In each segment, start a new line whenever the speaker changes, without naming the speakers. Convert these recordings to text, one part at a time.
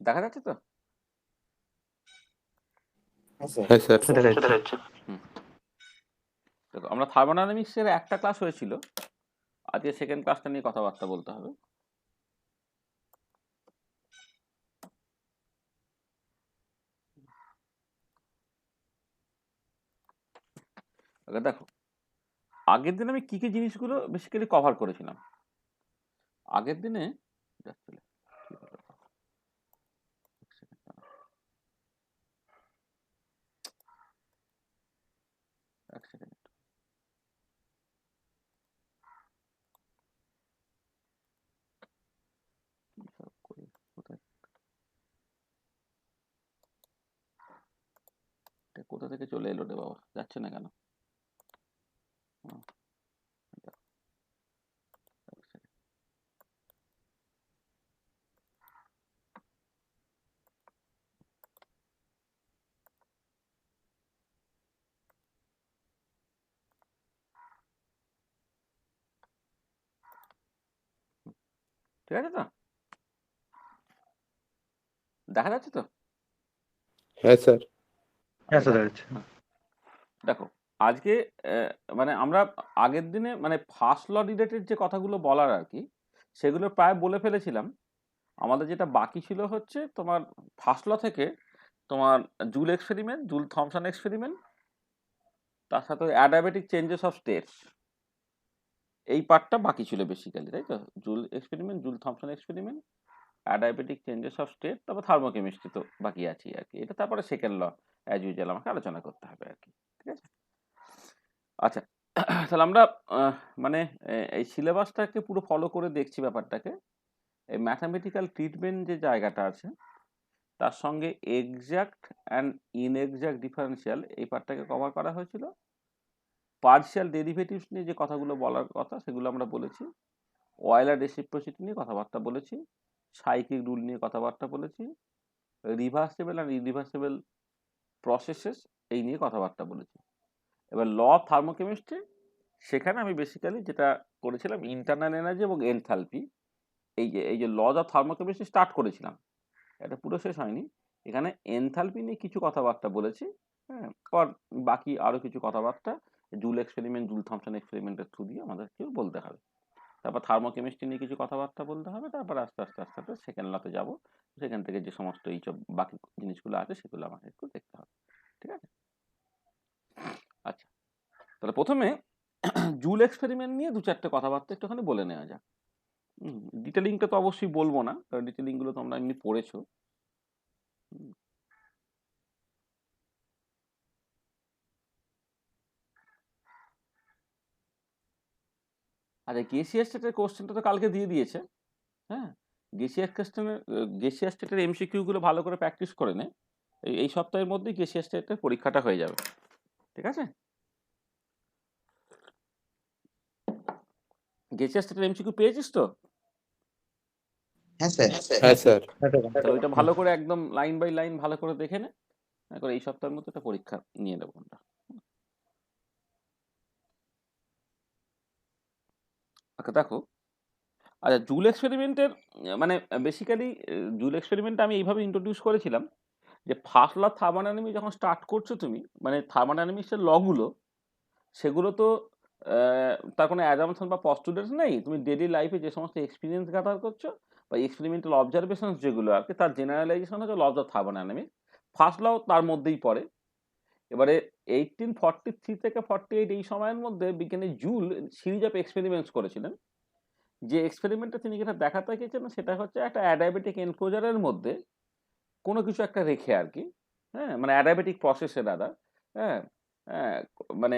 দেখা যাচ্ছে তো?
হ্যাঁ স্যার।
দেখা যাচ্ছে।
হুম। দেখো, আমরা থার্মোডাইনামিক্সের একটা ক্লাস হয়েছিল, আজকে সেকেন্ড ক্লাসটা নিয়ে কথাবার্তা বলতে হবে। দেখো, আগের দিন আমি কি কি জিনিসগুলো বেসিক্যালি কভার করেছিলাম। আগের দিনে এক সেকেন্ড, কোথা থেকে চলে এলো রে বাবা, যাচ্ছে না কেন? ঠিক আছে তো? দেখা যাচ্ছে তো?
হ্যাঁ স্যার।
দেখো, আজকে মানে আমরা আগের দিনে মানে ফার্স্ট ল রিলেটেড যে কথাগুলো বলার আর কি, সেগুলো প্রায় বলে ফেলেছিলাম। আমাদের যেটা বাকি ছিল হচ্ছে তোমার ফার্স্ট ল থেকে তোমার joule experiment, Joule Thomson experiment, তার সাথে অ্যাডাবেটিক চেঞ্জেস অফ স্টেটস, এই পার্টটা বাকি ছিল বেসিক্যালি, তাই তো? Joule experiment, Joule Thomson experiment, adiabatic changes of state, তারপর থার্মোকেমিস্ট্রি তো বাকি আছে আর কি। এটা তারপরে সেকেন্ড ল অ্যাজ ইউজুয়াল আমাকে আলোচনা করতে হবে আর কি। ঠিক আছে? আচ্ছা, তাহলে আমরা মানে এই সিলেবাসটাকে পুরো ফলো করে দেখছি ব্যাপারটাকে। এই ম্যাথামেটিক্যাল ট্রিটমেন্ট যে জায়গাটা আছে, তার সঙ্গে এক্সাক্ট অ্যান্ড ইনএক্সাক্ট ডিফারেন্সিয়াল এই পার্টটাকে কভার করা হয়েছিল। পার্শিয়াল ডেরিভেটিভস নিয়ে যে কথাগুলো বলার কথা সেগুলো আমরা বলেছি। অয়েলার রেসিপ্রোসিটি নিয়ে কথাবার্তা বলেছি। সাইক্লিক রুল নিয়ে কথাবার্তা বলেছি। রিভার্সিবল অ্যান্ড ইরিভার্সিবল প্রসেসেস এই নিয়ে কথাবার্তা বলেছি। এবার ল অফ থার্মোকেমিস্ট্রি, সেখানে আমি বেসিক্যালি যেটা করেছিলাম ইন্টারনাল এনার্জি এবং এনথালপি, এই যে লজ অফ থার্মোকেমিস্ট্রি স্টার্ট করেছিলাম, এটা পুরো শেষ হয়নি। এখানে এনথালপি নিয়ে কিছু কথাবার্তা বলেছি। হ্যাঁ, আর বাকি আরও কিছু কথাবার্তা জুল এক্সপেরিমেন্ট, জুল থমসন এক্সপেরিমেন্টের থ্রু দিয়ে আমাদেরকেও বলতে হবে। তারপর থার্মোকেমিস্ট্রি নিয়ে কিছু কথাবার্তা বলতে হবে। তারপর আস্তে আস্তে আস্তে আস্তে সেকেন্ড লতে যাবো। সেখান থেকে যে সমস্ত এইসব বাকি জিনিসগুলো আছে সেগুলো আমাকে একটু দেখতে হবে। ঠিক আছে? আচ্ছা, তাহলে প্রথমে জুল এক্সপেরিমেন্ট নিয়ে দু চারটে কথাবার্তা একটুখানি বলে নেওয়া যাক। ডিটেলিংটা তো অবশ্যই বলবো না, কারণ ডিটেলিংগুলো তোমরা এমনি পড়েছো। আচ্ছা, গেসিয়াস স্টেটের কোশ্চেনটা তো কালকে দিয়ে দিয়েছে। হ্যাঁ, গেসিয়াস স্টেটের এমসিকিউ গুলো ভালো করে প্র্যাকটিস করে নে। এই সপ্তাহের মধ্যেই গেসিয়াস স্টেটের পরীক্ষাটা হয়ে যাবে। ঠিক আছে? গেসিয়াস স্টেটের এমসিকিউ পেয়েছিস তো?
হ্যাঁ স্যার।
হ্যাঁ স্যার।
তাহলে ওইটা ভালো করে একদম লাইন বাই লাইন ভালো করে দেখে নে। করে এই সপ্তাহের মধ্যে একটা পরীক্ষা নিয়ে নেবো আমরা। আচ্ছা দেখো, আচ্ছা জুল এক্সপেরিমেন্টের মানে বেসিক্যালি জুল এক্সপেরিমেন্ট আমি এইভাবে ইন্ট্রোডিউস করেছিলাম যে ফার্স্ট ল থার্মোডাইনামিক্স যখন স্টার্ট করছো তুমি, মানে থার্মোডাইনামিক্সের লগুলো, সেগুলো তো তার কোনো অ্যাজাম্পশন বা পস্টুলেটস নেই। তুমি ডেইলি লাইফে যে সমস্ত এক্সপিরিয়েন্স গ্যাদার করছো বা এক্সপেরিমেন্টাল অবজারভেশনস যেগুলো আর কি, তার জেনারেলাইজেশন হচ্ছে laws of thermodynamics. First law তার মধ্যেই পড়ে। এবারে 1843 থেকে 48 এই সময়ের মধ্যে বিজ্ঞানী জুল সিরিজ অফ এক্সপেরিমেন্টস করেছিলেন। যে এক্সপেরিমেন্টটা তিনি যেটা দেখাতে চেয়েছেন সেটা হচ্ছে একটা অ্যাডায়াবেটিক এনক্লোজারের মধ্যে কোনো কিছু একটা রেখে আর কি। হ্যাঁ, মানে অ্যাডায়াবেটিক প্রসেসে দাদা। হ্যাঁ, হ্যাঁ, মানে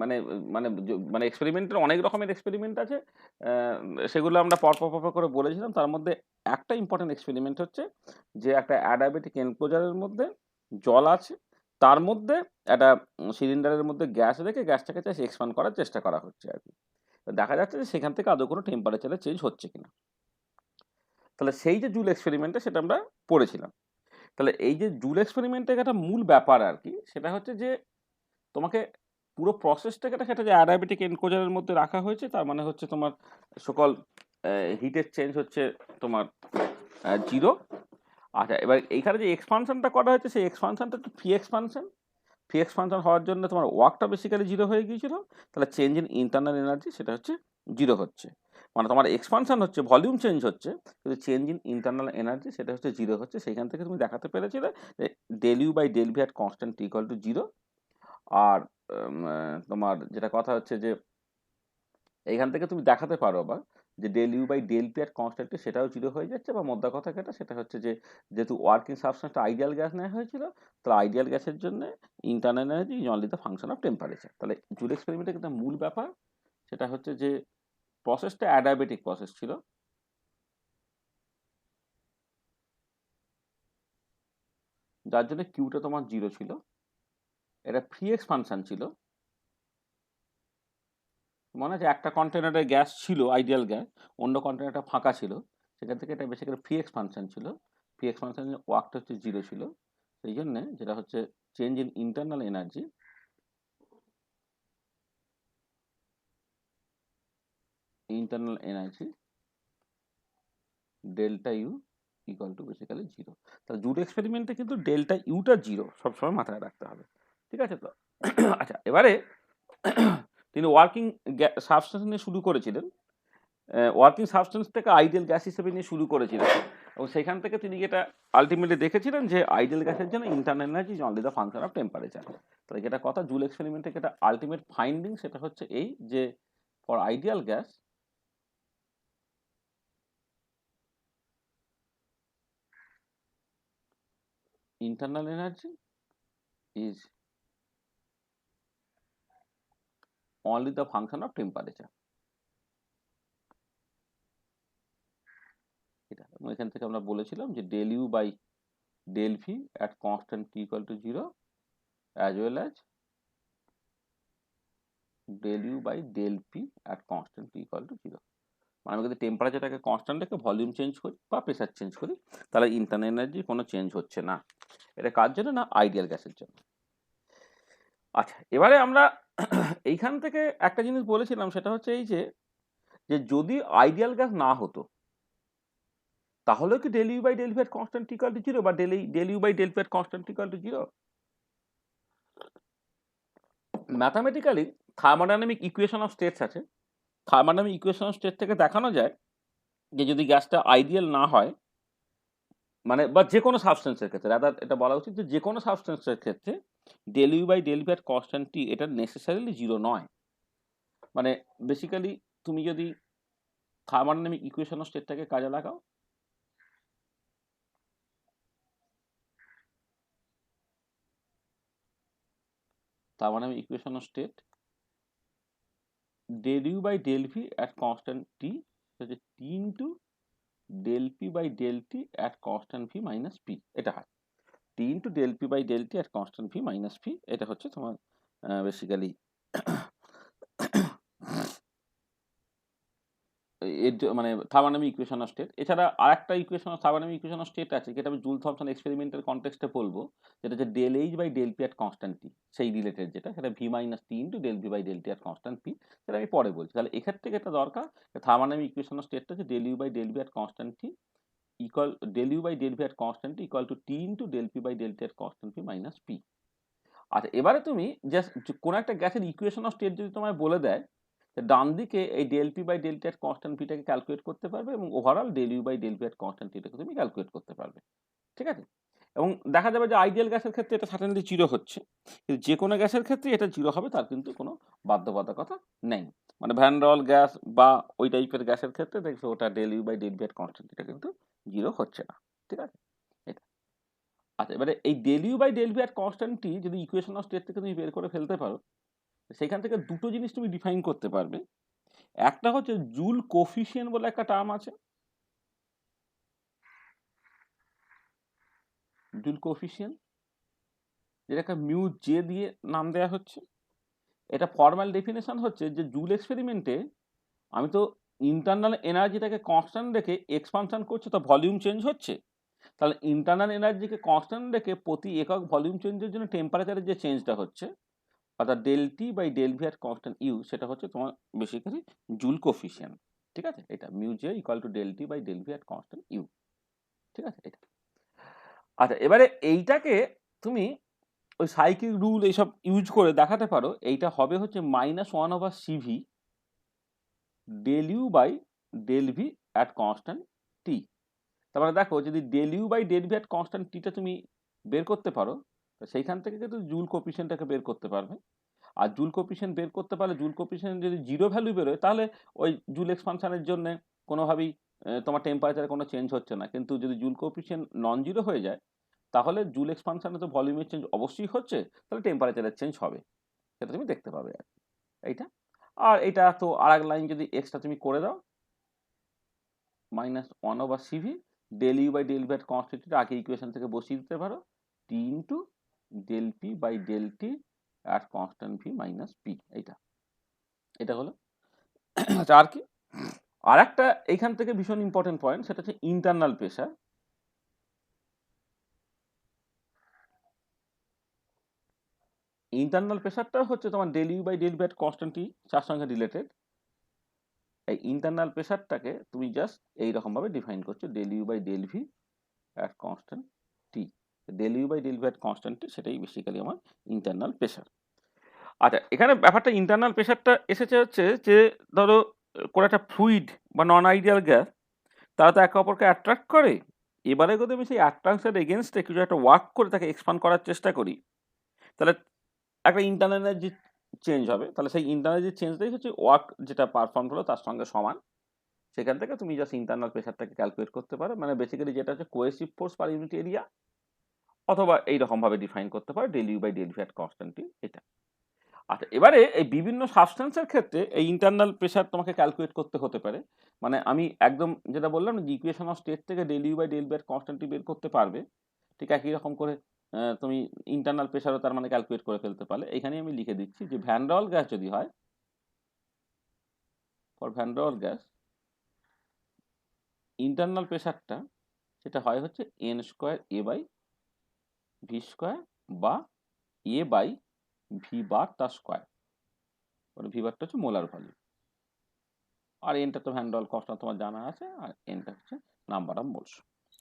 মানে মানে মানে এক্সপেরিমেন্টের অনেক রকমের এক্সপেরিমেন্ট আছে। সেগুলো আমরা পরপর করে বলেছিলাম। তার মধ্যে একটা ইম্পর্টেন্ট এক্সপেরিমেন্ট হচ্ছে যে একটা অ্যাডায়াবেটিক এনক্লোজারের মধ্যে জল আছে, তার মধ্যে একটা সিলিন্ডারের মধ্যে গ্যাস রেখে গ্যাসটাকে জাস্ট এক্সপান্ড করার চেষ্টা করা হচ্ছে আর কি। দেখা যাচ্ছে যে সেখান থেকে আদৌ কোনো টেম্পারেচারে চেঞ্জ হচ্ছে কিনা। তাহলে সেই যে জুল এক্সপেরিমেন্টটা সেটা আমরা পড়েছিলাম। তাহলে এই যে জুল এক্সপেরিমেন্টের একটা মূল ব্যাপার আর কি, সেটা হচ্ছে যে তোমাকে পুরো প্রসেসটাকে সেটা যে অ্যাডায়াবেটিক এনকোজারের মধ্যে রাখা হয়েছে, তার মানে হচ্ছে তোমার সকল হিটের চেঞ্জ হচ্ছে তোমার 0। আচ্ছা, এবার এইখানে যে এক্সপানশনটা করা হয়েছে সেই এক্সপানশনটা একটু ফ্রি এক্সপানশন হওয়ার জন্য তোমার ওয়ার্কটা বেসিক্যালি জিরো হয়ে গিয়েছিল, তাহলে চেঞ্জ ইন ইন্টারনাল এনার্জি সেটা হচ্ছে জিরো হচ্ছে, মানে তোমার এক্সপানশন হচ্ছে, ভলিউম চেঞ্জ হচ্ছে, কিন্তু চেঞ্জ ইন ইন্টারনাল এনার্জি সেটা হচ্ছে জিরো হচ্ছে। সেইখান থেকে তুমি দেখাতে পেরেছিলে যে del you by del V at constant equal to zero. আর তোমার যেটা কথা হচ্ছে যে এইখান থেকে তুমি দেখাতে পারো আবার যে del you by del P at কনস্ট্যান্টে সেটাও জিরো হয়ে যাচ্ছে, বা মোদ্দা কথা যেটা সেটা হচ্ছে যে যেহেতু ওয়ার্কিং সাবস্টেন্সটা আইডিয়াল গ্যাস নেওয়া হয়েছিল, তাহলে আইডিয়াল গ্যাসের জন্য internal energy is only the function of temperature. তাহলে জুল এক্সপেরিমেন্টের একটা মূল ব্যাপার সেটা হচ্ছে যে প্রসেসটা অ্যাডায়াবেটিক প্রসেস ছিল, যার জন্য কিউটা তোমার জিরো ছিল, এটা ফ্রি এক্সপানশন ছিল, মনে আছে একটা কন্টেনারে গ্যাস ছিল আইডিয়াল গ্যাস, অন্য কন্টেনারটা ফাঁকা ছিল, সেখান থেকে এটা বেসিক্যালি ফ্রি এক্সপানশন ছিল, ফ্রি এক্সপানশনের ওয়ার্কটা হচ্ছে জিরো ছিল। সেই জন্যে যেটা হচ্ছে change in internal energy delta U equal to basically zero. তাহলে জুড এক্সপেরিমেন্টে কিন্তু ডেল্টা ইউটা জিরো সবসময় মাথায় রাখতে হবে, ঠিক আছে তো? আচ্ছা, এবারে তিনি ওয়ার্কিং সাবস্টেন্স নিয়ে শুরু করেছিলেন, ওয়ার্কিং সাবস্টেন্সটাকে আইডিয়াল গ্যাস হিসেবে নিয়ে শুরু করেছিলেন, এবং সেখান থেকে তিনি যেটা আলটিমেটলি দেখেছিলেন যে আইডিয়াল গ্যাসের জন্য internal energy is only the function of temperature. তাহলে যেটা কথা জুল এক্সপেরিমেন্টে যেটা আলটিমেট ফাইন্ডিং সেটা হচ্ছে এই যে for ideal gas internal energy is only the function of temperature। এটা এবং এখান থেকে আমরা বলেছিলাম যে del you by del V at constant T equal to zero as well as del you by del P at constant T equal to zero. মানে আমি যদি টেম্পারেচারটাকে কনস্ট্যান্ট রেখে ভলিউম চেঞ্জ করি বা প্রেসার চেঞ্জ করি, তাহলে ইন্টারনাল এনার্জি কোনো চেঞ্জ হচ্ছে না। এটা কার জন্য? না আইডিয়াল গ্যাসের জন্য। আচ্ছা, এবারে আমরা এইখান থেকে একটা জিনিস বলেছিলাম সেটা হচ্ছে এই যে যদি আইডিয়াল গ্যাস না হতো তাহলে কি del you by del v at constant equal to zero, বা del you by del p at constant equal to zero? Mathematically thermodynamic equation of states আছে, থার্মোডাইনামিক ইকুয়েশন অফ স্টেট থেকে দেখানো যায় যে যদি গ্যাসটা আইডিয়াল না হয়, মানে বা যে কোনো সাবস্টেন্সের ক্ষেত্রে, রাদার এটা বলা উচিত যে কোনো সাবস্টেন্সের ক্ষেত্রে del you by del v at constant t এটা নেসেসারিলি জিরো নয়। মানে বেসিক্যালি তুমি যদি থার্মোডাইনামিক ইকুয়েশন অফ স্টেটটাকে কাজে লাগাও, thermodynamic equation of state del you by del V at constant t হচ্ছে টি into del P by del T at constant v minus p, এটা হয় t into del P by del T at constant v minus p. এটা হচ্ছে তোমার basically এর মানে thermodynamic equation of state. এছাড়া আরেকটা equation of thermodynamic equation of state আছে, যেটা আমি জুল থমসন এক্সপেরিমেন্টাল কনটেক্সটে বলবো, যেটা হচ্ছে del H by del P at constant t, সেই রিলেটেড যেটা, সেটা v minus T into del V by del T at constant p, সেটা আমি পরে বলছি। তাহলে এক্ষেত্রে এটা দরকার, থার্মোডাইনামিক ইকুয়েশন অফ স্টেটটা হচ্ছে del you by del V at constant T equal del you by del V at constant T equal to T into del P by del T at constant P minus P. আচ্ছা, এবারে তুমি just কোনো একটা গ্যাসের equation of state যদি তোমায় বলে দেয়, ডান দিকে এই del P by del T এর কনস্ট্যান্ট পিটাকে ক্যালকুলেট করতে পারবে, এবং overall del you by del P এর কনস্ট্যান্ট টিটাকে তুমি ক্যালকুলেট করতে পারবে, ঠিক আছে? এবং দেখা যাবে যে আইডিয়াল গ্যাসের ক্ষেত্রে এটা সার্টেনলি জিরো হচ্ছে, কিন্তু যে কোনো গ্যাসের ক্ষেত্রে এটা জিরো হবে তার কিন্তু কোনো বাধ্যবাধকতা নেই। মানে ভ্যান ডার ওয়াল গ্যাস বা ওই টাইপের গ্যাসের ক্ষেত্রে দেখবে ওটা del you by del P এর কনস্ট্যান্ট টিটা কিন্তু জিরো হচ্ছে না, ঠিক আছে? এটা আচ্ছা, এবারে এই del you by del P এর কনস্ট্যান্ট টি যদি ইকুয়েশন অফ স্টেট থেকে তুমি বের করে ফেলতে পারো, সেখান থেকে দুটো জিনিস তুমি ডিফাইন করতে পারবে। একটা হচ্ছে জুল কোফিশিয়েন্ট বলে একটা টার্ম আছে, জুল কোফিশিয়েন্ট, যেটাকে মিউ জে দিয়ে নাম দেওয়া হচ্ছে। এটা ফর্মাল ডেফিনেশন হচ্ছে যে জুল এক্সপেরিমেন্টে আমি তো ইন্টারনাল এনার্জিটাকে কনস্ট্যান্ট রেখে এক্সপানশন করছে, তো ভলিউম চেঞ্জ হচ্ছে, তাহলে ইন্টারনাল এনার্জিকে কনস্ট্যান্ট রেখে প্রতি একক ভলিউম চেঞ্জের জন্য টেম্পারেচারের যে চেঞ্জটা হচ্ছে, অর্থাৎ del T by del V at constant U, সেটা হচ্ছে তোমার বেসিক্যালি জুল কোফিশিয়েন্ট, ঠিক আছে? এটা mu J equal to del T by del V at constant U, ঠিক আছে? এটা আচ্ছা, এবারে এইটাকে তুমি ওই সাইক্লিক রুল এইসব ইউজ করে দেখাতে পারো। এইটা হবে হচ্ছে -1/CV del u by del v at constant t। তার মানে দেখো, যদি del u by del v at constant টিটা তুমি বের করতে পারো, তো সেইখান থেকে কিন্তু জুল কোফিশিয়েন্টটাকে বের করতে পারবে। আর জুল কোফিশিয়েন্ট বের করতে পারলে, জুল কোফিশিয়েন্ট যদি 0 ভ্যালু বেরোয়, তাহলে ওই জুল এক্সপানশনের জন্য কোনোভাবেই তোমার টেম্পারেচারে কোনো চেঞ্জ হচ্ছে না। কিন্তু যদি জুল কোফিশিয়েন্ট নন জিরো হয়ে যায়, তাহলে জুল এক্সপানশনে তো ভলিউমের চেঞ্জ অবশ্যই হচ্ছে, তাহলে টেম্পারেচারের চেঞ্জ হবে। সেটা তুমি দেখতে পাবে আর কি, এইটা। আর এটা তো আর এক লাইন যদি এক্সট্রা তুমি করে দাও, -1/CV del u by del v এর কনস্ট্যান্ট আগে ইকুয়েশন থেকে বসিয়ে দিতে পারো, t into del p by del t at constant v minus p। এটা হলো। আচ্ছা, আর কি আর একটা এইখান থেকে ভীষণ ইম্পর্টেন্ট পয়েন্ট, সেটা হচ্ছে ইন্টারনাল প্রেশার। ইন্টারনাল প্রেশারটা হচ্ছে তোমার del u by del v এর কনস্ট্যান্ট t তার সঙ্গে রিলেটেড। এই ইন্টারনাল প্রেশারটাকে তুমি জাস্ট এইরকম ভাবে ডিফাইন করছো, del u by del v at constant t। del u by del v at constant t সেটাই বেসিক্যালি আমার ইন্টারনাল প্রেশার। আচ্ছা, এখানে ব্যাপারটা ইন্টারনাল প্রেশারটা এসেছে হচ্ছে যে, ধরো কোনো একটা ফ্লুইড বা নন আইডিয়াল গ্যাস, তারা তো একে অপরকে অ্যাট্রাক্ট করে। এবারে যদি আমি সেই অ্যাট্রাকশন এগেনস্টে কিছু একটা ওয়ার্ক করে তাকে এক্সপান্ড করার চেষ্টা করি, তাহলে একটা ইন্টারনাল এনার্জি চেঞ্জ হবে। তাহলে সেই ইন্টারনাল এনার্জি চেঞ্জটাই হচ্ছে ওয়ার্ক যেটা পারফর্ম হলো তার সঙ্গে সমান। সেখান থেকে তুমি জাস্ট ইন্টারনাল প্রেশারটাকে ক্যালকুলেট করতে পারো, মানে বেসিক্যালি যেটা হচ্ছে cohesive force per unit area, অথবা এইরকম ভাবে ডিফাইন করতে পারো del u by del v at constant t, এটা। আচ্ছা, এবারে এই বিভিন্ন সাবস্টেন্সের ক্ষেত্রে এই ইন্টারনাল প্রেশার তোমাকে ক্যালকুলেট করতে হতে পারে। মানে আমি একদম যেটা বললাম, যে ইকুয়েশন অফ স্টেট থেকে del u by del v এর কনস্ট্যান্ট বের করতে পারবে, ঠিক একই রকম করে তুমি ইন্টারনাল প্রেশারও তার মানে ক্যালকুলেট করে ফেলতে পারলে। এখানে আমি লিখে দিচ্ছি যে ভ্যান ডার ওয়াল গ্যাস যদি হয়, for van der wall gas internal প্রেশারটা সেটা হয় হচ্ছে n square a by v square বা a বাই v বার তার স্কোয়ার। v বারটা হচ্ছে মোলার ভলিউম, আর এনটা তো ভ্যান ডার ওয়াল কনস্ট্যান্ট তোমার জানা আছে, আর এনটা হচ্ছে নাম্বার অফ মোলস।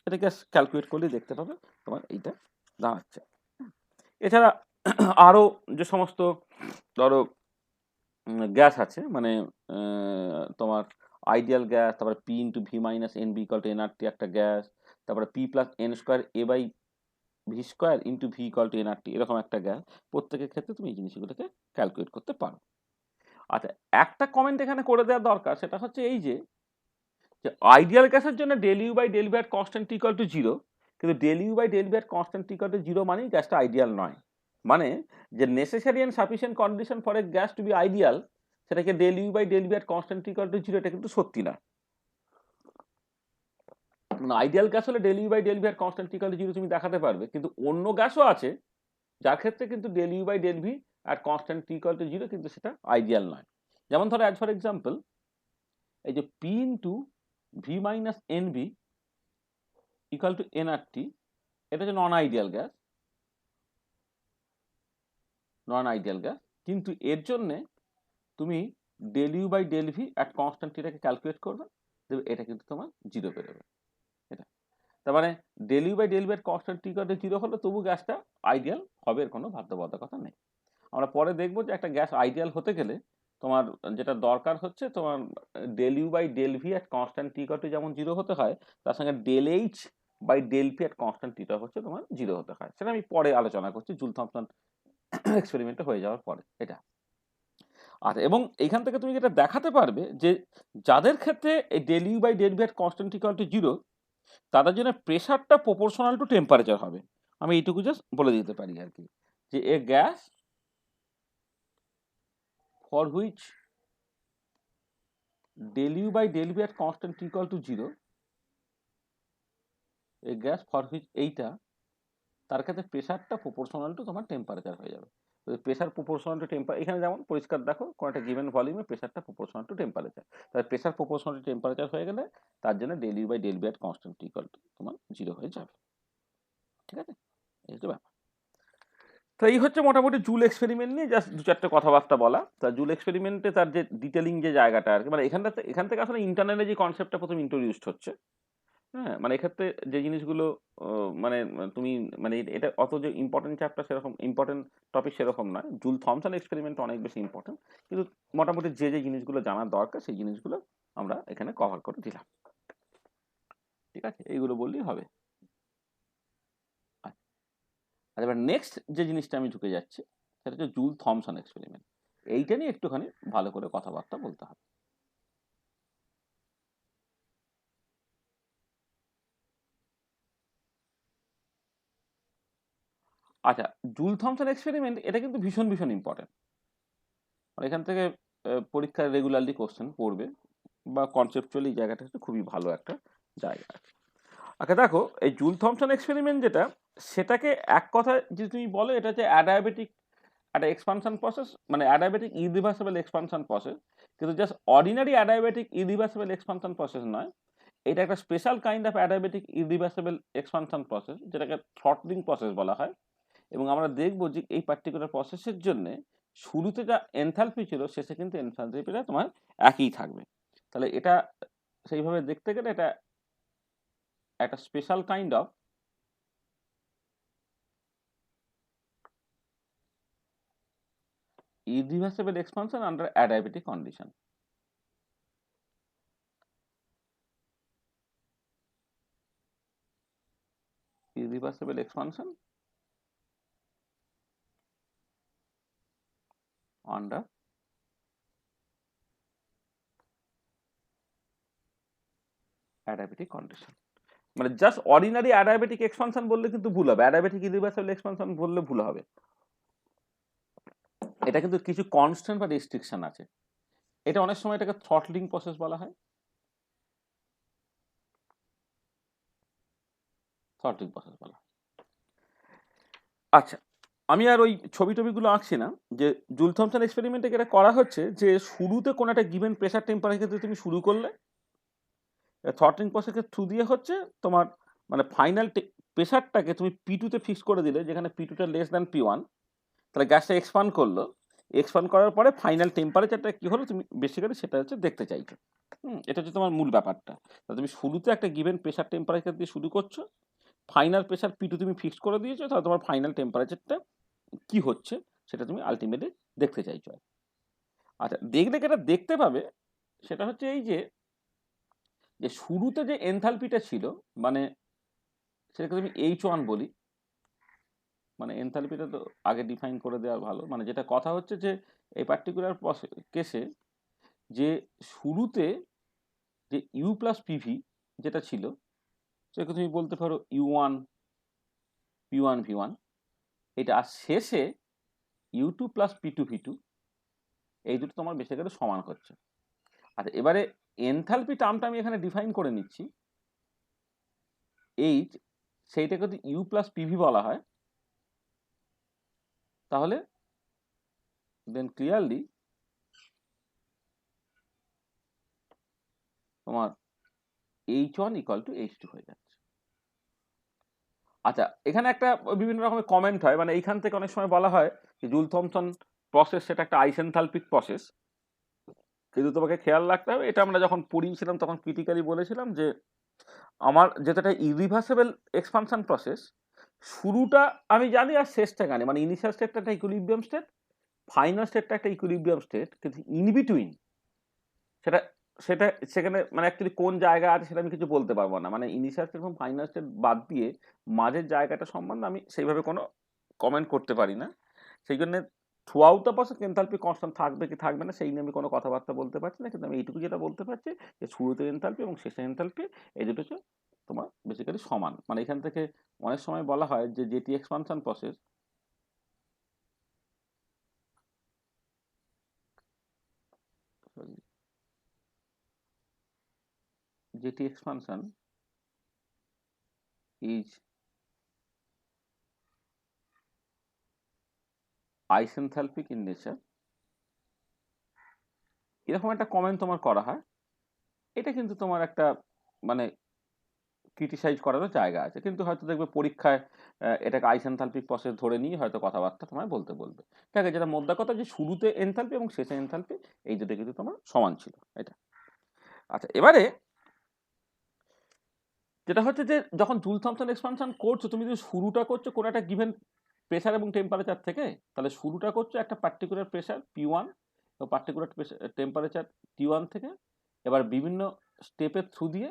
এটাকে ক্যালকুলেট করলে দেখতে পাবে তোমার এইটা দাঁড়াচ্ছে। এছাড়া আরও যে সমস্ত ধরো গ্যাস আছে, মানে তোমার আইডিয়াল গ্যাস, তারপরে P into V minus N B equal to NRT একটা গ্যাস, তারপরে P plus N square A by V square into V equal to NRT, এরকম একটা গ্যাস। প্রত্যেকের ক্ষেত্রে তুমি এই জিনিসগুলোকে ক্যালকুলেট করতে পারো। আচ্ছা, একটা কমেন্ট এখানে করে দেওয়া দরকার, সেটা হচ্ছে এই যে আইডিয়াল গ্যাসের জন্য del u by del v at constant equal to 0, কিন্তু del u by del v at constant equal to 0 মানেই গ্যাসটা আইডিয়াল নয়। মানে যে necessary and sufficient condition for a gas to be ideal, সেটাকে del u by del v at constant equal to 0, এটা কিন্তু সত্যি না। আইডিয়াল গ্যাস হলে del u by del v at constant equal to 0 তুমি দেখাতে পারবে, কিন্তু অন্য গ্যাসও আছে যার ক্ষেত্রে কিন্তু del u by del v at constant equal to 0, কিন্তু সেটা আইডিয়াল নয়। যেমন ধরো, অ্যাজ ফর এক্সাম্পল, এই যে P into V minus N B equal to NRT, এটা হচ্ছে নন আইডিয়াল গ্যাস, কিন্তু এর জন্য তুমি del u by del v at constant টিটাকে ক্যালকুলেট করবে, দেবে এটা কিন্তু তোমার 0 বেরোবে। এটা তার মানে del u by del v at constant T equal to 0 হলে তবু গ্যাসটা আইডিয়াল হবে, এর কোনো বাধ্যবাধকতা নেই। আমরা পরে দেখবো যে একটা গ্যাস আইডিয়াল হতে গেলে তোমার যেটা দরকার হচ্ছে, তোমার del u by del v at constant T equal to যেমন 0 হতে হয়, তার সঙ্গে del h by del p at constant টিটা হচ্ছে তোমার 0 হতে হয়। সেটা আমি পরে আলোচনা করছি, জুল থমসন এক্সপেরিমেন্টটা হয়ে যাওয়ার পরে, এটা। আর এবং এইখান থেকে তুমি যেটা দেখাতে পারবে যে যাদের ক্ষেত্রে এই del u by del v at constant equal to 0, তাদের জন্য প্রেশারটা প্রপোর্শনাল টু টেম্পারেচার হবে। আমি এইটুকু জাস্ট বলে দিতে পারি আর কি, যে এ gas for which del u by del v at constant equal to 0, a gas for which এইটা, তার ক্ষেত্রে প্রেশারটা প্রপোর্শনাল টু তোমার টেম্পারেচার হয়ে যাবে। প্রেশার প্রপোর্শনাল টু টেম্পারেচার, এখানে যেমন পরিষ্কার দেখো, কোনো একটা গিভেন ভলিউমে প্রেশারটা প্রপোর্শনাল টু টেম্পারেচার, তাহলে প্রেশার প্রপোর্শনাল টু টেম্পারেচার হয়ে গেলে তার জন্য del u by del v at constant equal to তোমার 0 হয়ে যাবে। ঠিক আছে, এই হচ্ছে ব্যাপার। তো এই হচ্ছে মোটামুটি জুল এক্সপেরিমেন্ট নিয়ে জাস্ট দু চারটে কথাবার্তা বলা। তা জুল এক্সপেরিমেন্টে তার যে ডিটেলিং যে জায়গাটা আর কি, মানে এখান থেকে আসলে ইন্টারনাল যে কনসেপ্টটা প্রথম ইন্ট্রোডিউসড হচ্ছে, হ্যাঁ, মানে এক্ষেত্রে যে জিনিসগুলো মানে তুমি মানে এটা অত যে ইম্পর্টেন্ট চ্যাপ্টার সেরকম ইম্পর্টেন্ট টপিক সেরকম নয়। জুল থমসন এক্সপেরিমেন্ট অনেক বেশি ইম্পর্টেন্ট। কিন্তু মোটামুটি যে জিনিসগুলো জানার দরকার সেই জিনিসগুলো আমরা এখানে কভার করে দিলাম। ঠিক আছে? এইগুলো বললেই হবে। আচ্ছা, এবার নেক্সট যে জিনিসটা আমি ঢুকে যাচ্ছি সেটা হচ্ছে জুল থমসন এক্সপেরিমেন্ট। এইটা নিয়ে একটুখানি ভালো করে কথাবার্তা বলতে হবে। আচ্ছা, জুল থমসন এক্সপেরিমেন্ট এটা কিন্তু ভীষণ ইম্পর্টেন্ট। মানে এখান থেকে পরীক্ষায় রেগুলারলি কোশ্চেন পড়বে বা কনসেপচুয়ালি এই জায়গাটা হচ্ছে খুবই ভালো একটা জায়গা। আচ্ছা দেখো, এই জুল থমসন এক্সপেরিমেন্ট যেটা, সেটাকে এক কথায় যদি তুমি বলো এটা হচ্ছে অ্যাডায়াবেটিক একটা এক্সপানশন প্রসেস, মানে অ্যাডায়াবেটিক ইরিভার্সিবল এক্সপানশন প্রসেস। কিন্তু just ordinary adiabatic irreversible expansion process নয়, এটা একটা special kind of adiabatic irreversible expansion process, যেটাকে থ্রটলিং প্রসেস বলা হয়। এবং আমরা দেখব যে এই পার্টিকুলার প্রসেসের জন্য শুরুতে যা এনথালপি ছিল শেষে কিন্তু এনথালপিটা তোমার একই থাকবে। তাহলে এটা সেইভাবে দেখতে গেলে এটা একটা special kind of irreversible expansion under adiabatic condition. Irreversible expansion under adiabatic condition. মানে জাস্ট অর্ডিনারি অ্যাডায়াবেটিক এক্সপানশন বললে কিন্তু ভুল হবে, অ্যাডায়াবেটিক ইরিভার্সিবল এক্সপানশন বললে ভুল হবে। এটা কিন্তু কিছু কনস্ট্যান্ট বা রেস্ট্রিকশন আছে। এটা অনেক সময় এটাকে থ্রটলিং প্রসেস বলা হয়, থ্রটলিং প্রসেস বলা হয়। আচ্ছা, আমি আর ওই ছবিগুলো আঁকছি না। যে জুল থমসন এক্সপেরিমেন্টে এটা করা হচ্ছে যে শুরুতে কোনো একটা গিভেন প্রেসার টেম্পারেচার তুমি শুরু করলে, থ্রটলিং প্রসেসের থ্রু দিয়ে হচ্ছে তোমার মানে ফাইনাল প্রেসারটাকে তুমি P2 ফিক্স করে দিলে, যেখানে P2 লেস দ্যান P1, তাহলে গ্যাসটা এক্সপান্ড করলো। এক্সপান্ড করার পরে ফাইনাল টেম্পারেচারটা কি হলো তুমি বেসিক্যালি সেটা হচ্ছে দেখতে চাইছো। এটা হচ্ছে তোমার মূল ব্যাপারটা। তুমি শুরুতে একটা গিভেন প্রেসার টেম্পারেচার দিয়ে শুরু করছো, ফাইনাল প্রেসার P2 তুমি ফিক্স করে দিয়েছো, তাহলে তোমার ফাইনাল টেম্পারেচারটা কি হচ্ছে সেটা তুমি আলটিমেটলি দেখতে চাইছো। আচ্ছা, দেখলে যেটা দেখতে পাবে সেটা হচ্ছে এই যে শুরুতে যে এনথালপিটা ছিল, মানে সেটাকে তুমি H1 বলি। মানে এনথালপিটা তো আগে ডিফাইন করে দেওয়া ভালো। মানে যেটা কথা হচ্ছে যে এই পার্টিকুলার কেসে যে শুরুতে যে ইউ প্লাস পিভি যেটা ছিল সেটাকে তুমি বলতে পারো U1 P1 V1, এটা আর শেষে U2 প্লাস P2 V2, এই দুটো তোমার বেসিক্যালি সমান হচ্ছে। আচ্ছা, এবারে এনথালপি টার্মটা আমি এখানে ডিফাইন করে নিচ্ছি। এইচ সেইটাকে যদি ইউ প্লাস পিভি বলা হয়, তাহলে দেন ক্লিয়ারলি তোমার H1 ইকুয়াল টু H2 হয়ে যাচ্ছে। আচ্ছা, এখানে একটা বিভিন্ন রকমের কমেন্ট হয়, মানে এইখান থেকে অনেক সময় বলা হয় যে জুল থমসন প্রসেস সেটা একটা আইসেনথালপিক প্রসেস। কিন্তু তোমাকে খেয়াল রাখতে হবে, এটা আমরা যখন পড়িয়েছিলাম তখন ক্রিটিক্যালি বলেছিলাম যে আমার যেটা ইরিভার্সিবল এক্সপানশন প্রসেস, শুরুটা আমি জানি আর শেষটা জানি। মানে ইনিশিয়াল স্টেটটা একটা ইকুইলিব্রিয়াম স্টেট, ফাইনাল স্টেটটা একটা ইকুইলিব্রিয়াম স্টেট, কিন্তু ইন বিটুইন সেটা সেটা সেখানে মানে অ্যাকচুয়ালি কোন জায়গা আছে সেটা আমি কিছু বলতে পারবো না। মানে ইনিশিয়াল স্টেট এবং ফাইনাল স্টেট বাদ দিয়ে মাঝের জায়গাটা সম্বন্ধে আমি সেইভাবে কোনো কমেন্ট করতে পারি না। সেই জন্য through out the process enthalpy constant থাকবে কি থাকবে না সেই নিয়ে আমি কোনো কথাবার্তা বলতে পারছি না। কিন্তু আমি এইটুকু যেটা বলতে পারছি যে শুরুতে এনথালপি এবং শেষে এনথালপি এই দুটো হচ্ছে তোমার বেসিক্যালি সমান। মানে এখান থেকে অনেক সময় বলা হয় যে যেটি এক্সপানশন প্রসেস, যেটি এক্সপানশন ইজ আইসেনথালপিক ইন নেচার, এরকম একটা কমেন্ট তোমার করা হয়। এটা কিন্তু তোমার একটা মানে ক্রিটিসাইজ করারও জায়গা আছে, কিন্তু হয়তো দেখবে পরীক্ষায় এটাকে আইসেনথালপিক প্রসেস ধরে নিয়ে হয়তো কথাবার্তা তোমায় বলতে বলবে। ঠিক আছে, যেটা মোদ্দা কথা যে শুরুতে এনথালপি এবং শেষে এনথালপি এই দুটো কিন্তু তোমার সমান ছিল এটা। আচ্ছা, এবারে যেটা হচ্ছে যে যখন জুল থমসন এক্সপানশন করছো, তুমি যদি শুরুটা করছো কোনো একটা গিভেন প্রেসার এবং টেম্পারেচার থেকে, তাহলে শুরুটা করছো একটা পার্টিকুলার প্রেসার P1 এবং পার্টিকুলার টেম্পারেচার T1 থেকে। এবার বিভিন্ন স্টেপের থ্রু দিয়ে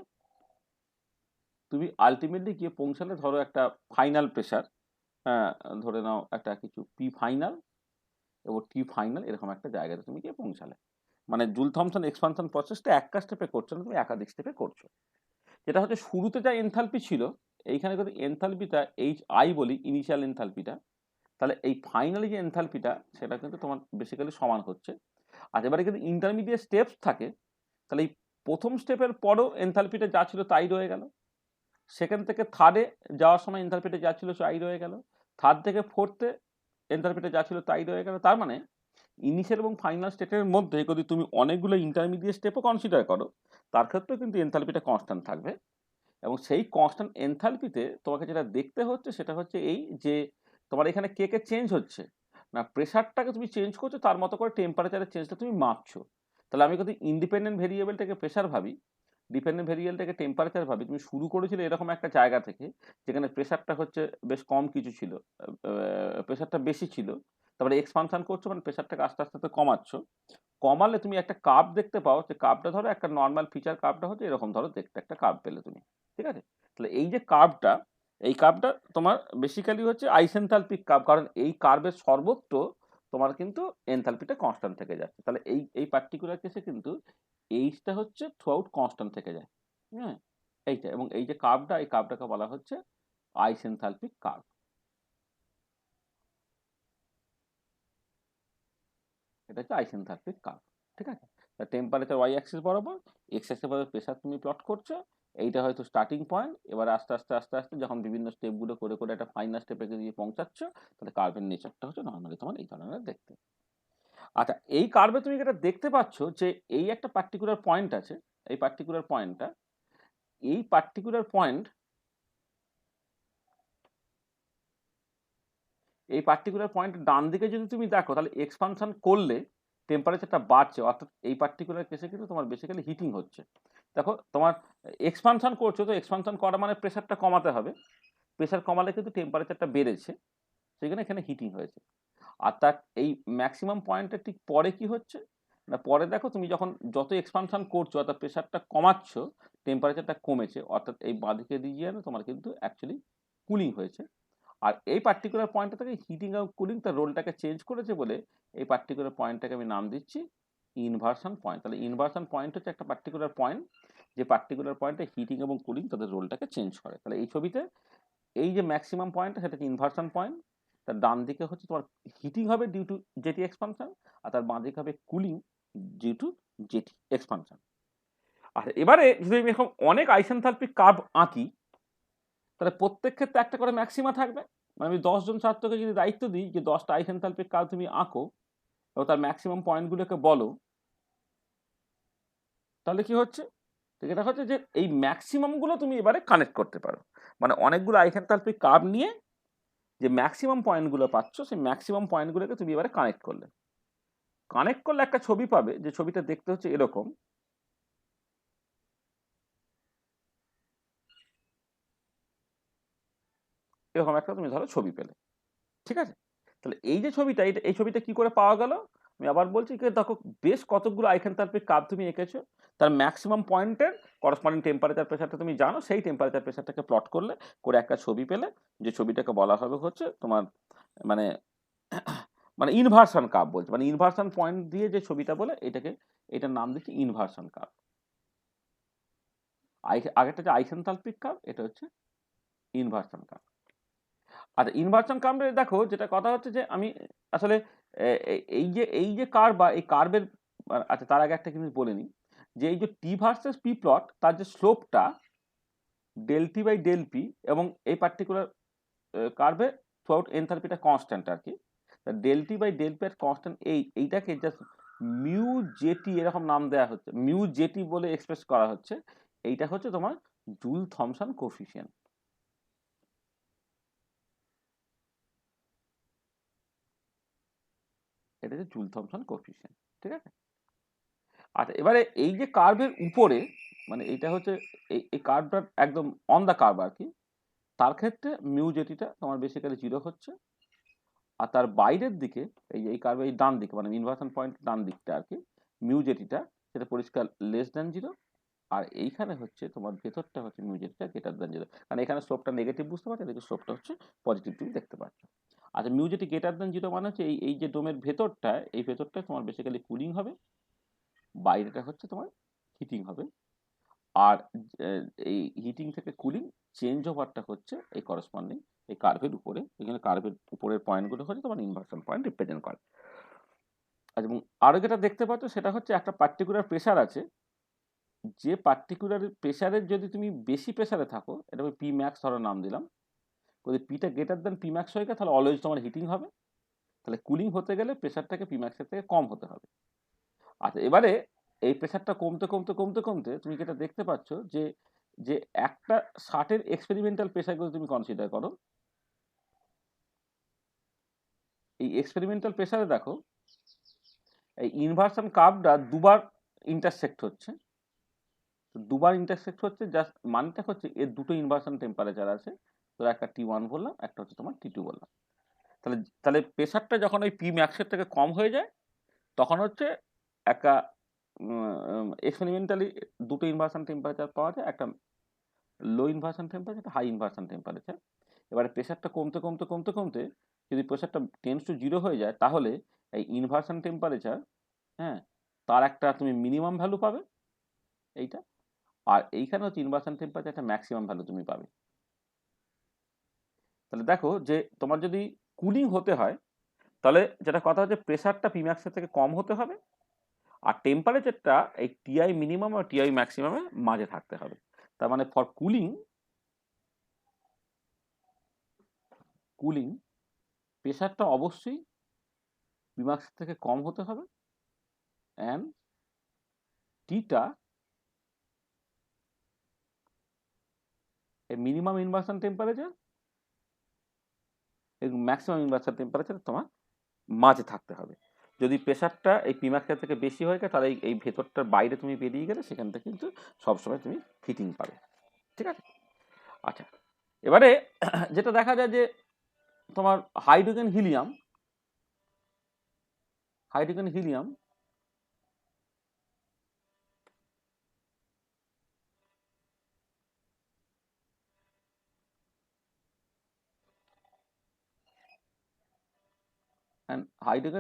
তুমি আলটিমেটলি গিয়ে পৌঁছালে ধরো একটা ফাইনাল প্রেসার, হ্যাঁ, ধরে নাও একটা কিছু P ফাইনাল এবং T ফাইনাল, এরকম একটা জায়গাতে তুমি গিয়ে পৌঁছালে। মানে জুল থমসন এক্সপানশন প্রসেসটা একটা স্টেপে করছো না, তুমি একাধিক স্টেপে করছো। যেটা হচ্ছে শুরুতে যা এনথালপি ছিল, এইখানে যদি এনথালপিটা HI বলি, ইনিশিয়াল এনথালপিটা, তাহলে এই ফাইনালি যে এনথালপিটা সেটা কিন্তু তোমার বেসিক্যালি সমান হচ্ছে। আর এবারে কিন্তু ইন্টারমিডিয়েট স্টেপস থাকে, তাহলে এই প্রথম স্টেপের পরও এনথালপিটা যা ছিল তাই রয়ে গেল, সেকেন্ড থেকে থার্ডে যাওয়ার সময় এনথালপিটা যা ছিল তাই রয়ে গেল, থার্ড থেকে ফোর্থে এনথালপিটা যা ছিল তাই রয়ে গেল। তার মানে ইনিশিয়াল এবং ফাইনাল স্টেটের মধ্যে যদি তুমি অনেকগুলো ইন্টারমিডিয়েট স্টেপও কনসিডার করো, তার ক্ষেত্রেও কিন্তু এনথালপিটা কনস্ট্যান্ট থাকবে। এবং সেই কনস্ট্যান্ট এনথালপিতে তোমাকে যেটা দেখতে হচ্ছে সেটা হচ্ছে এই যে তোমার এখানে কে কে চেঞ্জ হচ্ছে না, প্রেশারটাকে তুমি চেঞ্জ করছো, তার মতো করে টেম্পারেচারের চেঞ্জটা তুমি মাপছো। তাহলে আমি যদি ইন্ডিপেন্ডেন্ট ভেরিয়েবলটাকে প্রেশার ভাবি, ডিপেন্ডেন্ট ভেরিয়েবলটাকে টেম্পারেচার ভাবি, তুমি শুরু করেছিলে এরকম একটা জায়গা থেকে যেখানে প্রেশারটা হচ্ছে বেশ কম কিছু ছিল, প্রেশারটা বেশি ছিল, তারপরে এক্সপানশন করছো মানে প্রেশারটাকে আস্তে আস্তে আস্তে কমাচ্ছ। কমালে তুমি একটা কার্ভ দেখতে পাও, যে কার্ভটা ধরো একটা নর্মাল ফিচার কার্ভটা হচ্ছে এরকম, ধরো দেখতে একটা কার্ভ পেলে তুমি, ঠিক আছে? তাহলে এই যে কার্ভটা, এই কার্ভটা তোমার বেসিক্যালি হচ্ছে আইসেনথালপিক কার্ভ, কারণ এই কার্ভের সর্বত্র তোমার কিন্তু এনথালপিটা কনস্ট্যান্ট থেকে যাচ্ছে। তাহলে এই এই পার্টিকুলার কেসে কিন্তু এইচটা হচ্ছে থ্রু আউট কনস্ট্যান্ট থেকে যায়, হ্যাঁ, এইটা। এবং এই যে কার্ভটা, এই কার্ভটাকে বলা হচ্ছে আইসেনথালপিক কার্ভ। এটা হচ্ছে আইসেনথালপিক কার্ভ, ঠিক আছে? টেম্পারেচার ওয়াই অ্যাক্সিস বরাবর, এক্স অ্যাক্সিস বরাবর প্রেশার তুমি প্লট করছো। এইটা হয়তো স্টার্টিং পয়েন্ট, এবার আস্তে আস্তে আস্তে আস্তে যখন বিভিন্ন স্টেপগুলো করে করে একটা ফাইনাল স্টেপে গিয়ে পৌঁছাচ্ছ, তাহলে কার্ভের নেচারটা হচ্ছে নর্মালি তোমার এই ধরনের দেখতে। আচ্ছা, এই কার্ভে তুমি যেটা দেখতে পাচ্ছ যে এই একটা পার্টিকুলার পয়েন্ট আছে, এই পার্টিকুলার পয়েন্টটা, এই পার্টিকুলার পয়েন্ট, এই পার্টিকুলার পয়েন্টের ডান দিকে যদি তুমি দেখো, তাহলে এক্সপানশন করলে টেম্পারেচারটা বাড়ছে, অর্থাৎ এই পার্টিকুলার কেসে কিন্তু তোমার বেসিক্যালি হিটিং হচ্ছে। দেখো তোমার এক্সপানশন করছো, তো এক্সপানশন করা মানে প্রেশারটা কমাতে হবে, প্রেশার কমালে কিন্তু টেম্পারেচারটা বেড়েছে, সেখানে এখানে হিটিং হয়েছে। আর তার এই ম্যাক্সিমাম পয়েন্টের ঠিক পরে কি হচ্ছে না, পরে দেখো তুমি যখন যত এক্সপানশন করছো অর্থাৎ প্রেশারটা কমাচ্ছ, টেম্পারেচারটা কমেছে, অর্থাৎ এই বাঁদিকে রিজিয়নে তোমার কিন্তু অ্যাকচুয়ালি কুলিং হয়েছে। আর এই পার্টিকুলার পয়েন্টটা থেকে হিটিং এবং কুলিং তার রোলটাকে চেঞ্জ করেছে বলে এই পার্টিকুলার পয়েন্টটাকে আমি নাম দিচ্ছি ইনভার্সন পয়েন্ট। তাহলে ইনভার্সন পয়েন্ট হচ্ছে একটা পার্টিকুলার পয়েন্ট, যে পার্টিকুলার পয়েন্টে হিটিং এবং কুলিং তাদের রোলটাকে চেঞ্জ করে। তাহলে এই ছবিতে এই যে ম্যাক্সিমাম পয়েন্ট সেটা হচ্ছে ইনভার্সন পয়েন্ট, তার ডান দিকে হচ্ছে তোমার হিটিং হবে ডিউ টু জেটি এক্সপানশন, আর তার বাঁ দিকে হবে cooling due to JT expansion. আর এবারে যদি আমি এখন অনেক আইসেনথালপিক কার্ভ আঁকি, তাহলে প্রত্যেক ক্ষেত্রে একটা করে ম্যাক্সিমা থাকবে। মানে আমি 10 জন ছাত্রকে যদি দায়িত্ব দিই যে 10টা আইসেনথালপিক কার্ভ তুমি আঁকো এবং তার ম্যাক্সিমাম পয়েন্টগুলোকে বলো, তাহলে কি হচ্ছে, এটা হচ্ছে যে এই ম্যাক্সিমামগুলো তুমি এবারে কানেক্ট করতে পারো। মানে অনেকগুলো আইসেনথালপিক কার্ভ নিয়ে যে ম্যাক্সিমাম পয়েন্টগুলো পাচ্ছ, সেই ম্যাক্সিমাম পয়েন্টগুলোকে তুমি এবারে কানেক্ট করলে, কানেক্ট করলে একটা ছবি পাবে, যে ছবিটা দেখতে হচ্ছে এরকম। এরকম একটা তুমি ধরো ছবি পেলে, ঠিক আছে? তাহলে এই যে ছবিটা, এই ছবিটা কি করে পাওয়া গেল, আমি আবার বলছি যে দেখো বেশ কতগুলো আইসেনথালপিক কার্ভ তুমি এঁকেছো, তার ম্যাক্সিমাম পয়েন্টের করসপন্ডিং টেম্পারেচার প্রেশারটা তুমি জানো, সেই টেম্পারেচার প্রেশারটাকে প্লট করলে করে একটা ছবি পেলে, যে ছবিটাকে বলা হবে হচ্ছে তোমার মানে মানে ইনভার্সন কার্ভ বলছে, মানে ইনভার্সন পয়েন্ট দিয়ে যে ছবিটা বলে এটাকে, এটার নাম দিচ্ছি ইনভার্সন কার্ভ। আগেরটা যে আইসেনথালপিক কার্ভ, এটা হচ্ছে ইনভার্সন কার্ভ। আচ্ছা, ইনভার্সন কার্ভে দেখো যেটা কথা হচ্ছে যে আমি আসলে এই যে কার্ভ বা এই কার্ভের, আচ্ছা তার আগে একটা জিনিস বলে নিই, যে এই যে টি ভার্সেস পি প্লট, তার যে স্লোপটা del T by del p, এবং এই পার্টিকুলার কার্ভে থ্রুআউট এনথালপিটা কনস্ট্যান্ট আর কি, del T by del P এর কনস্ট্যান্ট, এইটাকে জাস্ট মিউ জেটি এরকম নাম দেওয়া হচ্ছে, মিউ জেটি বলে এক্সপ্রেস করা হচ্ছে। এইটা হচ্ছে তোমার জুল থমসন কোফিসিয়েন্ট, এটা হচ্ছে জুল থমসন কোফিসিয়েন্ট, ঠিক আছে? আচ্ছা, এবারে এই যে কার্ভের উপরে, মানে এইটা হচ্ছে এই কার্ভটার একদম অন দ্য কার্ভ আর কি, তার ক্ষেত্রে মিউ জেটিটা তোমার বেসিক্যালি 0 হচ্ছে। আর তার বাইরের দিকে এই কার্ভের এই ডান দিকে, মানে ইনভার্সন পয়েন্ট ডান দিকটা আর কি, মিউ জেটিটা সেটা পরিষ্কার লেস দ্যান 0। আর এইখানে হচ্ছে তোমার ভেতরটা হচ্ছে মিউ জেটিটা গ্রেটার দ্যান 0, কারণ এখানে স্লোপটা নেগেটিভ বুঝতে পারছো, এদিকে স্লোপটা হচ্ছে পজিটিভ তুমি দেখতে পাচ্ছ। আচ্ছা, মিউ জেটি গ্রেটার দ্যান 0 মানে হচ্ছে এই যে ডোমের ভেতরটা, এই ভেতরটা তোমার বেসিক্যালি কুলিং হবে, বাইরেটা হচ্ছে তোমার হিটিং হবে। আর এই হিটিং থেকে কুলিং চেঞ্জ ওভারটা হচ্ছে এই করসপন্ডিং এই কার্ভের উপরে, এখানে কার্ভের উপরের পয়েন্টগুলো হচ্ছে তোমার ইনভার্সন পয়েন্ট রিপ্রেজেন্ট করে। আচ্ছা, এবং আরও যেটা দেখতে পাচ্ছ সেটা হচ্ছে একটা পার্টিকুলার প্রেশার আছে, যে পার্টিকুলার প্রেশারের যদি তুমি বেশি প্রেশারে থাকো, এটা আমি পি ম্যাক্স ধরো নাম দিলাম, যদি পিটা গ্রেটার দেন পি ম্যাক্স হয়ে গেলে তাহলে অলওয়েজ তোমার হিটিং হবে, তাহলে কুলিং হতে গেলে প্রেশারটাকে পি ম্যাক্সের থেকে কম হতে হবে। আচ্ছা, এবারে এই প্রেশারটা কমতে কমতে কমতে কমতে তুমি যেটা দেখতে পাচ্ছ যে যে একটা শার্টের এক্সপেরিমেন্টাল প্রেশারগুলো তুমি কনসিডার করো, এই এক্সপেরিমেন্টাল প্রেশারে দেখো এই ইনভার্সন কার্ভটা দুবার ইন্টারসেক্ট হচ্ছে। দুবার ইন্টারসেক্ট হচ্ছে, জাস্ট মানটা হচ্ছে এর দুটো ইনভার্সন টেম্পারেচার আছে, তো একটা T1 বললাম, একটা হচ্ছে তোমার T2 বললাম। তাহলে তাহলে প্রেশারটা যখন ওই পি ম্যাক্সের থেকে কম হয়ে যায়, তখন হচ্ছে একটা এক্সপেরিমেন্টালি দুটো ইনভার্সন টেম্পারেচার পাওয়া যায়, একটা লো ইনভার্সন টেম্পারেচার, একটা হাই ইনভার্সন টেম্পারেচার। এবারে প্রেশারটা কমতে কমতে কমতে কমতে যদি প্রেশারটা টেন্স টু 0 হয়ে যায়, তাহলে এই ইনভার্সন টেম্পারেচার, হ্যাঁ, তার একটা তুমি মিনিমাম ভ্যালু পাবে এইটা, আর এইখানে হচ্ছে ইনভার্সন টেম্পারেচার একটা ম্যাক্সিমাম ভ্যালু তুমি পাবে। তাহলে দেখো যে তোমার যদি কুলিং হতে হয়, তাহলে যেটা কথা হচ্ছে প্রেশারটা পিম্যাক্সের থেকে কম হতে হবে, আর টেম্পারেচারটা এই টিআই মিনিমাম আর টিআই ম্যাক্সিমামের মাঝে থাকতে হবে। তার মানে ফর কুলিং প্রেশারটা অবশ্যই পিম্যাক্সের থেকে কম হতে হবে, অ্যান্ড টিটা এই মিনিমাম ইনভার্সন টেম্পারেচার এবং ম্যাক্সিমাম ইনভার্সন টেম্পারেচার তোমার মাঝে থাকতে হবে। যদি প্রেশারটা এই পিম্যাক্সের থেকে বেশি হয়ে যায়, তাহলে এই ভেতরটার বাইরে তুমি বেরিয়ে গেলে সেখান থেকে কিন্তু সবসময় তুমি হিটিং পাবে। ঠিক আছে? আচ্ছা, এবারে যেটা দেখা যায় যে তোমার hydrogen helium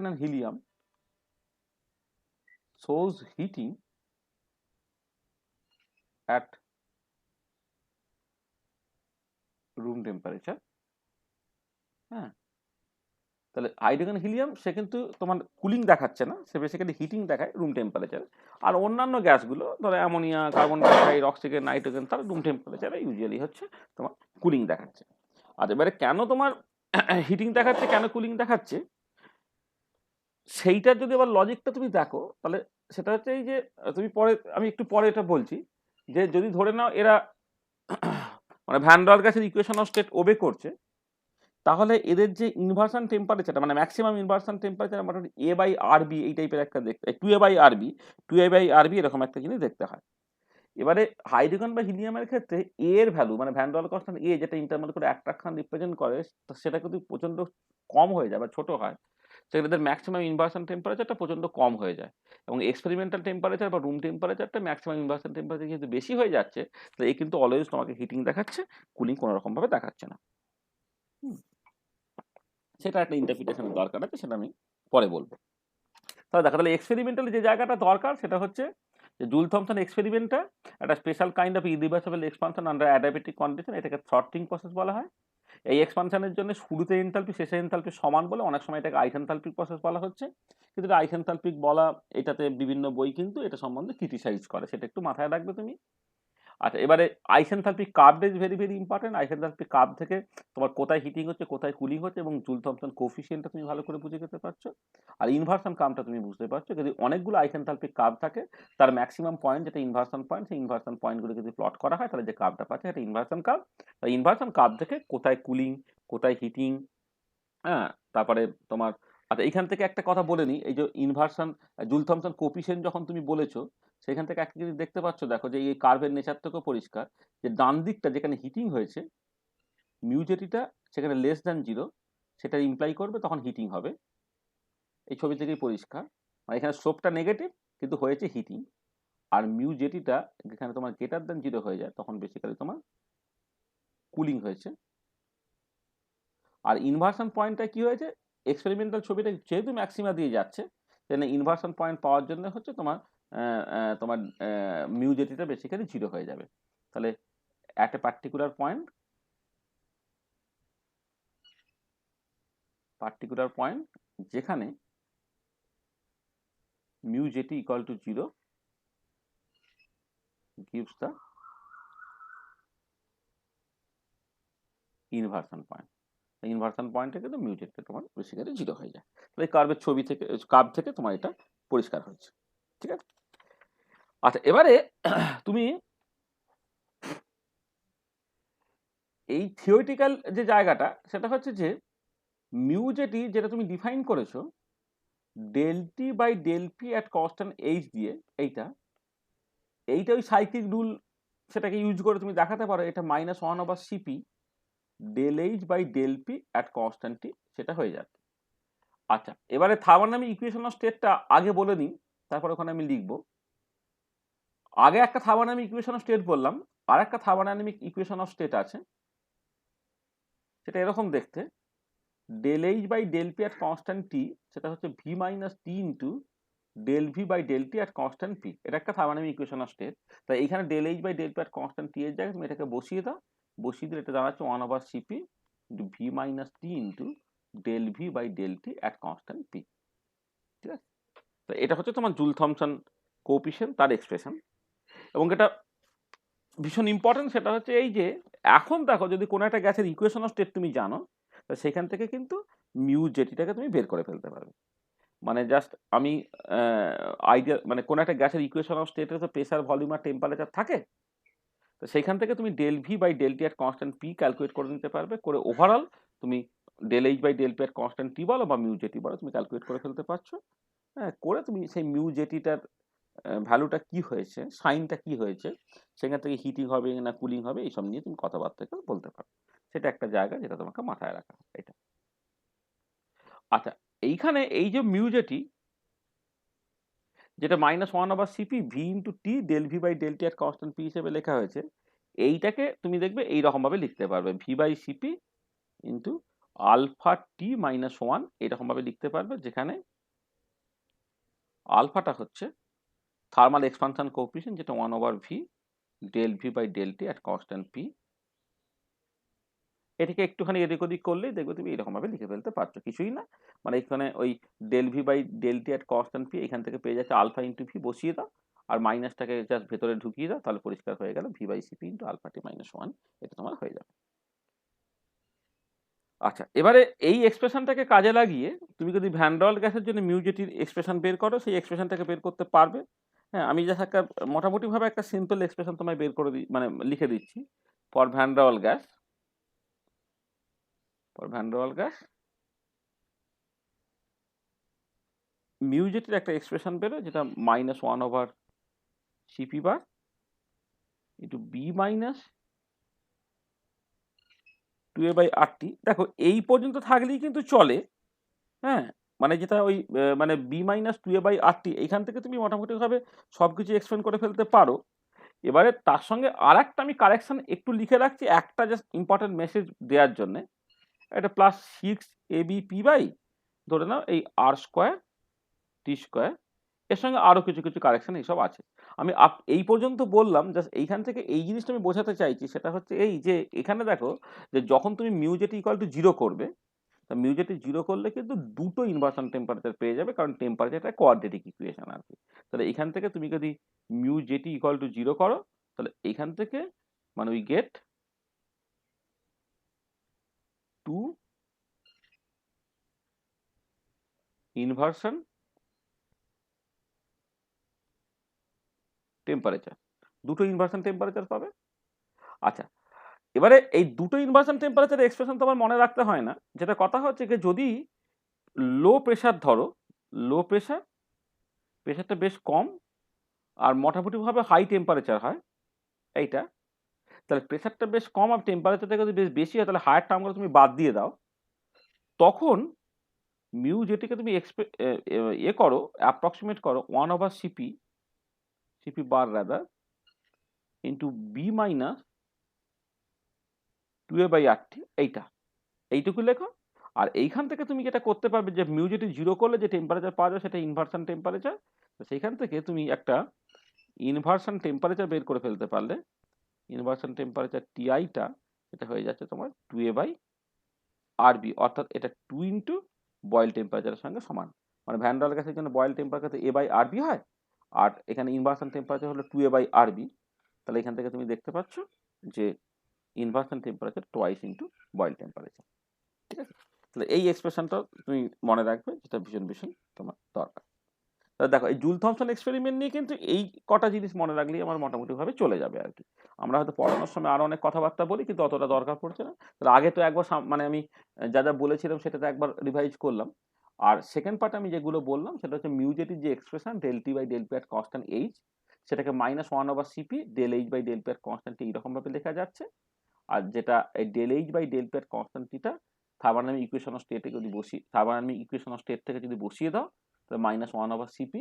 and helium shows heating at room temperature। হ্যাঁ, তাহলে হাইড্রোজেন হিলিয়াম সে কিন্তু তোমার কুলিং দেখাচ্ছে না, সে বেসিক্যালি হিটিং দেখায় রুম টেম্পারেচারে। আর অন্যান্য গ্যাসগুলো ধরো ammonia, carbon dioxide, oxygen, nitrogen, তারা রুম টেম্পারেচারে ইউজুয়ালি হচ্ছে তোমার কুলিং দেখাচ্ছে। আর এবারে কেন তোমার হিটিং দেখাচ্ছে, কেন কুলিং দেখাচ্ছে, সেইটার যদি আবার লজিকটা তুমি দেখো, তাহলে সেটা হচ্ছে এই যে তুমি পরে, আমি একটু পরে এটা বলছি, যে যদি ধরে নাও এরা মানে ভ্যান ডার গ্যাসের ইকুয়েশন অফ স্টেট ওবে করছে, তাহলে এদের যে ইনভার্সন টেম্পারেচারটা মানে ম্যাক্সিমাম ইনভার্সন টেম্পারেচার মোটামুটি A/RB এই টাইপের একটা দেখতে, 2A/RB এরকম একটা জিনিস দেখতে হয়। এবারে হাইড্রোজেন বা হিলিয়ামের ক্ষেত্রে এ এর ভ্যালু মানে ভ্যান ডার কনস্ট্যান্ট এ, যেটা ইন্টারমলিকুলার অ্যাট্রাকশন রিপ্রেজেন্ট করে, সেটা কিন্তু প্রচন্ড কম হয়ে যায় বা ছোট হয়, সেক্ষেত্রে ম্যাক্সিমাম ইনভার্সন টেম্পারেচারটা প্রচন্ড কম হয়ে যায়। এবং এক্সপেরিমেন্টাল টেম্পারেচার বা রুম টেম্পারেচারটা ম্যাক্সিমাম ইনভার্সন টেম্পারেচার যেহেতু বেশি হয়ে যাচ্ছে, তাহলে এই কিন্তু অলওয়েজ তোমাকে হিটিং দেখাচ্ছে, কুলিং কোনো রকম ভাবে দেখাচ্ছে না। সেটা একটা ইন্টারপ্রিটেশনের দরকার আছে, সেটা আমি পরে বলবো। তাহলে দেখা, তাহলে এক্সপেরিমেন্টালি যে জায়গাটা দরকার সেটা হচ্ছে যে জুল থমসন এক্সপেরিমেন্টটা একটা special kind of irreversible expansion under adiabatic condition, এটাকে থ্রটলিং প্রসেস বলা হয়। এই এক্সপানশনের জন্য শুরুতে এনথালপি শেষে এনথালপি সমান বলে অনেক সময় এটাকে আইসেনথালপিক প্রসেস বলা হচ্ছে, কিন্তু এটা আইসেনথালপিক বলা, এটাতে বিভিন্ন বই কিন্তু এটা সম্বন্ধে ক্রিটিসাইজ করে, সেটা একটু মাথায় রাখবে তুমি। আচ্ছা, এবারে isenthalpic curve is very very important. Isenthalpic curve থেকে তোমার কোথায় হিটিং হচ্ছে, কোথায় কুলিং হচ্ছে, এবং জুল থমসন কোফিসিয়েন্টটা তুমি ভালো করে বুঝে যেতে পারছো। আর ইনভার্সন কার্ভটা তুমি বুঝতে পারছো, যদি অনেকগুলো আইসেনথালপিক কার্ভ থাকে, তার ম্যাক্সিমাম পয়েন্ট যেটা ইনভার্সন পয়েন্ট, সেই ইনভার্সন পয়েন্টগুলো যদি প্লট করা হয়, তাহলে যে কার্ভটা পাচ্ছে সেটা ইনভার্সন কার্ভ। ইনভার্সন কার্ভ থেকে কোথায় কুলিং, কোথায় হিটিং, হ্যাঁ, তারপরে তোমার আচ্ছা, এইখান থেকে একটা কথা বলে নিই, এই যে ইনভার্সন জুল থমসন কোফিশিয়েন্ট যখন তুমি বলেছো, সেখান থেকে একটা জিনিস দেখতে পাচ্ছ, দেখো যে এই কার্ভের নেচার থেকেও পরিষ্কার যে ডান দিকটা যেখানে হিটিং হয়েছে, মিউজেটিটা সেখানে লেস দ্যান 0, সেটা ইমপ্লাই করবে তখন হিটিং হবে। এই ছবি থেকেই পরিষ্কার, মানে এখানে স্লোপটা নেগেটিভ কিন্তু হয়েছে হিটিং। আর মিউজেটিটা যেখানে তোমার গ্রেটার দ্যান 0 হয়ে যায়, তখন বেসিক্যালি তোমার কুলিং হয়েছে। আর ইনভার্সন পয়েন্টটা কি হয়েছে, এক্সপেরিমেন্টাল ছবিটা যেহেতু ম্যাক্সিমা দিয়ে যাচ্ছে, সেখানে ইনভার্সন পয়েন্ট পাওয়ার জন্য হচ্ছে তোমার তোমার মিউজেটিটা বেসিক্যালি 0 হয়ে যাবে। তাহলে অ্যাট এ পার্টিকুলার পয়েন্ট যেখানে mu JT equal to 0 gives the inversion point. Inversion পয়েন্টে কিন্তু মিউজেটটা তোমার বেসিক্যালি 0 হয়ে যায়। তাহলে কার্ভের ছবি থেকে, কার্ভ থেকে তোমার এটা পরিষ্কার হয়েছে। ঠিক আছে। আচ্ছা, এবারে তুমি এই থিওরিটিক্যাল যে জায়গাটা, সেটা হচ্ছে যে মিউজেটি যেটা তুমি ডিফাইন করেছো del T by del P at constant H দিয়ে, এইটা ওই সাইক্লিক রুল সেটাকে ইউজ করে তুমি দেখাতে পারো এটা -1/cp del H by del P at constant টি, সেটা হয়ে যাবে। আচ্ছা, এবারে থার্মোডাইনামিক ইকুয়েশন অফ স্টেটটা আগে বলে নিই, তারপর ওখানে আমি লিখব। আগে একটা থার্মোডাইনামিক ইকুয়েশন অফ স্টেট বললাম, আর একটা থার্মোডাইনামিক ইকুয়েশন অফ স্টেট আছে, সেটা এরকম দেখতে, del H by del P at constant টি, সেটা হচ্ছে v minus T into del V by del T at constant P. এটা একটা থার্মোডাইনামিক ইকুয়েশন অফ স্টেট। তাই এখানে del H by del P at constant t এর জায়গায় তুমি এটাকে বসিয়ে দাও, বসিয়ে দিলে এটা দাঁড়াচ্ছে 1/cp into V minus T into del V by del T at constant P. ঠিক আছে। তো এটা হচ্ছে তোমার জুল থমসন কোএফিশিয়েন্ট, তার এক্সপ্রেশন। এবং এটা ভীষণ ইম্পর্টেন্ট, সেটা হচ্ছে এই যে এখন দেখো যদি কোনো একটা গ্যাসের ইকুয়েশন অফ স্টেট তুমি জানো, তো সেখান থেকে কিন্তু মিউজেটিটাকে তুমি বের করে ফেলতে পারবে। মানে জাস্ট আমি আইডিয়া, মানে কোনো একটা গ্যাসের ইকুয়েশন অফ স্টেটে তো প্রেসার, ভলিউম আর টেম্পারেচার থাকে, তো সেইখান থেকে তুমি del V by del T at constant p calculate করে নিতে পারবে, করে ওভারঅল তুমি del H by del P at constant t বলো বা মিউজেটি বলো, তুমি ক্যালকুলেট করে ফেলতে পারছো। হ্যাঁ, করে তুমি সেই মিউজেটিটার ভ্যালুটা কি হয়েছে, সাইনটা কি হয়েছে, সেখান থেকে হিটিং হবে না কুলিং হবে, এইসব নিয়ে তুমি কথাবার্তা বলতে পারো। সেটা একটা জায়গা যেটা তোমাকে মাথায় রাখা হবে এটা। আচ্ছা, এইখানে এই যে মিউজেটি, যেটা -1/cp V into T del V by del T at constant P হিসেবে লেখা হয়েছে, এইটাকে তুমি দেখবে এইরকম ভাবে লিখতে পারবে, V by CP into alpha T -1, এরকম ভাবে লিখতে পারবে, যেখানে আলফাটা হচ্ছে থার্মাল এক্সপানশন কোএফিশিয়েন্ট, যেটা 1/v del V by del T at constant P. এটাকে একটুখানি এদিক ওদিক করলেই দেখবে তুমি এরকম ভাবে লিখে ফেলতে পারছো, কিছুই না। মানে এখানে ওই del V by del T at constant P, এখান থেকে পেয়ে যাচ্ছে আলফা ইন্টু ভি, বসিয়ে দাও, আর মাইনাসটাকে জাস্ট ভেতরে ঢুকিয়ে দাও, তাহলে পরিষ্কার হয়ে গেল, V by CP into alpha T -1, এটা তোমার হয়ে যাবে। আচ্ছা, এবারে এই এক্সপ্রেশনটাকে কাজে লাগিয়ে তুমি যদি ভ্যান ডের ওয়াল গ্যাসের জন্য মিউজেটির এক্সপ্রেশন বের করো, সেই এক্সপ্রেশনটাকে বের করতে পারবে। হ্যাঁ, আমি জাস্ট একটা মোটামুটিভাবে একটা সিম্পল এক্সপ্রেশন তোমায় বের করে মানে লিখে দিচ্ছি। ফর ভ্যান ডের ওয়াল গ্যাস, মিউজেটির একটা এক্সপ্রেশন বেরো, যেটা -1/cp বার ইন্টু বি মাইনাস 2a/RT। দেখো এই পর্যন্ত থাকলেই কিন্তু চলে। হ্যাঁ, মানে যেটা ওই মানে বি মাইনাস 2a/RT, এইখান থেকে তুমি মোটামুটিভাবে সবকিছু এক্সপ্লেন করে ফেলতে পারো। এবারে তার সঙ্গে আর একটা আমি কারেকশন একটু লিখে রাখছি, একটা জাস্ট ইম্পর্টেন্ট মেসেজ দেওয়ার জন্য, এটা +6abp বাই ধরে নাও এই r² t², এর সঙ্গে আরো কিছু কিছু কারেকশন এইসব আছে। আমি এই পর্যন্ত বললাম, জাস্ট এইখান থেকে এই জিনিসটা আমি বোঝাতে চাইছি, সেটা হচ্ছে এই যে এখানে দেখো যে যখন তুমি মিউজেটি ইকুয়াল টু 0 করবে, তা মিউজেটি 0 করলে কিন্তু দুটো ইনভার্সন টেম্পারেচার পেয়ে যাবে, কারণ টেম্পারেচারটা কোয়াড্রেটিক ইকুয়েশন আর কি। তাহলে এখান থেকে তুমি যদি মিউজেটি ইকুয়াল টু 0 করো, তাহলে এইখান থেকে মানে উই গেট 2 ইনভার্সন টেম্পারেচার, দুটো ইনভার্সন টেম্পারেচার পাবে। আচ্ছা, এবারে এই দুটো ইনভার্সন টেম্পারেচার এক্সপ্রেশন তোমার মনে রাখতে হয় না, যেটা কথা হচ্ছে যে যদি লো প্রেশার ধরো, লো প্রেশারটা বেশ কম আর মোটামুটিভাবে হাই টেম্পারেচার হয় এইটা, তাহলে প্রেশারটা বেশ কম আর টেম্পারেচারটা যদি বেশ বেশি হয় তাহলে হায়ার টার্মগুলো তুমি বাদ দিয়ে দাও, তখন মিউ যেটিকে তুমি করো, অ্যাপ্রক্সিমেট করো 1/cp bar rather into b minus 2a/RT, এইটুকু লেখো। আর এইখান থেকে তুমি যেটা করতে পারবে যে মিউ যেটি জিরো করলে যে টেম্পারেচার পাওয়া যায় সেটা ইনভার্সন টেম্পারেচার, সেইখান থেকে তুমি একটা ইনভার্সন টেম্পারেচার বের করে ফেলতে পারলে ইনভার্সন টেম্পারেচার টিআইটা এটা হয়ে যাচ্ছে তোমার 2a/RB, অর্থাৎ এটা 2 ইন্টু বয়েল টেম্পারেচারের সঙ্গে সমান। মানে ভ্যান ডাল গ্যাসের জন্য বয়েল টেম্পারেচার a/RB হয়, আর এখানে ইনভার্সন টেম্পারেচার হলো 2a/RB। তাহলে এখান থেকে তুমি দেখতে পাচ্ছ যে inversion temperature twice into Boyle temperature. ঠিক আছে, তাহলে এই এক্সপ্রেশনটা তুমি মনে রাখবে, যেটা ভীষণ ভীষণ তোমার দরকার। তাহলে দেখো এই জুল থমসন এক্সপেরিমেন্ট নিয়ে কিন্তু এই কটা জিনিস মনে রাখলেই আমার মোটামুটিভাবে চলে যাবে আর কি। আমরা হয়তো পড়ানোর সময় আরো অনেক কথাবার্তা বলি কিন্তু অতটা দরকার পড়ছে না। তাহলে আগে তো একবার মানে আমি যা যা বলেছিলাম সেটা তো একবার রিভাইজ করলাম। আর সেকেন্ড পার্ট আমি যেগুলো বললাম সেটা হচ্ছে মিউজেটির যে expression del T by del P at constant h, সেটাকে -1/cp del H by del P at constant এইরকম ভাবে লেখা যাচ্ছে। আর যেটা এই del H by del P at constant টিটা থার্মোডাইনামিক ইকুয়েশন অফ স্টেটে যদি থার্মোডাইনামিক ইকুয়েশন অফ স্টেট থেকে যদি বসিয়ে দাও তাহলে -1/cp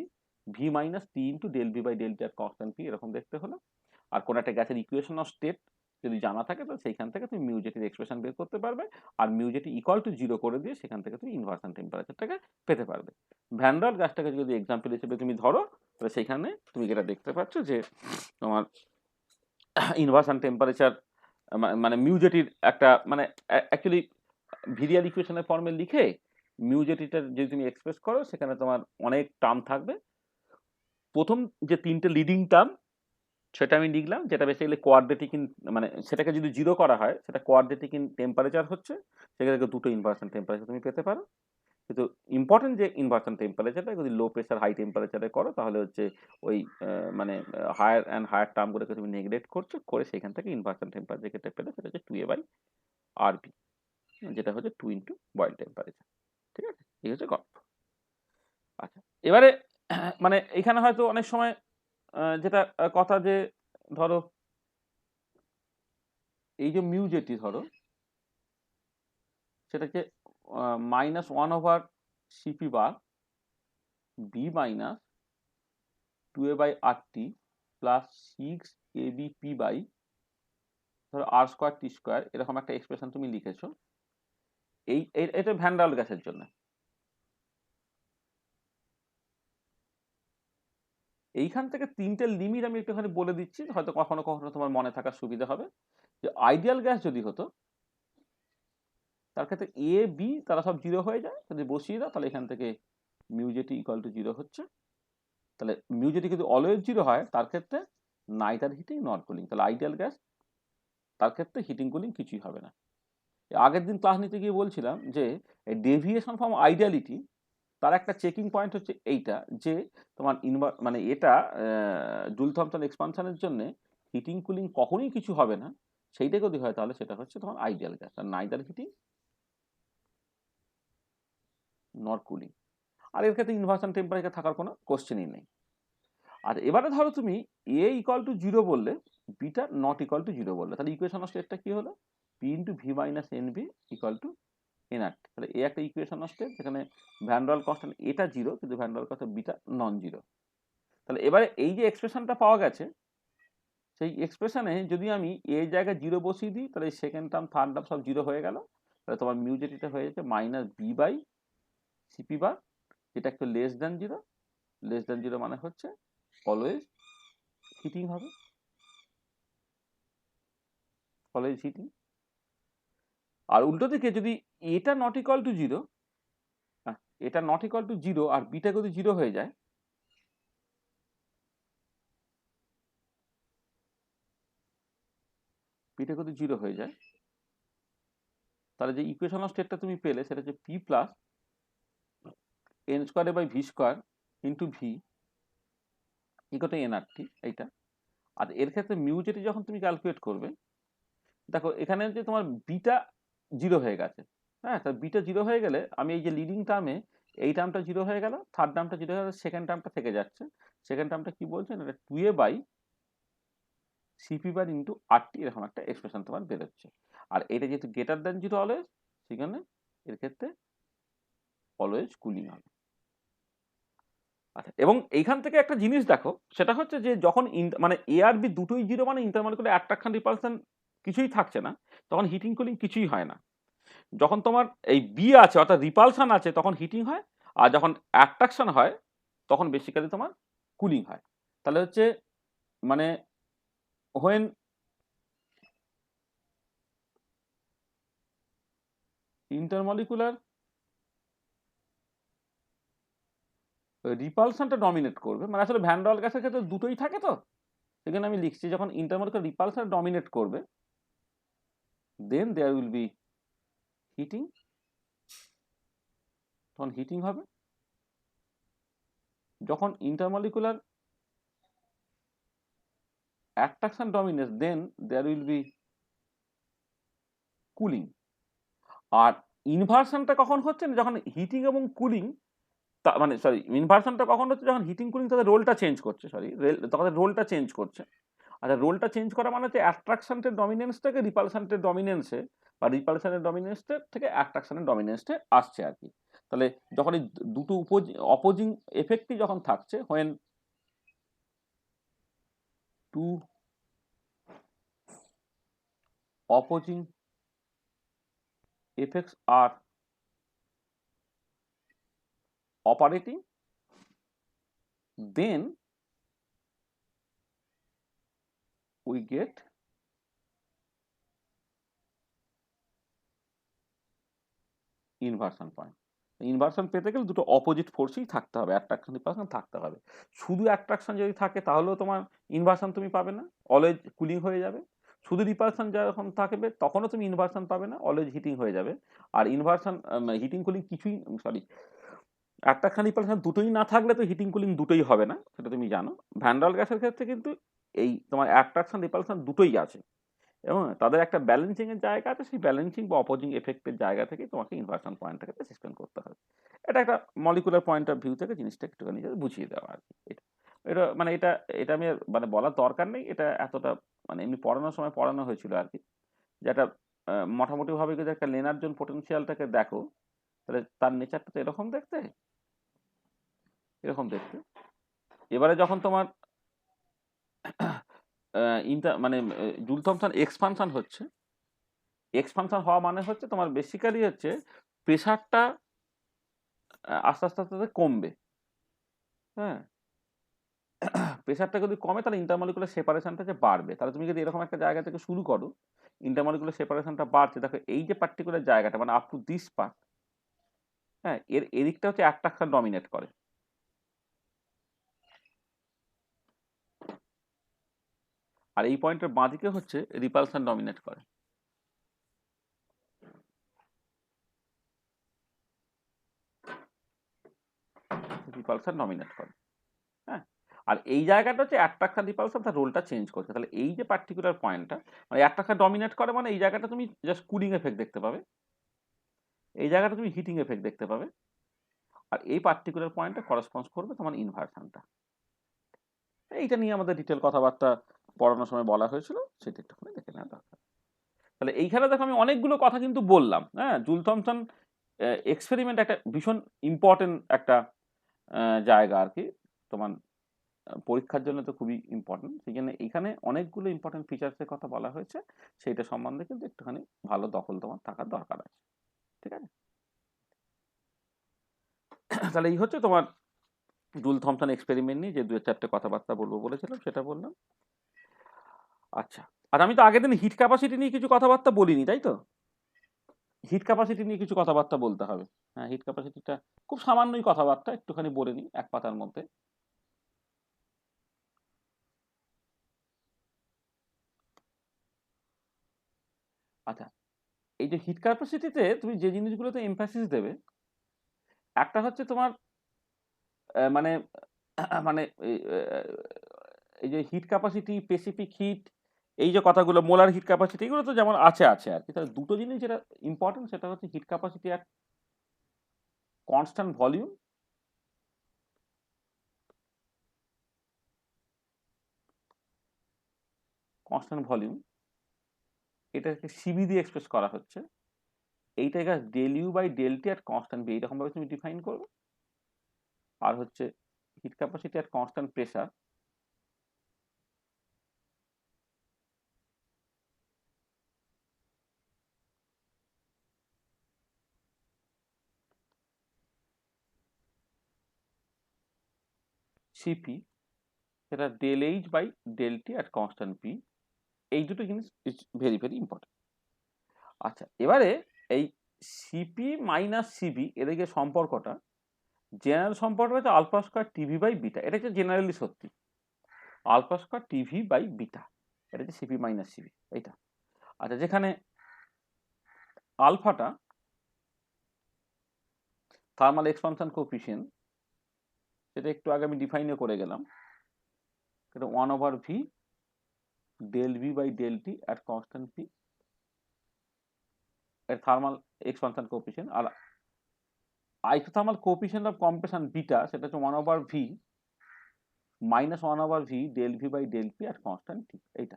V minus T into del V by del T at constant P এরকম দেখতে হলো। আর কোনো একটা গ্যাসের ইকুয়েশন অফ স্টেট যদি জানা থাকে তাহলে সেইখান থেকে তুমি মিউজেটির এক্সপ্রেশন বের করতে পারবে, আর মিউজেটি ইকুয়াল টু 0 করে দিয়ে সেখান থেকে তুমি ইনভার্সন টেম্পারেচারটাকে পেতে পারবে। ভ্যান ডাল গ্যাসটাকে যদি এক্সাম্পল হিসেবে তুমি ধরো তাহলে সেইখানে তুমি যেটা দেখতে পাচ্ছ যে তোমার ইনভার্সন টেম্পারেচার মানে মিউজেটির একটা মানে অ্যাকচুয়ালি ভিরিয়াল ইকুয়েশনের ফর্মে লিখে মিউজেটিটা যদি তুমি এক্সপ্রেস করো সেখানে তোমার অনেক টার্ম থাকবে। প্রথম যে তিনটে লিডিং টার্ম সেটা আমি লিখলাম, যেটা বেসিক্যালি কোয়াড্রেটিক ইন, মানে সেটাকে যদি 0 করা হয় সেটা কোয়াড্রেটিক ইন টেম্পারেচার হচ্ছে, সেখানে দুটো ইনভার্সন টেম্পারেচার তুমি পেতে পারো। কিন্তু ইম্পর্টেন্ট যে ইনভার্সন টেম্পারেচারটা যদি লো প্রেশার হাই টেম্পারেচারে করো তাহলে হচ্ছে ওই মানে হায়ার অ্যান্ড হায়ার টার্মগুলোকে তুমি নেগলেক্ট করছো, করে সেখান থেকে ইনভার্সন টেম্পারেচার যেটা পেলে সেটা হচ্ছে 2a/RB, যেটা হচ্ছে 2 ইন্টু বয়েল টেম্পারেচার। ঠিক আছে, এই হচ্ছে গল্প। আচ্ছা, এবারে মানে এখানে হয়তো অনেক সময় যেটা কথা যে ধরো এই যে মিউজেটি ধরো সেটাকে -1/cp bar B minus 2a/RT plus 6abp by ধরো r² t² এরকম একটা এক্সপ্রেশন তুমি লিখেছো, এটা ভ্যান ডাল গ্যাসের জন্য। এইখান থেকে তিনটে লিমিট আমি একটুখানি বলে দিচ্ছি, হয়তো কখনো কখনো তোমার মনে থাকার সুবিধা হবে। যে আইডিয়াল গ্যাস যদি হতো তার ক্ষেত্রে এ বি তারা সব 0 হয়ে যায়, যদি বসিয়ে দাও তাহলে এখান থেকে মিউজেটি ইকুয়াল টু 0 হচ্ছে। তাহলে মিউজেটি কিন্তু অলওয়েজ 0 হয় তার ক্ষেত্রে নাইদার হিটিং নট কুলিং, তাহলে আইডিয়াল গ্যাস তার ক্ষেত্রে হিটিং কুলিং কিছুই হবে না। আগের দিন ক্লাস নিতে গিয়ে বলছিলাম যে ডেভিয়েশন ফ্রম আইডিয়ালিটি তার একটা চেকিং পয়েন্ট হচ্ছে এইটা যে তোমার মানে এটা জুল থমসন এক্সপানশনের জন্য হিটিং কুলিং কখনোই কিছু হবে না, সেইটা যদি হয় তাহলে সেটা হচ্ছে তোমার আইডিয়াল গ্যাস, আর নাইদার হিটিং নট কুলিং। আর এর ক্ষেত্রে ইনভার্সন টেম্পারেচার থাকার কোনো কোশ্চেনই নেই। আর এবারে ধরো তুমি এ ইকুয়াল টু 0 বললে, বিটা নট ইকুয়াল টু 0 বললে, তাহলে ইকুয়েশন অফ স্টেটটা কি হলো? P into V minus NB equal to nRT। তাহলে এ একটা ইকুয়েশন অফ স্টেট যেখানে ভ্যান ডাল কনস্ট্যান্ট এটা 0 কিন্তু ভ্যান ডাল কনস্ট্যান্ট বিটা নন 0। তাহলে এবারে এই যে এক্সপ্রেশনটা পাওয়া গেছে সেই এক্সপ্রেশনে যদি আমি এই জায়গায় 0 বসিয়ে দিই তাহলে সেকেন্ড টার্ম থার্ড টার্ম সব 0 হয়ে গেল। তাহলে তোমার মিউজেটিটা হয়ে যাচ্ছে -b/cp বার, যেটা একটু লেস দ্যান 0, লেস দ্যান 0 মানে হচ্ছে অলওয়েজ হিটিং হবে, অলওয়েজ হিটিং। আর উল্টো দিকে যদি এটা নট ইকুয়াল টু 0, এটা নট ইকুয়াল টু 0 আর বিটা যদি 0 হয়ে যায়, বিটা যদি 0 হয়ে যায় তাহলে যে ইকুয়েশন অফ স্টেটটা তুমি পেলে সেটা হচ্ছে p plus n²/v² into V equal two nRT এইটা। আর এর ক্ষেত্রে মিউজেটি যখন তুমি ক্যালকুলেট করবে, দেখো এখানে যে তোমার বিটা 0 হয়ে গেছে, হ্যাঁ, তা বিটা 0 হয়ে গেলে আমি এই যে লিডিং টার্মে এই টার্মটা 0 হয়ে গেল, থার্ড টার্মটা 0 হয়ে গেল, সেকেন্ড টার্মটা থেকে যাচ্ছে। সেকেন্ড টার্মটা কি বলছেন, এটা 2a by CP bar into RT, এরকম একটা এক্সপ্রেশন তোমার বেরোচ্ছে। আর এটা যেহেতু গ্রেটার দ্যান 0 অলওয়েজ, সেখানে এর ক্ষেত্রে অলওয়েজ কুলিং হবে। আচ্ছা, এবং এইখান থেকে একটা জিনিস দেখো, সেটা হচ্ছে যে যখন মানে এ আর বি দুটোই 0 মানে ইন্টারমলিকুলার অ্যাট্রাকশন রিপালশন কিছুই থাকছে না, তখন হিটিং কুলিং কিছুই হয় না। যখন তোমার এই বি আছে অর্থাৎ রিপালশন আছে তখন হিটিং হয়, আর যখন অ্যাট্রাকশন হয় তখন বেসিক্যালি তোমার কুলিং হয়। তাহলে হচ্ছে মানে হোয়েন ইন্টারমলিকুলার রিপালশনটা ডমিনেট করবে, মানে আসলে ভ্যান ডের গ্যাসের ক্ষেত্রে দুটোই থাকে, তো সেখানে আমি লিখছি যখন ইন্টারমলিকুলার রিপালশন ডমিনেট করবে then there will be heating, তখন হিটিং হবে। যখন intermolecular attraction dominates then there will be cooling. আর ইনভার্সনটা কখন হচ্ছে না, যখন হিটিং এবং কুলিং, মানে সরি, ইনভার্সনটা কখন হচ্ছে যখন হিটিং কুলিং তাদের রোলটা চেঞ্জ করছে, তাদের রোলটা চেঞ্জ করছে। আচ্ছা, রোলটা চেঞ্জ করা মানে হচ্ছে অ্যাট্রাকশনের ডমিনেন্স থেকে রিপালশনের ডমিনেন্সে, বা রিপালশনের ডমিনেন্সের থেকে অ্যাট্রাকশনের ডমিনেন্সে আসছে আর কি। তাহলে যখন এই দুটো অপোজিং এফেক্টই যখন থাকছে, when two opposing effects are operating, then we get inversion point. Inversion পেতে গেলে দুটো অপোজিট ফোর্সই থাকতে হবে, অ্যাট্রাকশন রিপালশন থাকতে হবে। শুধু অ্যাট্রাকশন যদি থাকে তাহলেও তোমার ইনভার্সন তুমি পাবে না, অলওয়েজ কুলিং হয়ে যাবে। শুধু রিপালশন যখন থাকবে তখনও তুমি ইনভার্সন পাবে না, অলওয়েজ হিটিং হয়ে যাবে। আর ইনভার্সন হিটিং কুলিং কিছুই, সরি, অ্যাট্রাকশন রিপালশন দুটোই না থাকলে তো হিটিং কুলিং দুটোই হবে না, সেটা তুমি জানো। ভ্যান ডের গ্যাসের ক্ষেত্রে কিন্তু এই তোমার অ্যাট্রাকশন রিপালশন দুটোই আছে, এবং তাদের একটা ব্যালেন্সিং এর জায়গা আছে, সেই ব্যালেন্সিং বা অপোজিং এফেক্টের জায়গা থেকে তোমাকে ইনভার্সন পয়েন্টটাকে সিস্টেম করতে হবে। এটা একটা মলিকুলার পয়েন্ট অফ ভিউ থেকে জিনিসটা একটুখানি বুঝিয়ে দেওয়া আর কি। এটা এটা মানে এটা এটা আমি মানে বলার দরকার নেই, এটা এতটা মানে এমনি পড়ানোর সময় পড়ানো হয়েছিল আর কি। যেটা মোটামুটি ভাবে যদি একটা লেনার জোন পোটেনশিয়ালটাকে দেখো, তাহলে তার নেচারটা তো এরকম দেখতে, এরকম দেখতে। এবারে যখন তোমার মানে জুল থমসন এক্সপানশন হচ্ছে, এক্সপানশন হওয়া মানে হচ্ছে তোমার বেসিক্যালি হচ্ছে প্রেশারটা আস্তে আস্তে আস্তে কমবে। হ্যাঁ, প্রেশারটা যদি কমে তাহলে ইন্টারমলিকুলার সেপারেশনটা যে বাড়বে। তাহলে তুমি যদি এরকম একটা জায়গা থেকে শুরু করো, ইন্টারমলিকুলার সেপারেশনটা বাড়ছে, দেখো এই যে পার্টিকুলার জায়গাটা মানে আপ টু দিস পার্ট, হ্যাঁ, এর এদিকটা হচ্ছে অ্যাট্রাকশন ডমিনেট করে, আর এই পয়েন্টের বাঁদিকে হচ্ছে রিপালশন ডমিনেট করে। রিপালশন ডমিনেট করে, হ্যাঁ। আর এই জায়গাটা হচ্ছে অ্যাট্রাকশন রিপালশন, তার রোলটা চেঞ্জ করছে। তাহলে এই যে পার্টিকুলার পয়েন্টটা মানে অ্যাট্রাকশন ডমিনেট করে, মানে এই জায়গাটা তুমি জাস্ট কুলিং এফেক্ট দেখতে পাবে, এই জায়গাটা তুমি হিটিং এফেক্ট দেখতে পাবে, আর এই পার্টিকুলার পয়েন্টটা করসপন্স করবে তোমার ইনভার্সনটা। এইটা নিয়ে আমাদের ডিটেল কথাবার্তা পড়ানোর সময় বলা হয়েছিল, সেটা একটুখানি দেখে নেওয়া দরকার। তাহলে এইখানে দেখো আমি অনেকগুলো কথা কিন্তু বললাম, হ্যাঁ। জুল থমসন এক্সপেরিমেন্ট একটা ভীষণ ইম্পর্টেন্ট একটা জায়গা আর কি, তোমার পরীক্ষার জন্য তো খুবই ইম্পর্টেন্ট। সেই জন্য এখানে অনেকগুলো ইম্পর্টেন্ট ফিচার্সের কথা বলা হয়েছে, সেইটা সম্বন্ধে কিন্তু একটুখানি ভালো দখল তোমার থাকার দরকার আছে, ঠিক আছে। তাহলে এই হচ্ছে তোমার জুল থমসন এক্সপেরিমেন্ট নিয়ে যে 2-4টে কথাবার্তা বলবো বলেছিলাম, সেটা বললাম। আচ্ছা, আর আমি তো আগের দিন হিট ক্যাপাসিটি নিয়ে কিছু কথাবার্তা বলিনি, তাই তো? হিট ক্যাপাসিটি নিয়ে কিছু কথাবার্তা বলতে হবে। হ্যাঁ, হিট ক্যাপাসিটিটা খুব সামান্যই কথাবার্তা, একটুখানি বলে নিই এক পাতার মধ্যে। আচ্ছা, এই যে হিট ক্যাপাসিটিতে তুমি যে জিনিসগুলোতে এমফ্যাসিস দেবে, একটা হচ্ছে তোমার মানে মানে এই যে হিট ক্যাপাসিটি, স্পেসিফিক হিট, এই যে কথাগুলো মোলার হিট ক্যাপাসিটি এগুলো তো যেমন আছে আছে আর কি, তাহলে দুটো জিনিস যেটা ইম্পর্টেন্ট সেটা হচ্ছে heat capacity at constant volume এটাকে সিবি দিয়ে এক্সপ্রেস করা হচ্ছে, এইটাকে del you by del T at constant v এইরকম ভাবে তুমি ডিফাইন করবে। আর হচ্ছে heat capacity at constant pressure CP, সেটা del H by del T at constant P. এই দুটো জিনিস ইজ ভেরি ভেরি ইম্পর্টেন্ট। আচ্ছা, এবারে এই সিপি মাইনাস সিবি এদিকে সম্পর্কটা জেনারেল সম্পর্ক হচ্ছে alpha square TV by beta, এটা হচ্ছে জেনারেলি সত্যি, alpha square TV by beta, এটা হচ্ছে সিপি মাইনাস সিবি এইটা। আচ্ছা, যেখানে আলফাটা থার্মাল এক্সপানশন কোএফিসিয়েন্ট, সেটা একটু আগে আমি ডিফাইনও করে গেলাম, এটা 1/v del V by del T at constant P এর থার্মাল এক্সপানশন কোএফিসিয়েন্ট। আর isothermal coefficient of compression beta সেটা হচ্ছে 1/v minus 1/v del V by del P at constant T এইটা।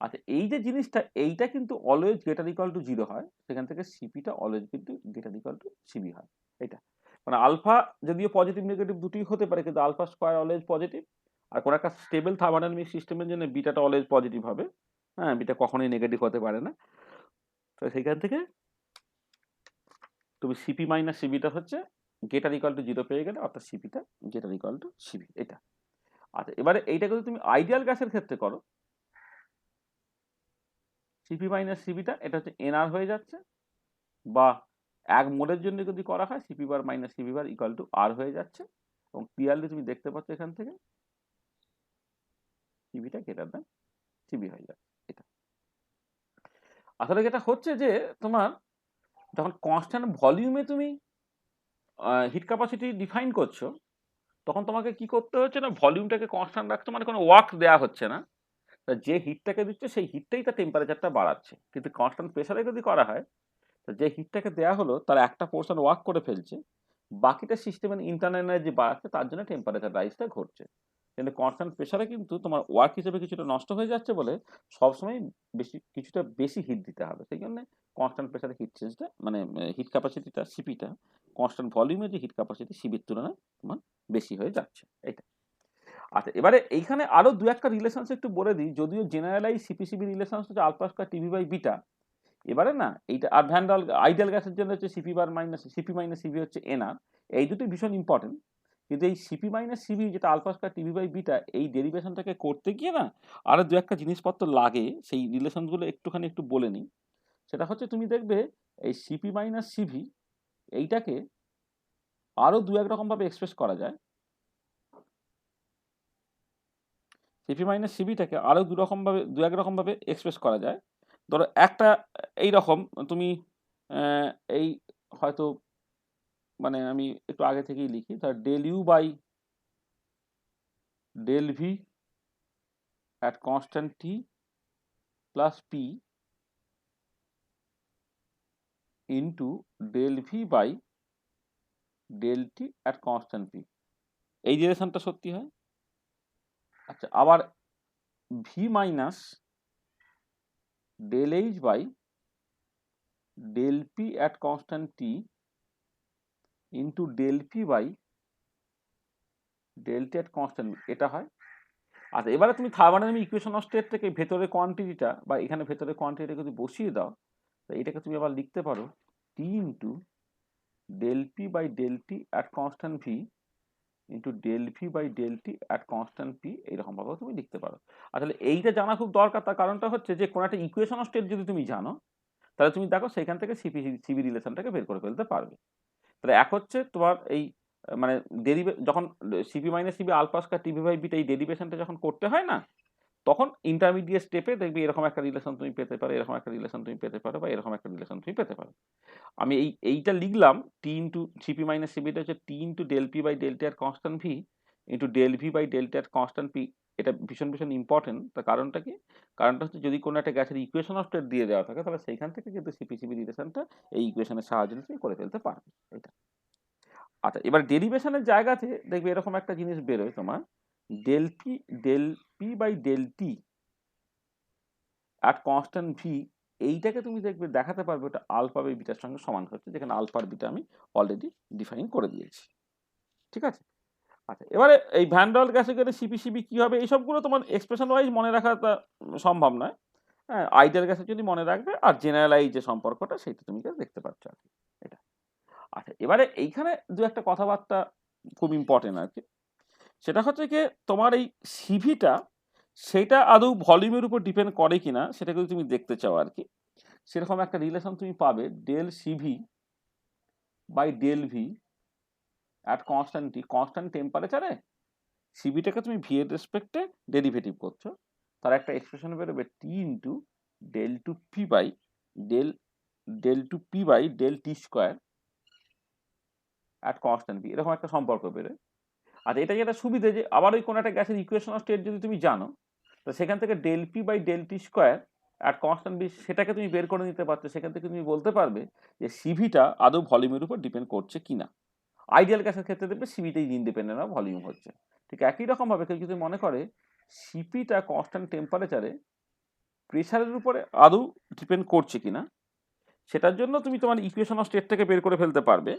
আচ্ছা, এই যে জিনিসটা এইটা কিন্তু অলওয়েজ গ্রেটার ইকুয়াল টু 0 হয়, সেখান থেকে সিপিটা অলওয়েজ কিন্তু গ্রেটার ইকুয়াল টু সিবি হয়। এটা মানে আলফা যদিও পজিটিভ নেগেটিভ দুটোই হতে পারে, কিন্তু আলফা স্কোয়ার অলওয়েজ পজিটিভ, আর কোনো একটা স্টেবল থার্মোডাইনামিক সিস্টেমের জন্য বিটাটা অলওয়েজ পজিটিভ হবে। হ্যাঁ, বিটা কখনোই নেগেটিভ হতে পারে না। তো সেখান থেকে তুমি সিপি মাইনাস সিবিটা হচ্ছে গ্রেটার ইকুয়াল টু 0 পেয়ে গেলে, অর্থাৎ সিপিটা গ্রেটার ইকুয়াল টু সিবি এটা। আচ্ছা, এবারে এইটা যদি তুমি আইডিয়াল গ্যাসের ক্ষেত্রে করো, সিপি মাইনাস সিবিটা এটা হচ্ছে এনআর হয়ে যাচ্ছে, বা এক মোলের জন্য যদি করা হয় CP bar minus CP bar equal to R হয়ে যাচ্ছে, এবং ক্লিয়ারলি তুমি দেখতে পাচ্ছ এখান থেকে সিবিটা গ্রেটার দেন সিবি হয়ে যাচ্ছে এটা। আসলে যেটা হচ্ছে যে তোমার যখন কনস্ট্যান্ট ভলিউমে তুমি হিট ক্যাপাসিটি ডিফাইন করছো, তখন তোমাকে কি করতে হচ্ছে না, ভলিউমটাকে কনস্ট্যান্ট রাখছো, মানে কোনো ওয়ার্ক দেওয়া হচ্ছে না, যে হিটটাকে দিচ্ছে সেই হিটটাই তার টেম্পারেচারটা বাড়াচ্ছে। কিন্তু কনস্ট্যান্ট প্রেসারে যদি করা হয়, যে হিটটাকে দেওয়া হলো তার একটা পোর্শন ওয়ার্ক করে ফেলছে, বাকিটা সিস্টেমের ইন্টারনাল এনার্জি বাড়াচ্ছে, তার জন্য টেম্পারেচার রাইজটা ঘটছে। কিন্তু কনস্ট্যান্ট প্রেসারে কিন্তু তোমার ওয়ার্ক হিসেবে কিছুটা নষ্ট হয়ে যাচ্ছে বলে সবসময় কিছুটা বেশি হিট দিতে হবে। সেই জন্য কনস্ট্যান্ট প্রেসারে হিট চেঞ্জটা মানে হিট ক্যাপাসিটিটা সিপিটা কনস্ট্যান্ট ভলিউমের যে হিট ক্যাপাসিটি সিবির তুলনায় তোমার বেশি হয়ে যাচ্ছে এটা। আচ্ছা, এবারে এইখানে আরো দু একটা রিলেশনস একটু বলে দিই, যদিও জেনারেলাইজ সিপি রিলেশনস হচ্ছে alpha square TV by beta. এবারে না এইটা আর ভ্যান্ডাল আইডিয়াল গ্যাসের জন্য হচ্ছে সিপি মাইনাস সিবি হচ্ছে এনআর, এই দুটোই ভীষণ ইম্পর্টেন্ট। কিন্তু এই সিপি মাইনাস সিবি যেটা alpha square TV by beta, এই ডেরিভেশনটাকে করতে গিয়ে না আরো দু একটা জিনিসপত্র লাগে, সেই রিলেশনগুলো একটুখানি একটু বলে নিই। সেটা হচ্ছে তুমি দেখবে এই সিপি মাইনাস সিভি এইটাকে আরো দু এক রকম ভাবে এক্সপ্রেস করা যায়। সিপি মাইনাস সিবিটাকে আরো দু এক রকম ভাবে এক্সপ্রেস করা যায়। ধরো একটা এই রকম তুমি এই হয়তো মানে আমি একটু আগে থেকেই লিখি, ধর del you by del V at constant T plus P into del V by del T at constant P, এই রিলেশনটা সত্যি হয়। আচ্ছা, আবার V minus del H by del P at constant T into del P by del T at constant, এটা হয়। আচ্ছা, এবারে তুমি থার্মোডাইনামিক ইকুয়েশন অফ স্টেট থেকে ভেতরে কোয়ান্টিটিটা বা এখানে ভেতরে কোয়ান্টিটিটা যদি বসিয়ে দাও, তো এটাকে তুমি আবার লিখতে পারো T into del P by del T at constant V into del V by del T at constant P, এইরকম ভাবেও তুমি লিখতে পারো। আসলে এইটা জানা খুব দরকার, তার কারণটা হচ্ছে যে কোনো একটা ইকুয়েশন অফ স্টেট যদি তুমি জানো, তাহলে তুমি দেখো সেখান থেকে সিবি রিলেশনটাকে বের করে ফেলতে পারবে। তাহলে এক হচ্ছে তোমার এই মানে যখন CP minus CV alpha square TV by beta এই ডেরিভেশনটা যখন করতে হয় না, তখন ইন্টারমিডিয়েট স্টেপে দেখবি এরকম একটা রিলেশন তুমি পেতে পারো, এরকম একটা রিলেশন তুমি পেতে পারো, বা এরকম একটা রিলেশন তুমি পেতে পারো। আমি এইটা লিখলাম টি ইন্টু সিপি মাইনাস সিবিটা হচ্ছে টি into del P by del T at constant V into del V by del T at constant P এটা ভীষণ ভীষণ ইম্পর্টেন্ট। তার কারণটা কি? কারণটা হচ্ছে যদি কোনো একটা গ্যাসের ইকুয়েশন অফ স্টেট দিয়ে দেওয়া থাকে তাহলে সেইখান থেকে কিন্তু সিপি রিলেশনটা এই ইকুয়েশনের সাহায্যে তুমি করে ফেলতে পারবে। এটা আচ্ছা, এবার ডেরিভেশনের জায়গাতে দেখবে এরকম একটা জিনিস বেরোয় তোমার, del P by del T at constant V. এইটাকে তুমি দেখবে দেখাতে পারবে ওটা আলফা বাই বিটার সঙ্গে সমান হচ্ছে, যেখানে আলফা আর বিটা আমি অলরেডি ডিফাইন করে দিয়েছি। ঠিক আছে? আচ্ছা, এবারে এই ভ্যান ডার ওয়ালস গ্যাসে গেলে সিপি কি হবে এইসবগুলো তোমার এক্সপ্রেশন ওয়াইজ মনে রাখা সম্ভব নয়। হ্যাঁ, আইডিয়াল গ্যাসের জন্য মনে রাখবে, আর জেনারেলাইজ যে সম্পর্কটা সেইটা তুমি দেখতে পাচ্ছ আর কি। এটা আচ্ছা, এবারে এইখানে দু একটা কথাবার্তা খুব ইম্পর্টেন্ট আর কি। সেটা হচ্ছে কি, তোমার এই সিভিটা সেটা আদৌ ভলিউমের উপর ডিপেন্ড করে কিনা সেটা যদি তুমি দেখতে চাও আর কি, সেরকম একটা রিলেশন তুমি পাবে del CV by del V at constant টেম্পারেচারে সিভিটাকে তুমি ভি এর রেসপেক্টে ডেরিভেটিভ করছো, তার একটা এক্সপ্রেশন বেরোবে T into del two P by del T square at constant V, এরকম একটা সম্পর্ক বেরোয়। আর এটা যেটা সুবিধে যে আবার ওই কোনো একটা গ্যাসের ইকুয়েশন অফ স্টেট যদি তুমি জানো, তো সেখান থেকে del P by del T square at constant V সেটাকে তুমি বের করে নিতে পারছো। সেখান থেকে তুমি বলতে পারবে যে সিভিটা আদৌ ভলিউমের উপর ডিপেন্ড করছে কিনা। আইডিয়াল গ্যাসের ক্ষেত্রে দেখবে সিভিটা ইন্ডিপেন্ডেন্ট অফ ভলিউম হচ্ছে। ঠিক একই রকমভাবে কেউ যদি মনে করে সিপিটা কনস্ট্যান্ট টেম্পারেচারে প্রেশারের উপরে আদৌ ডিপেন্ড করছে কিনা, সেটার জন্য তুমি তোমার ইকুয়েশন অফ স্টেট থেকে বের করে ফেলতে পারবে।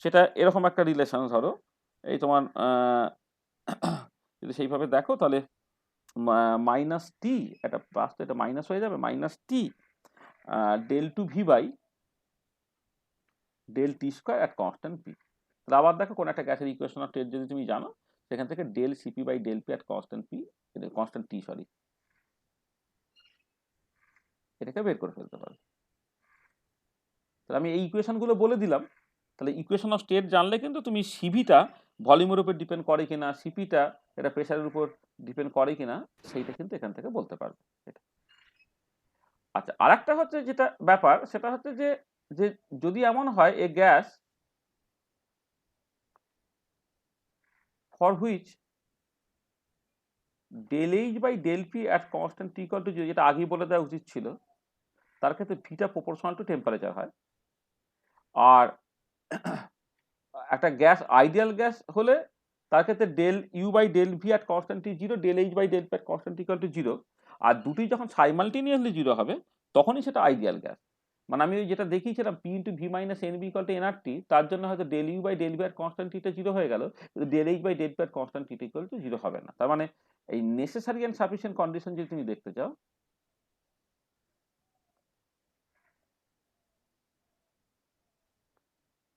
সেটা এরকম একটা রিলেশন, ধরো এই তোমার যদি সেইভাবে দেখো তাহলে মাইনাস টি, এটা প্লাস তো এটা মাইনাস হয়ে যাবে, minus T del two V by del T square at constant P. তাহলে আবার দেখো কোন একটা গ্যাসের ইকুয়েশন অফ স্টেট যদি তুমি জানো, সেখান থেকে del CP by del P at constant T এটাকে বের করে ফেলতে পারবে। তাহলে আমি এই ইকুয়েশনগুলো বলে দিলাম। তাহলে ইকুয়েশন অফ স্টেট জানলে কিন্তু তুমি সিভিটা ভলিউমের উপর ডিপেন্ড করে কিনা, সিপিটা এটা প্রেশারের উপর ডিপেন্ড করে কিনা, সেইটা কিন্তু এখান থেকে বলতে পারবে। আচ্ছা, আর একটা হচ্ছে যেটা ব্যাপার সেটা হচ্ছে যে যে যদি এমন হয় a gas for which del H by del P at constant T equal to 0, যেটা আগেই বলে দেওয়া উচিত ছিল, তার ক্ষেত্রে ভিটা প্রপোর্শনাল টু টেম্পারেচার হয়। আর একটা গ্যাস আইডিয়াল গ্যাস হলে তার ক্ষেত্রে del you by del V at constant T 0, del H by del P at constant T equal to 0। আর দুটি যখন সাইমালটেনিয়াসলি 0 হবে তখনই সেটা আইডিয়াল গ্যাস। মানে আমি ওই যেটা দেখিয়েছিলাম P into V minus N B equal to NRT, তার জন্য হয়তো del you by del V at constant টিটা 0 হয়ে গেল, কিন্তু del H by del P at constant টিটা ইকুয়াল টু 0 হবে না। তার মানে এই নেসেসারি অ্যান্ড সাফিসিয়েন্ট কন্ডিশন যদি তুমি দেখতে চাও,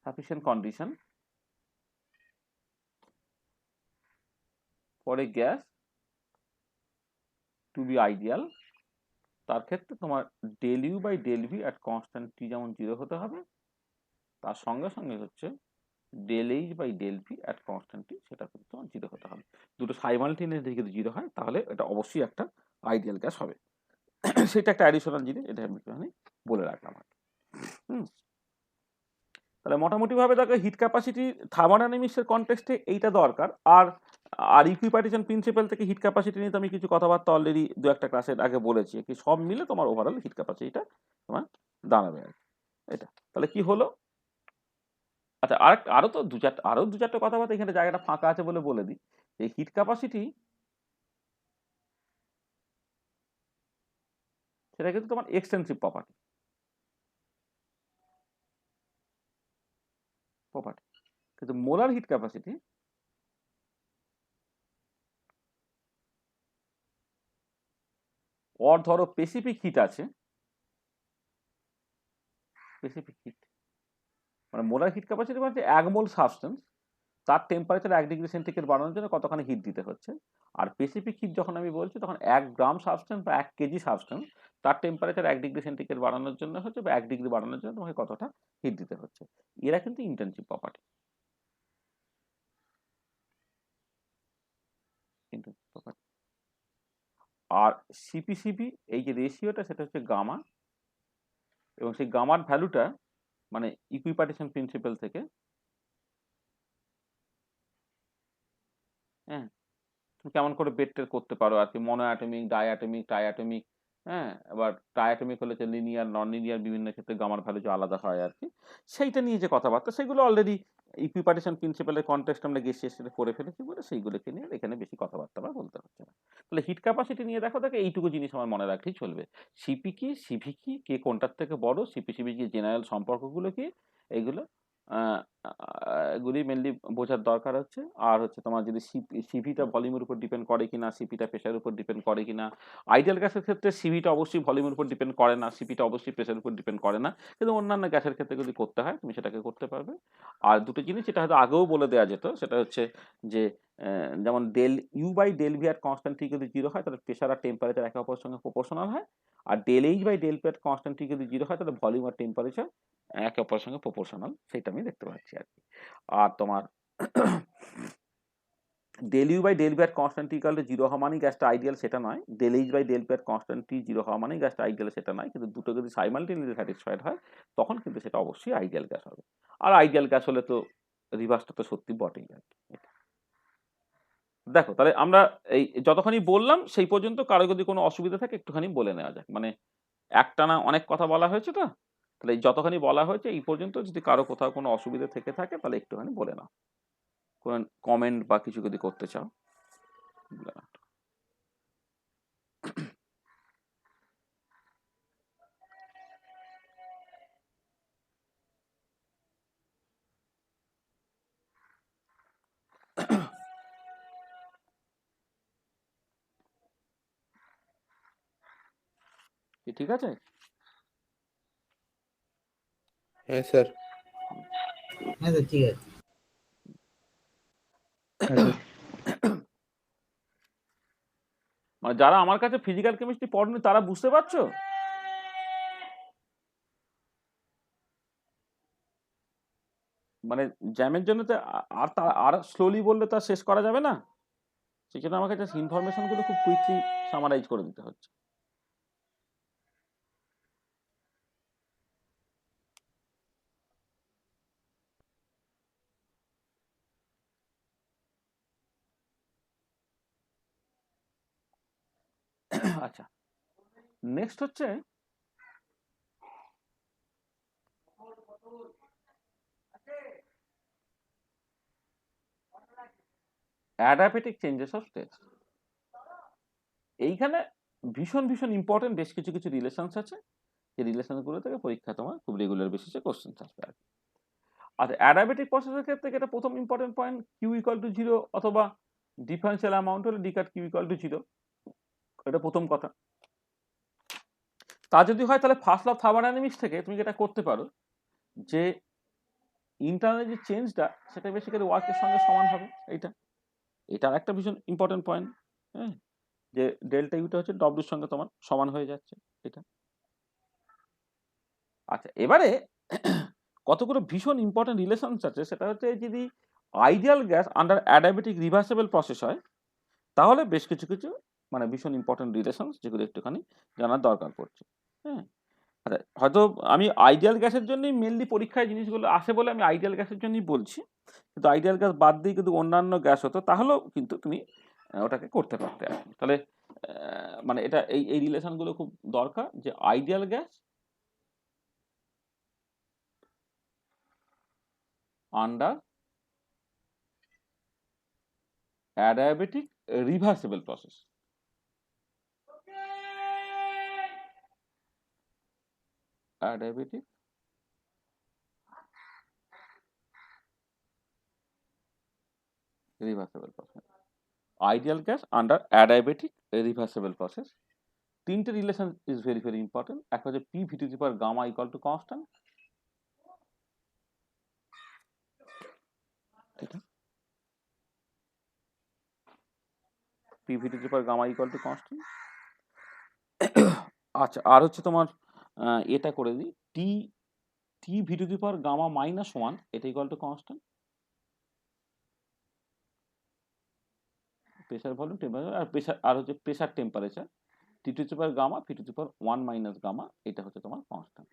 sufficient condition for a gas to be ideal, তার ক্ষেত্রে তোমার del you by del V at constant T যেমন 0 হতে হবে, তার সঙ্গে সঙ্গে হচ্ছে del H by del P at constant টি সেটা কিন্তু তোমার 0 হতে হবে। দুটো সাইমালটেনিয়াসলি যদি 0 হয় তাহলে এটা অবশ্যই একটা আইডিয়াল গ্যাস হবে। সেটা একটা অ্যাডিশনাল জিনিস, এটা আমি একটুখানি বলে রাখলাম আর কি। তাহলে মোটামুটিভাবে দেখো হিট ক্যাপাসিটি থার্মোডাইনামিক্সের কনটেক্সটে এইটা দরকার। আর আর ইকুইপার্টিশন প্রিন্সিপাল থেকে হিট ক্যাপাসিটি নিয়ে তো আমি কিছু কথাবার্তা অলরেডি দু একটা ক্লাসের আগে বলেছি, কি সব মিলে তোমার ওভারঅল হিট ক্যাপাসিটিটা তোমার দাঁড়াবে আর কি। এটা তাহলে কি হলো? আচ্ছা, আরো দু চারটে কথাবার্তা এখানে জায়গাটা ফাঁকা আছে বলে দিই। এই হিট ক্যাপাসিটি সেটা কিন্তু তোমার এক্সটেন্সিভ প্রপার্টি, কিন্তু মোলার হিট ক্যাপাসিটি ওর ধরো স্পেসিফিক হিট আছে, স্পেসিফিক হিট মানে মোলার হিট ক্যাপাসিটি মানে 1 মোল সাবস্টেন্স তার টেম্পারেচার 1 ডিগ্রি সেন্টিগ্রেড বাড়ানোর জন্য কতখানি হিট দিতে হচ্ছে। আর স্পেসিফিক হিট যখন আমি বলছি তখন 1 গ্রাম সাবস্টেন্স বা 1 কেজি সাবস্টেন্স তার টেম্পারেচার 1 ডিগ্রি সেন্টিগ্রেড বাড়ানোর জন্য হচ্ছে, বা 1 ডিগ্রি বাড়ানোর জন্য তোমাকে কতটা হিট দিতে হচ্ছে। এরা কিন্তু ইন্টেনসিভ প্রপার্টি। আর সিপিসিপি এই যে রেশিওটা সেটা হচ্ছে গামা, এবং সেই গামার ভ্যালুটা মানে ইকুইপার্টিশন প্রিন্সিপাল থেকে, হ্যাঁ, তুমি কেমন করে বেড টের করতে পারো আর কি, মনোঅ্যাটমিক, ডায়াটমিক, ট্রাইঅ্যাটমিক, হ্যাঁ, এবার ট্রাইঅ্যাটমিক হলে যে লিনিয়ার, নন লিনিয়ার বিভিন্ন ক্ষেত্রে গামার ভ্যালু যে আলাদা হয় আর কি, সেইটা নিয়ে যে কথাবার্তা সেগুলো অলরেডি ইকুইপার্টিশন প্রিন্সিপালের কন্টেক্সট আমরা গেছি সেটা করে ফেলেছি বলে সেইগুলোকে নিয়ে এখানে বেশি কথাবার্তা আমরা বলতে হচ্ছে না। তাহলে হিট ক্যাপাসিটি নিয়ে দেখো এইটুকু জিনিস আমার মনে রাখলেই চলবে। সিপি কি, সিভি কি, কে কোনটার থেকে বড়, সিপি সিভি কি, জেনারেল সম্পর্কগুলো কি, এইগুলো এগুলি মেনলি বোঝার দরকার হচ্ছে। আর হচ্ছে তোমার যদি সিভিটা ভলিউমের উপর ডিপেন্ড করে কিনা, সিপিটা প্রেশারের উপর ডিপেন্ড করে কিনা। আইডিয়াল গ্যাসের ক্ষেত্রে সিভিটা অবশ্যই ভলিউমের উপর ডিপেন্ড করে না, সিপিটা অবশ্যই প্রেশারের উপর ডিপেন্ড করে না, কিন্তু অন্যান্য গ্যাসের ক্ষেত্রে যদি করতে হয় তুমি সেটাকে করতে পারবে। আর দুটো জিনিস যেটা হয়তো আগেও বলে দেওয়া যেত, সেটা হচ্ছে যে যেমন del you by del V R constant T যদি জিরো হয় তাহলে প্রেশার আর টেম্পারেচার একে অপরের সঙ্গে প্রপোর্শনাল হয়। আর del H by del P R constant T যদি জিরো হয় তাহলে ভলিউম আর টেম্পারেচার একে অপরের সঙ্গে প্রপোর্শনাল, সেটা আমি দেখতে পাচ্ছি আর কি। আর তোমার del you by del V R constant equal to zero হওয়া মানেই গ্যাসটা আইডিয়াল সেটা নয়, del H by del P R constant T zero হওয়া মানেই গ্যাসটা আইডিয়াল সেটা নয়, কিন্তু দুটো যদি সাইমালটেনিয়াসলি স্যাটিসফাইড হয় তখন কিন্তু সেটা অবশ্যই আইডিয়াল গ্যাস হবে। আর আইডিয়াল গ্যাস হলে তো রিভার্সটা তো সত্যি বটেই আর কি। দেখো তাহলে আমরা এই যতখানি বললাম সেই পর্যন্ত কারো যদি কোনো অসুবিধা থাকে একটুখানি বলে নেওয়া যাক, মানে একটানা অনেক কথা বলা হয়েছে তো, তাহলে এই যতখানি বলা হয়েছে এই পর্যন্ত যদি কারো কোথাও কোনো অসুবিধা থেকে থাকে তাহলে একটুখানি বলে নাও, কোনো কমেন্ট বা কিছু যদি করতে চাও বলে নাও। কি ঠিক আছে?
হ্যাঁ স্যার।
হ্যাঁ স্যার ঠিক আছে।
হ্যাঁ স্যার।
মানে যারা আমার কাছে ফিজিক্যাল কেমিস্ট্রি পড়েনি তারা বুঝতে পারছো? মানে জ্যামের জন্য তো আর স্লোলি বললে তো আর শেষ করা যাবে না, সেই জন্য আমাকে জাস্ট ইনফরমেশন গুলো খুব কুইকলি সামারাইজ করে দিতে হচ্ছে। আচ্ছা, নেক্সট হচ্ছে অ্যাডাপেটিক চেঞ্জেস অফ স্টেট। এইখানে ভীষণ ভীষণ ইম্পর্টেন্ট বেশ কিছু কিছু রিলেশনস আছে, যে রিলেশনগুলো থেকে পরীক্ষা তোমার খুব রেগুলার বেসিসে কোশ্চেন আসবে আর কি। আর অ্যাডাবেটিক প্রসেসের ক্ষেত্রে এটা প্রথম important point, Q equal to zero অথবা ডিফারেন্সিয়াল অ্যামাউন্ট হলে D cut Q equal to zero, এটা প্রথম কথা। তা যদি হয় তাহলে ফার্স্ট ল অফ থার্মোডাইনামিক্স থেকে তুমি যেটা করতে পারো যে ইন্টারনাল যে চেঞ্জটা সেটা বেসিক্যালি ওয়ার্কের সঙ্গে সমান হবে, এটা একটা ভীষণ ইম্পর্টেন্ট পয়েন্ট। হ্যাঁ, যে ডেল্টা ইউটা হচ্ছে ডব্লিউর সঙ্গে তোমার সমান হয়ে যাচ্ছে এটা। আচ্ছা, এবারে কতগুলো ভীষণ ইম্পর্টেন্ট রিলেশনস আছে, সেটা হচ্ছে যদি ideal gas under adiabatic reversible process হয় তাহলে বেশ কিছু কিছু মানে ভীষণ ইম্পর্টেন্ট রিলেশনস যেগুলো একটুখানি জানার দরকার পড়ছে। হ্যাঁ, আচ্ছা হয়তো আমি আইডিয়াল গ্যাসের জন্যই মেনলি পরীক্ষায় জিনিসগুলো আসে বলে আমি আইডিয়াল গ্যাসের জন্যই বলছি, কিন্তু আইডিয়াল গ্যাস বাদ দিয়ে কিন্তু অন্যান্য গ্যাস হতো তাহলেও কিন্তু তুমি ওটাকে করতে পারতে আর কি। তাহলে মানে এটা এই রিলেশনগুলো খুব দরকার, যে ideal gas under adiabatic reversible process. Adiabatic reversible process, ideal gas under adiabatic reversible process. তিনটে relation is very very important. একটা হচ্ছে P V to the power gamma equal to constant, এটা P V to the power gamma equal to constant. আচ্ছা, আর হচ্ছে তোমার এটা করে দিই, T T V to the power gamma minus one, এটা equal to constant. Pressure volume temperature R pressure, আর হচ্ছে pressure temperature T to the power gamma P to the power one minus gamma, এটা হচ্ছে তোমার constant.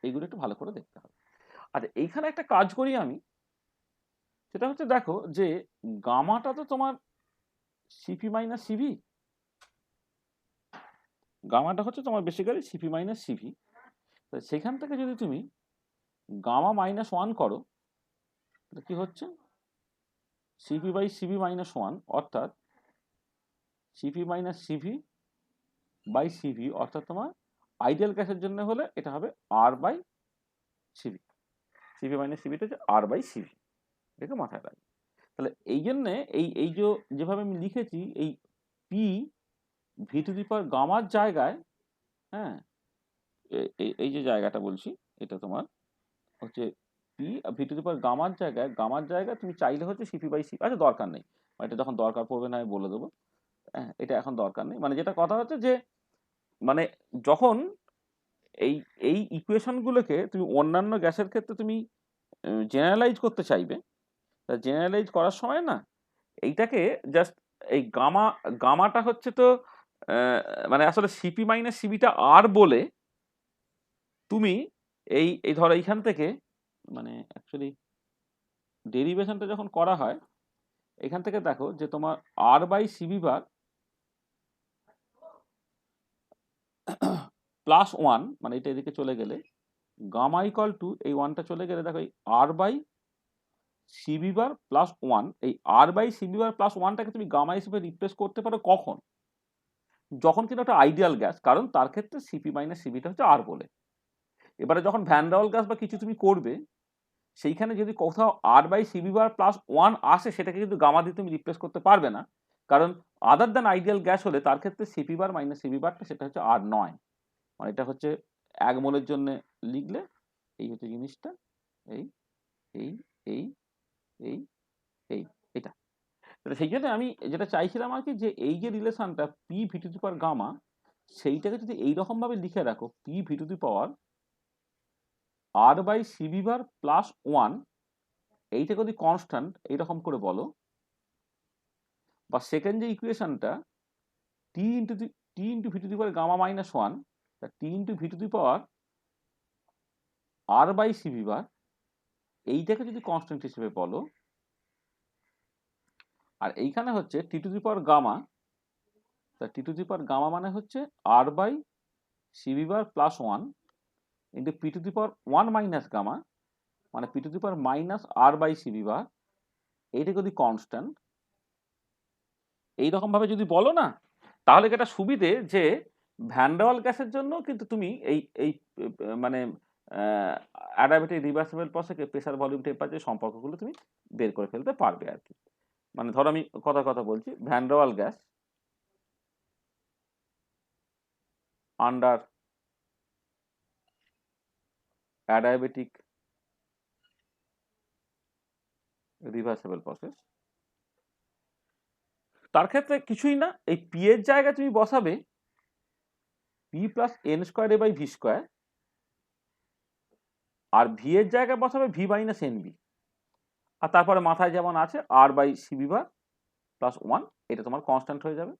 এইগুলো একটু ভালো করে দেখতে হবে। আচ্ছা, এইখানে একটা কাজ করি আমি, সেটা হচ্ছে দেখো যে গামাটা তো তোমার সিপি মাইনাস সিভি, গামাটা হচ্ছে তোমার বেসিক্যালি সিপি মাইনাস সিভি। সেখান থেকে যদি তুমি গামা মাইনাস ওয়ান করো তাহলে কি হচ্ছে CP by CV minus one, অর্থাৎ CP minus CV by CV, অর্থাৎ তোমার আইডিয়াল গ্যাসের জন্য হলে এটা হবে R by CV, CV minus সিভিটা হচ্ছে আর বাই সিভি, এটাকে মাথায় রাখবে। তাহলে এই জন্যে এই যেভাবে আমি লিখেছি এই পি ভি টু দি পাওয়ার গামার জায়গায়, হ্যাঁ এই যে জায়গাটা বলছি এটা তোমার হচ্ছে পি ভি টু দি পাওয়ার গামার জায়গায় তুমি চাইলে হচ্ছে সিপি বাই সিপি, আচ্ছা দরকার নেই, এটা যখন দরকার পড়বে না আমি বলে দেবো। হ্যাঁ এটা এখন দরকার নেই, মানে যেটা কথা হচ্ছে যে মানে যখন এই এই ইকুয়েশনগুলোকে তুমি অন্যান্য গ্যাসের ক্ষেত্রে তুমি জেনারেলাইজ করতে চাইবে, তা জেনারেলাইজ করার সময় না এইটাকে জাস্ট এই গামাটা হচ্ছে তো মানে আসলে সিপি মাইনাস সিবিটা আর বলে তুমি এই ধরো এইখান থেকে মানে অ্যাকচুয়ালি ডেরিভেশনটা যখন করা হয় এখান থেকে দেখো যে তোমার R by CV bar plus one, মানে এটা এদিকে চলে গেলে গামা ইকাল টু এই ওয়ানটা চলে গেলে দেখো এই R by CV bar plus one, এই R by CV bar plus ওয়ানটাকে তুমি গামা হিসেবে রিপ্লেস করতে পারো কখন, যখন কিনা একটা আইডিয়াল গ্যাস, কারণ তার ক্ষেত্রে সিপি মাইনাস সিবিটা হচ্ছে আর বলে। এবারে যখন ভ্যান ডার ওয়াল গ্যাস বা কিছু তুমি করবে সেইখানে যদি কোথাও R by CV bar plus one আসে সেটাকে কিন্তু গামা দিয়ে তুমি রিপ্লেস করতে পারবে না, কারণ আদার দ্যান আইডিয়াল গ্যাস হলে তার ক্ষেত্রে সিপি বার মাইনাস সিবি বারটা সেটা হচ্ছে আর নয়, মানে এটা হচ্ছে এক মোলের জন্য লিখলে এই হচ্ছে জিনিসটা, এই এই এই এই এই এটা। তাহলে সেই জন্য আমি যেটা চাইছিলাম আর কি যে এই যে রিলেশনটা P V to the power gamma সেইটাকে যদি এইরকম ভাবে লিখে রাখো P V to the power R by CV bar plus one, এইটাকে যদি কনস্ট্যান্ট এইরকম করে বলো, বা সেকেন্ড যে ইকুয়েশনটা T into V to the power gamma minus one, T into V to the power R by CV bar, এইটাকে যদি কনস্ট্যান্ট হিসেবে বলো, আর এইখানে হচ্ছে T to the power gamma, T to the power gamma মানে হচ্ছে R by CV bar plus one into P to the power one minus gamma, মানে P to the power minus R by CV bar, এইটাকে যদি constant এইরকম ভাবে যদি বলো না, তাহলে এটা সুবিধে যে ভ্যান ডার ওয়াল গ্যাসের জন্য কিন্তু তুমি এই এই মানে অ্যাডাবেটিক রিভার্সিবল প্রসেসে প্রেসার ভলিউম টেম্পারেচার সম্পর্কগুলো তুমি বের করে ফেলতে পারবে আর কি। মানে ধরো আমি কথা বলছি ভ্যান ডার ওয়াল gas under adiabatic reversible process, তার ক্ষেত্রে কিছুই না, এই পি এর জায়গায় তুমি বসাবে P plus N square A by V square, আর ভি এর জায়গায় বসাবে ভি মাইনাস এন বি, আর তারপরে মাথায় যেমন আছে R by CV bar plus one, এটা তোমার কনস্ট্যান্ট হয়ে যাবে।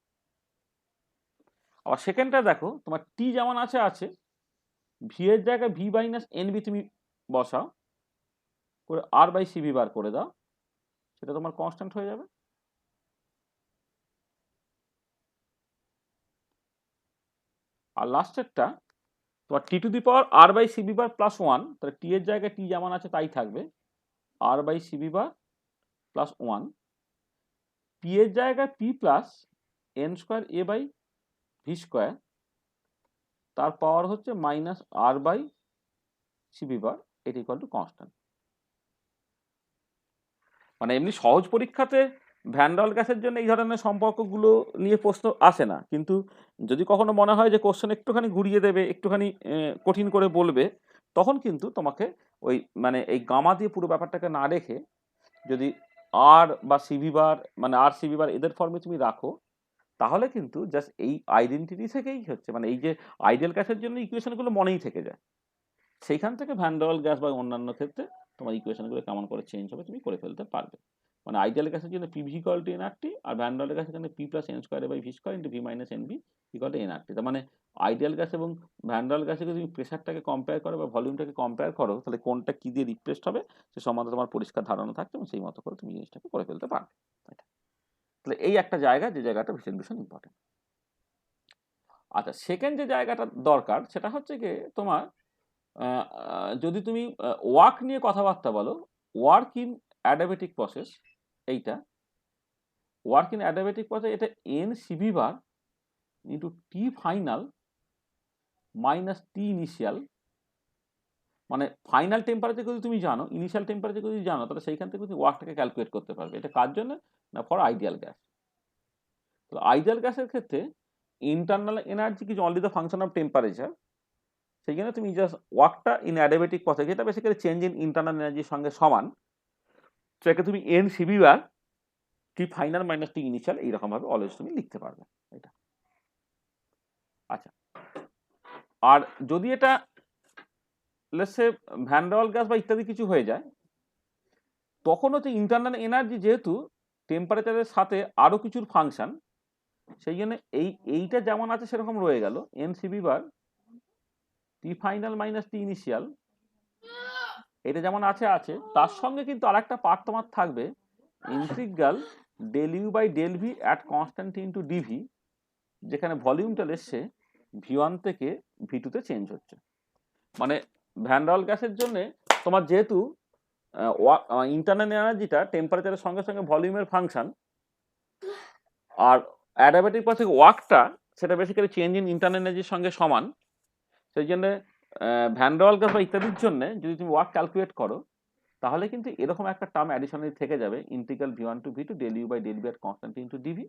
আবার সেকেন্ডটা দেখো তোমার টি যেমন আছে ভি এর জায়গায় ভি মাইনাস এন বি তুমি বসাও করে আর বাই সিবি বার করে দাও, সেটা তোমার কনস্ট্যান্ট হয়ে যাবে। আর লাস্টেরটা তোমার T to the power R by CV bar plus one, তাহলে টি এর জায়গায় টি যেমন আছে তাই থাকবে R by CV bar plus one, P এর জায়গায় P plus N square A by V square, তার পাওয়ার হচ্ছে minus R by CV bar, এটা ইকুয়াল টু কনস্ট্যান্ট। মানে এমনি সহজ পরীক্ষাতে ভ্যান ডার ওয়াল গ্যাসের জন্য এই ধরনের সম্পর্কগুলো নিয়ে প্রশ্ন আসে না, কিন্তু যদি কখনো মনে হয় যে কোশ্চেন একটুখানি ঘুরিয়ে দেবে, একটুখানি কঠিন করে বলবে, তখন কিন্তু তোমাকে ওই মানে এই গামা দিয়ে পুরো ব্যাপারটাকে না রেখে যদি আর বা সিবি বার মানে আর সিবি বার এদের ফর্মে তুমি রাখো, তাহলে কিন্তু জাস্ট এই আইডেন্টিটি থেকেই হচ্ছে মানে এই যে আইডিয়াল গ্যাসের জন্য ইকুয়েশনগুলো মনেই থেকে যায়, সেইখান থেকে ভ্যান ডার ওয়াল গ্যাস বা অন্যান্য ক্ষেত্রে তোমার ইকুয়েশনগুলো কেমন করে চেঞ্জ হবে তুমি করে ফেলতে পারবে। মানে আইডিয়াল গ্যাসের জন্য পিভি ইকুয়াল টু এনআরটি, আর ভ্যান ডের গ্যাসের জন্য P plus N square by V square into V minus NV equal to NRT. তার মানে আইডিয়াল গ্যাস এবং ভ্যান ডের গ্যাসে যদি তুমি প্রেশারটাকে কম্পেয়ার করো বা ভলিউমটাকে কম্পেয়ার করো, তাহলে কোনটা কি দিয়ে রিপ্লেসড হবে সে সম্বন্ধে তোমার পরিষ্কার ধারণা থাকবে এবং সেই মতো করে তুমি জিনিসটাকে করে ফেলতে পারবে। তাহলে এই একটা জায়গা, যে জায়গাটা ভীষণ ভীষণ ইম্পর্টেন্ট। আচ্ছা, সেকেন্ড যে জায়গাটা দরকার সেটা হচ্ছে কি তোমার যদি তুমি ওয়ার্ক নিয়ে কথাবার্তা বলো, ওয়ার্ক ইন অ্যাডাবেটিক প্রসেস, এইটা ওয়ার্ক ইন অ্যাডাবেটিক প্রসেস, এটা এন সিভি বার into T final minus T initial. মানে ফাইনাল টেম্পারেচার যদি তুমি জানো, ইনিশিয়াল টেম্পারেচার যদি জানো, তাহলে সেইখান থেকে তুমি ওয়ার্কটাকে ক্যালকুলেট করতে পারবে। এটা কার জন্য না, ফর আইডিয়াল গ্যাস। তো আইডিয়াল গ্যাসের ক্ষেত্রে ইন্টারনাল এনার্জি কিছু only the function of temperature, সেই জন্য তুমি জাস্ট ওয়ার্কটা ইন অ্যাডাবেটিক প্রসেস, যেটা বেসিক্যালি চেঞ্জ ইন ইন্টারনাল এনার্জির সঙ্গে সমান, সেটাকে তুমি এন সিবি বার টি ফাইনাল মাইনাস টি ইনিশিয়াল এইরকমভাবে অলওয়েজ তুমি লিখতে পারবে এটা। আচ্ছা, আর যদি এটা লেটস সে ভ্যান ডের গ্যাস বা ইত্যাদি কিছু হয়ে যায়, তখন হচ্ছে ইন্টারনাল এনার্জি যেহেতু টেম্পারেচারের সাথে আরও কিছুর ফাংশন, সেই জন্য এইটা যেমন আছে সেরকম রয়ে গেল, এন সিবি বার টি ফাইনাল মাইনাস টি ইনিশিয়াল, এটা যেমন আছে আছে, তার সঙ্গে কিন্তু আর একটা পার্ট তোমার থাকবে, integral del you by del V at constant into DV, যেখানে ভলিউমটা এসছে ভি1 থেকে ভি2 তে চেঞ্জ হচ্ছে। মানে ভ্যান ডের গ্যাসের জন্য তোমার যেহেতু ইন্টারনাল এনার্জিটা টেম্পারেচারের সঙ্গে সঙ্গে ভলিউমের ফাংশন, আর অ্যাডাবেটিক প্রসেস ওয়ার্কটা সেটা বেসিক্যালি চেঞ্জ ইন ইন্টারনাল এনার্জির সঙ্গে সমান, সেই জন্য ভ্যান ডের গ্যাস বা ইত্যাদির জন্য যদি তুমি ওয়ার্ক ক্যালকুলেট করো, তাহলে কিন্তু এরকম একটা টার্ম অ্যাডিশনালি থেকে যাবে, integral V one to V two del you by del V at constant into DV.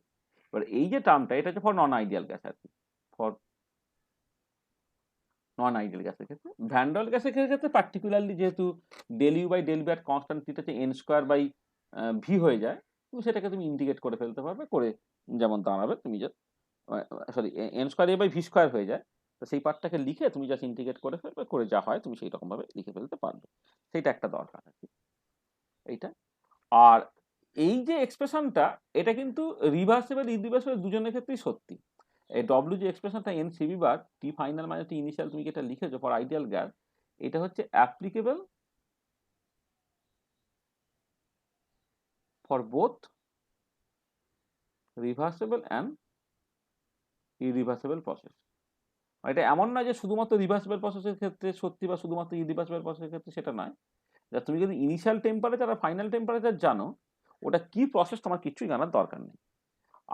এবার এই যে টার্মটা, এটা হচ্ছে ফর নন আইডিয়াল গ্যাস আর কি, ফর নন আইডিয়াল গ্যাসের ক্ষেত্রে। ভ্যান ডের গ্যাসের ক্ষেত্রে পার্টিকুলারলি যেহেতু del you by del V at constant theta হচ্ছে এন স্কোয়ার বাই ভি হয়ে যায়, তুমি সেটাকে তুমি ইন্টিগ্রেট করে ফেলতে পারবে, করে যেমন দাঁড়াবে তুমি যে sorry N square A by V square হয়ে যায়, তো সেই পার্টটাকে লিখে তুমি জাস্ট ইন্টিগ্রেট করে ফেলবে, করে যা হয় তুমি সেই রকমভাবে লিখে ফেলতে পারবে। সেইটা একটা দরকার আর কি এইটা। আর এই যে এক্সপ্রেশনটা, এটা কিন্তু রিভার্সেবল ইরিভার্সেবল দুজনের ক্ষেত্রেই সত্যি। এই ডব্লিউ যে এক্সপ্রেশনটা এন সিবি বার টি ফাইনাল মানে টি ইনিশিয়াল তুমি যেটা লিখেছো ফর আইডিয়াল গ্যাস, এটা হচ্ছে applicable for both reversible and irreversible process. এটা এমন নয় যে শুধুমাত্র রিভার্সেবল প্রসেসের ক্ষেত্রে সত্যি বা শুধুমাত্র ইরিভার্সেবল প্রসেসের ক্ষেত্রে সেটা নয়। তুমি যদি ইনিশিয়াল টেম্পারেচার আর ফাইনাল টেম্পারেচার জানো, ওটা কি প্রসেস তোমার কিছুই জানার দরকার নেই।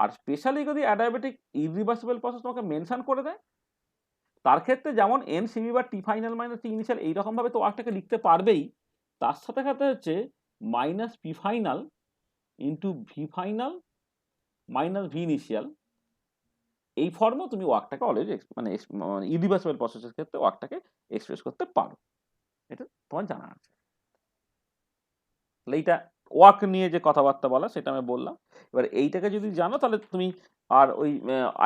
আর স্পেশালি যদি অ্যাডাবেটিক ইরিভার্সিবল প্রসেস তোমাকে মেনশন করে দেয়, তার ক্ষেত্রে যেমন এন সিবি বা T final minus T initial এইরকমভাবে তো ওয়ার্কটাকে লিখতে পারবেই, তার সাথে সাথে হচ্ছে minus P final into V final minus V initial, এই ফর্মেও তুমি ওয়ার্কটাকে অলরেডি মানে ইরিভার্সিবল প্রসেসের ক্ষেত্রে ওয়ার্কটাকে এক্সপ্রেস করতে পারো, এটা তোমার জানা আছে। তাহলে এইটা ওয়ার্ক নিয়ে যে কথাবার্তা বলা সেটা আমি বললাম। এবার এইটাকে যদি জানো, তাহলে তুমি আর ওই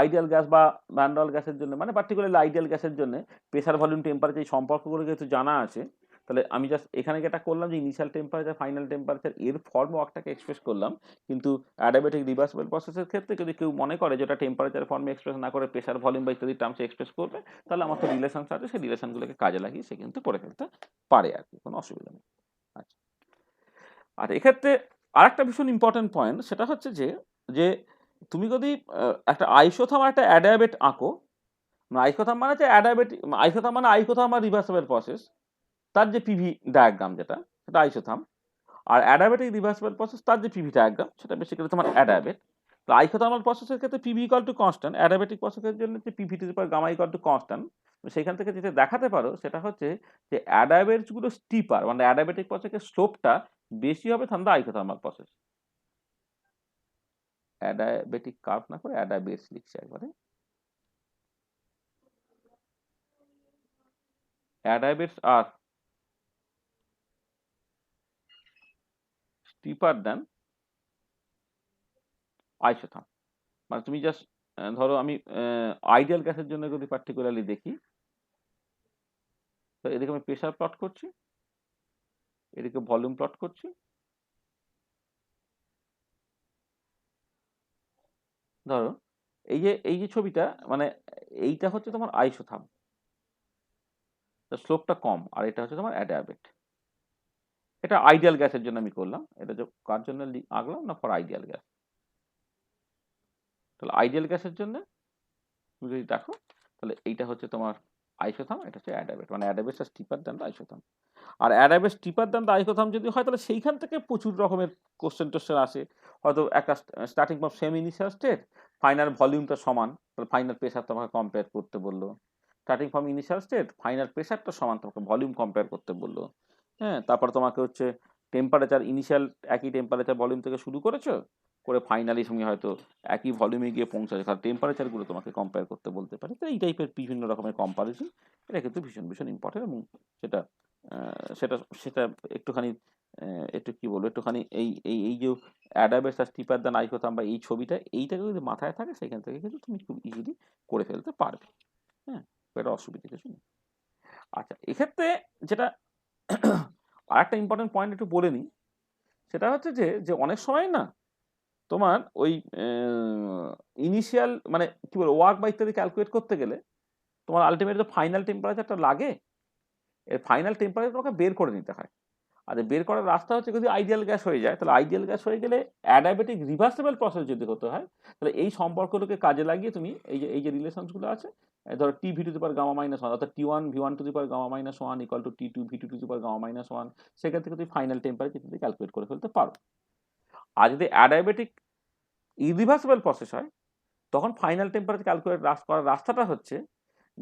আইডিয়াল গ্যাস বা ভ্যান ডের গ্যাসের জন্য, মানে পার্টিকুলারলি আইডিয়াল গ্যাসের জন্য প্রেসার ভলিউম টেম্পারেচার এই সম্পর্কগুলো যেহেতু জানা আছে, তাহলে আমি জাস্ট এখানে যেটা করলাম যে ইনিশিয়াল টেম্পারেচার ফাইনাল টেম্পারেচার এর ফর্ম ওয়ার্কটাকে এক্সপ্রেস করলাম। কিন্তু অ্যাডাবেটিক রিভার্সিবল প্রসেসের ক্ষেত্রে যদি কেউ মনে করে যেটা টেম্পারেচার ফর্মে এক্সপ্রেস না করে প্রেসার ভলিউম বা ইত্যাদি টার্মসে এক্সপ্রেস করবে, তাহলে আমার তো রিলেশনস আছে, সেই রিলেশনগুলোকে কাজে লাগিয়ে সে কিন্তু করে ফেলতে পারে আর কি, কোনো অসুবিধা নেই। আচ্ছা, আর এক্ষেত্রে আরেকটা ভীষণ ইম্পর্টেন্ট পয়েন্ট, সেটা হচ্ছে যে যে তুমি যদি একটা আইসোথাম আর একটা অ্যাডায়াবেট আঁকো, আইসোথাম মানে হচ্ছে অ্যাডায়াবেটিক, আইসোথাম মানে আইসোথাম আর রিভার্সিবল প্রসেস, তার যে পিভি ডায়াগ্রাম যেটা সেটা আইসোথাম, আর অ্যাডায়াবেটিক রিভার্সিবল প্রসেস তার যে পিভি ডায়াগ্রাম সেটা বেসিক্যালি তোমার অ্যাডায়াবেট। তো আইসোথার্মাল প্রসেসের ক্ষেত্রে PV equal to constant, adiabatic প্রসেসের জন্য হচ্ছে PV to the power gamma equal to constant. সেখান থেকে যেটা দেখাতে পারো সেটা হচ্ছে যে অ্যাডায়াবেটসগুলো স্টিপার, মানে অ্যাডায়াবেটিক প্রসেসের স্লোপটা বেশি হবে than the isothermal process. Adiabatic curve না করে অ্যাডায়াবেটস লিখছে একবারে, অ্যাডায়াবেটস আর স্টিপার দেন আইসোথার্ম। মানে তুমি জাস্ট ধরো আমি আইডিয়াল গ্যাসের জন্য যদি পার্টিকুলারলি দেখি, তো এদিকে আমি প্রেসার প্লট করছি, এদিকে ভলিউম প্লট করছি, ধরো এই যে ছবিটা মানে এইটা হচ্ছে তোমার আইসোথাম, স্লোপটা কম, আর এটা হচ্ছে তোমার অ্যাডায়াবেট। এটা আইডিয়াল গ্যাসের জন্য আমি করলাম, এটা কার জন্য আঁকলাম না, ফর আইডিয়াল গ্যাস। তাহলে আইডিয়াল গ্যাসের জন্য তুমি যদি দেখো তাহলে এইটা হচ্ছে তোমার আইসোথাম, এটা হচ্ছে অ্যাডায়াবেট, মানে অ্যাডায়াবেটটা স্টিপার দ্যান দ্য আইসোথাম। আর adiabat steeper than the isotherm যদি হয় তাহলে সেইখান থেকে প্রচুর রকমের কোশ্চেন টোশ্চেন আসে। হয়তো একটা starting from same initial state, final ভলিউমটা সমান, তাহলে ফাইনাল প্রেশার তোমাকে কম্পেয়ার করতে বললো। Starting from initial state, final প্রেশারটা সমান, তোমাকে ভলিউম কম্পেয়ার করতে বললো। হ্যাঁ, তারপর তোমাকে হচ্ছে টেম্পারেচার, ইনিশিয়াল একই টেম্পারেচার ভলিউম থেকে শুরু করেছো, করে ফাইনালি সঙ্গে হয়তো একই ভলিউমে গিয়ে পৌঁছাচ্ছে, কারণ টেম্পারেচারগুলো তোমাকে কম্পেয়ার করতে বলতে পারে। তো এই টাইপের বিভিন্ন রকমের কম্পারিজন, এটা কিন্তু ভীষণ ভীষণ ইম্পর্টেন্ট। এবং সেটা সেটা সেটা একটুখানি একটু কি বলবো, একটুখানি এই এই এই যে অ্যাডাবেটস আর স্টিপার দ্যান আইসোথাম বা এই ছবিটা, এইটাকে যদি মাথায় থাকে সেখান থেকে কিন্তু তুমি খুব ইজিলি করে ফেলতে পারবে। হ্যাঁ, এটা অসুবিধা কিছু নেই। আচ্ছা, এক্ষেত্রে যেটা আর একটা ইম্পর্টেন্ট পয়েন্ট একটু বলে নিই, সেটা হচ্ছে যে অনেক সময় না তোমার ওই ইনিশিয়াল মানে কি বলবো ওয়ার্ক বা ইত্যাদি ক্যালকুলেট করতে গেলে তোমার আলটিমেট যে ফাইনাল টেম্পারেচারটা লাগে, এর ফাইনাল টেম্পারেচার তোমাকে বের করে নিতে হয়। আর বের করার রাস্তা হচ্ছে যদি আইডিয়াল গ্যাস হয়ে যায়, তাহলে আইডিয়াল গ্যাস হয়ে গেলে অ্যাডায়াবেটিক রিভার্সেবল প্রসেস যদি হতে হয়, তাহলে এই সম্পর্কগুলোকে কাজে লাগিয়ে তুমি এই যে রিলেশনসগুলো আছে, ধরো T V to the power gamma minus one, অর্থাৎ T one V one to the power gamma minus one equal to T two V two to the power gamma minus one, সেখান থেকে তুমি ফাইনাল টেম্পারেচার যদি calculate করে ফেলতে পারো। আর যদি adiabatic irreversible process হয়, তখন ফাইনাল টেম্পারেচার ক্যালকুলেট করার রাস্তাটা হচ্ছে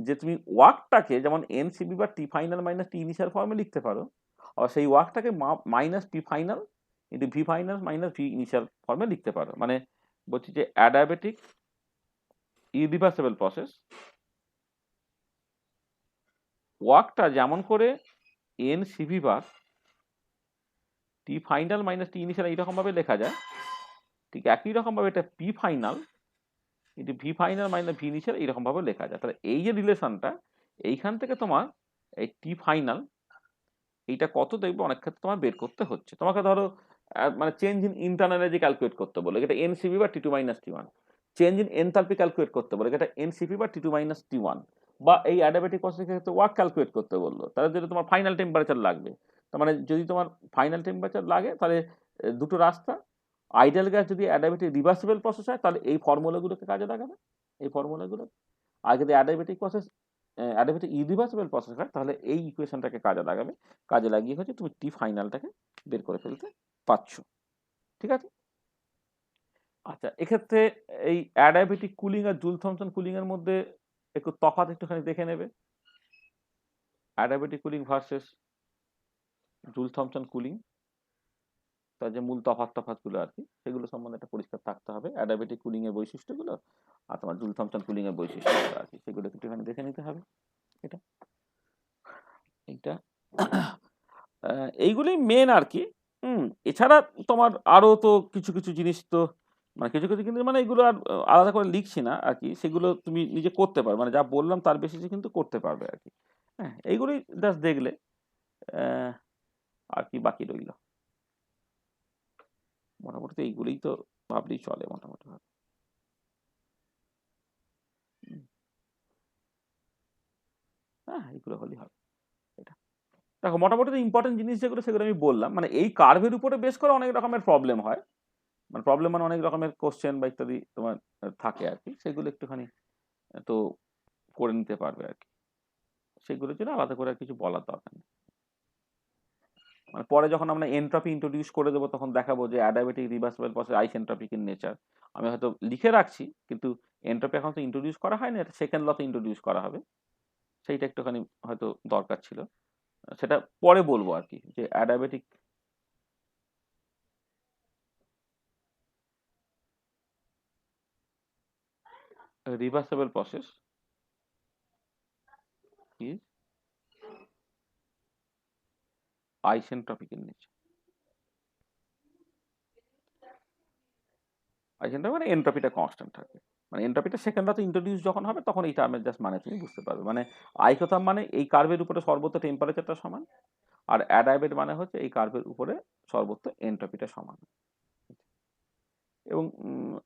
যে তুমি ওয়ার্কটাকে যেমন NCV bar T final minus T initial ফর্মে লিখতে পারো, আর সেই ওয়ার্কটাকে minus P final into V final minus V initial ফর্মে লিখতে পারো। মানে বলছি যে অ্যাডায়াবেটিক ইরিভার্সেবল প্রসেস ওয়ার্কটা যেমন করে এন সিভি বার টি ফাইনাল মাইনাস টি ইনিশিয়াল এইরকমভাবে লেখা যায়, ঠিক একই রকমভাবে এটা P final into V final minus V initial এইরকমভাবে লেখা যায়। তাহলে এই যে রিলেশনটা, এইখান থেকে তোমার এই টি ফাইনাল এইটা কত দেখবে অনেক ক্ষেত্রে তোমার বের করতে হচ্ছে। তোমাকে ধরো মানে change in internal energy calculate করতে বলে, এটা NCP bar T two minus T one. Change in enthalpy calculate করতে বলে, এটা NCP bar T two minus T one. বা এই অ্যাডাবেটিক প্রসেসের ক্ষেত্রে ওয়ার্ক ক্যালকুলেট করতে বললো, তাহলে যদি তোমার ফাইনাল টেম্পারেচার লাগবে, তার মানে যদি তোমার ফাইনাল টেম্পারেচার লাগে তাহলে দুটো রাস্তা, আইডিয়াল গ্যাস যদি অ্যাডাবেটিক রিভার্সিবল প্রসেস হয় তাহলে এই ফর্মুলাগুলোকে কাজে লাগাবে, এই ফর্মুলাগুলো। আর যদি adiabatic process adiabatic irreversible process হয় তাহলে এই ইকুয়েশনটাকে কাজে লাগাবে, কাজে লাগিয়ে হচ্ছে তুমি টি ফাইনালটাকে বের করে ফেলতে পারছো। ঠিক আছে। আচ্ছা, এক্ষেত্রে এই অ্যাডাবেটিক কুলিং আর জুল থমসন কুলিং এর মধ্যে একটু তফাৎ একটুখানি দেখে নেবে। Adiabatic cooling versus joule Thomson cooling, তার যে মূল তফাৎগুলো আর কি, সেগুলো সম্বন্ধে একটা পরিষ্কার থাকতে হবে। অ্যাডাবেটিক কুলিং এর বৈশিষ্ট্যগুলো আর তোমার জুল থমসন কুলিং এর বৈশিষ্ট্যগুলো আর কি, সেগুলো একটুখানি দেখে নিতে হবে। এটা এইটা এইগুলোই মেন আর কি। এছাড়া তোমার আরো তো কিছু কিছু জিনিস তো মানে কিছু কিছু কিন্তু মানে এগুলো আর আলাদা করে লিখছি না আর কি, সেগুলো তুমি নিজে করতে পারবে, মানে যা বললাম তার বেশি কিন্তু করতে পারবে আর কি। হ্যাঁ, এইগুলোই জাস্ট দেখলে আর কি বাকি রইল। মোটামুটি তো এইগুলোই তো ভাবলেই চলে মোটামুটি ভাবে। হ্যাঁ, এইগুলো হলেই হবে। এটা দেখো মোটামুটি তো ইম্পর্টেন্ট জিনিস যেগুলো সেগুলো আমি বললাম, মানে এই কার্ভের উপরে বেশ করে অনেক রকমের প্রবলেম হয়, মানে প্রবলেম মানে অনেক রকমের কোশ্চেন বা ইত্যাদি তোমার থাকে আর কি, সেগুলো একটুখানি তো করে নিতে পারবে আর কি, সেগুলোর জন্য আলাদা করে আর কিছু বলার দরকার নেই। মানে পরে যখন আমরা এনট্রপি ইন্ট্রোডিউস করে দেবো তখন দেখাবো যে adiabatic reversible process isentropic in nature. আমি হয়তো লিখে রাখছি কিন্তু এনট্রপি এখন তো ইন্ট্রোডিউস করা হয়নি, এটা সেকেন্ড লতে ইন্ট্রোডিউস করা হবে, সেইটা একটুখানি হয়তো দরকার ছিল, সেটা পরে বলবো আর কি, যে adiabatic reversible process is isentropic in nature. Isentropic মানে এনট্রপিটা কনস্ট্যান্ট থাকে, মানে এনট্রপিটা সেকেন্ড লতে ইন্ট্রোডিউস যখন হবে তখন এই টার্মের জাস্ট মানে তুমি বুঝতে পারবে। মানে আইসোথার্ম মানে এই কার্ভের উপরে সর্বোচ্চ টেম্পারেচারটা সমান, আর অ্যাডায়াবেট মানে হচ্ছে এই কার্ভের উপরে সর্বোচ্চ এনট্রপিটা সমান। এবং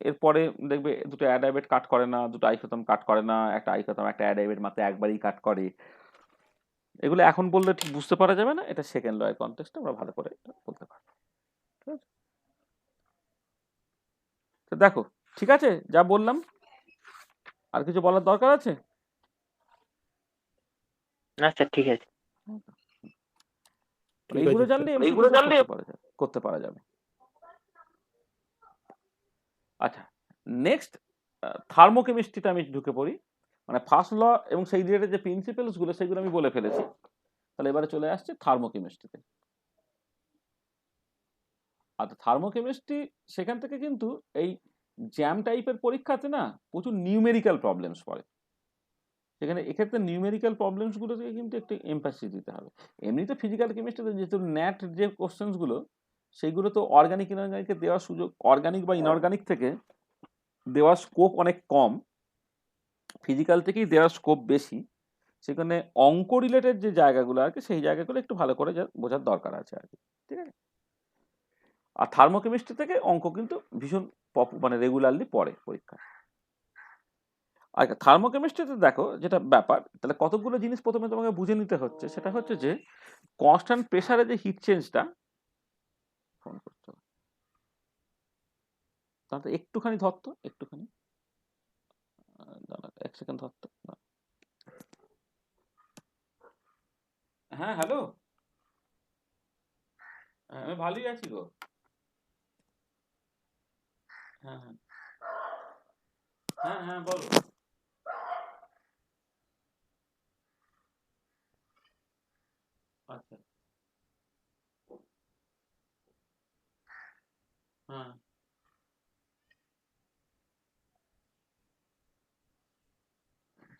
এরপরে দেখবে দুটো অ্যাডাইভেট কাট করে না, দুটো আইসোটোম কাট করে না, একটা আইসোটোম একটা অ্যাডাইভেট মাত্র একবারই কাট করে। এগুলো এখন বললে ঠিক বুঝতে পারা যাবে না, এটা সেকেন্ড লয়ের কনটেক্সটে আমরা ভালো করে এটা বলতে পারবো। ঠিক আছে, তো দেখো ঠিক আছে যা বললাম, আর কিছু বলার দরকার আছে?
না স্যার ঠিক আছে।
ঠিক
এইগুলো
আছে
জানলে
স্যার।
এইগুলো করতে পারা যাবে। আচ্ছা, নেক্সট থার্মোকেমিস্ট্রিতে আমি ঢুকে পড়ি। মানে ফার্স্ট ল এবং সেই রিলেটেড যে প্রিন্সিপালস গুলো সেগুলো আমি বলে ফেলেছি। তাহলে এবারে চলে আসছে থার্মোকেমিস্ট্রিতে। আর থার্মোকেমিস্ট্রি সেখান থেকে কিন্তু এই জ্যাম টাইপের পরীক্ষাতে না প্রচুর নিউমেরিক্যাল প্রবলেমস পড়ে। সেখানে এক্ষেত্রে নিউমেরিক্যাল প্রবলেমস গুলোকে কিন্তু একটু এমফাসিস দিতে হবে। এমনিতে ফিজিক্যাল কেমিস্ট্রিতে যেহেতু ন্যাট যে কোশ্চেন্স গুলো সেইগুলো তো অর্গানিক ইনঅর্গানিকে দেওয়ার সুযোগ, অর্গানিক বা ইনঅর্গানিক থেকে দেওয়ার স্কোপ অনেক কম, ফিজিক্যাল থেকেই দেওয়ার স্কোপ বেশি। সেখানে অঙ্ক রিলেটেড যে জায়গাগুলো আর কি সেই জায়গাগুলো একটু ভালো করে বোঝার দরকার আছে আর কি। ঠিক আছে, আর থার্মোকেমিস্ট্রি থেকে অঙ্ক কিন্তু ভীষণ মানে রেগুলারলি পড়ে পরীক্ষা। আচ্ছা, থার্মোকেমিস্ট্রিতে দেখো যেটা ব্যাপার, তাহলে কতগুলো জিনিস প্রথমে তোমাকে বুঝে নিতে হচ্ছে। সেটা হচ্ছে যে কনস্ট্যান্ট প্রেসারে যে হিট চেঞ্জটা, ফোন করছো তাহলে একটুখানি ধরতো, একটুখানি এক সেকেন্ড ধরতো। হ্যাঁ হ্যালো, আমি ভালোই আছি গো। হ্যাঁ হ্যাঁ হ্যাঁ হ্যাঁ বলো। আচ্ছা, হ্যাঁ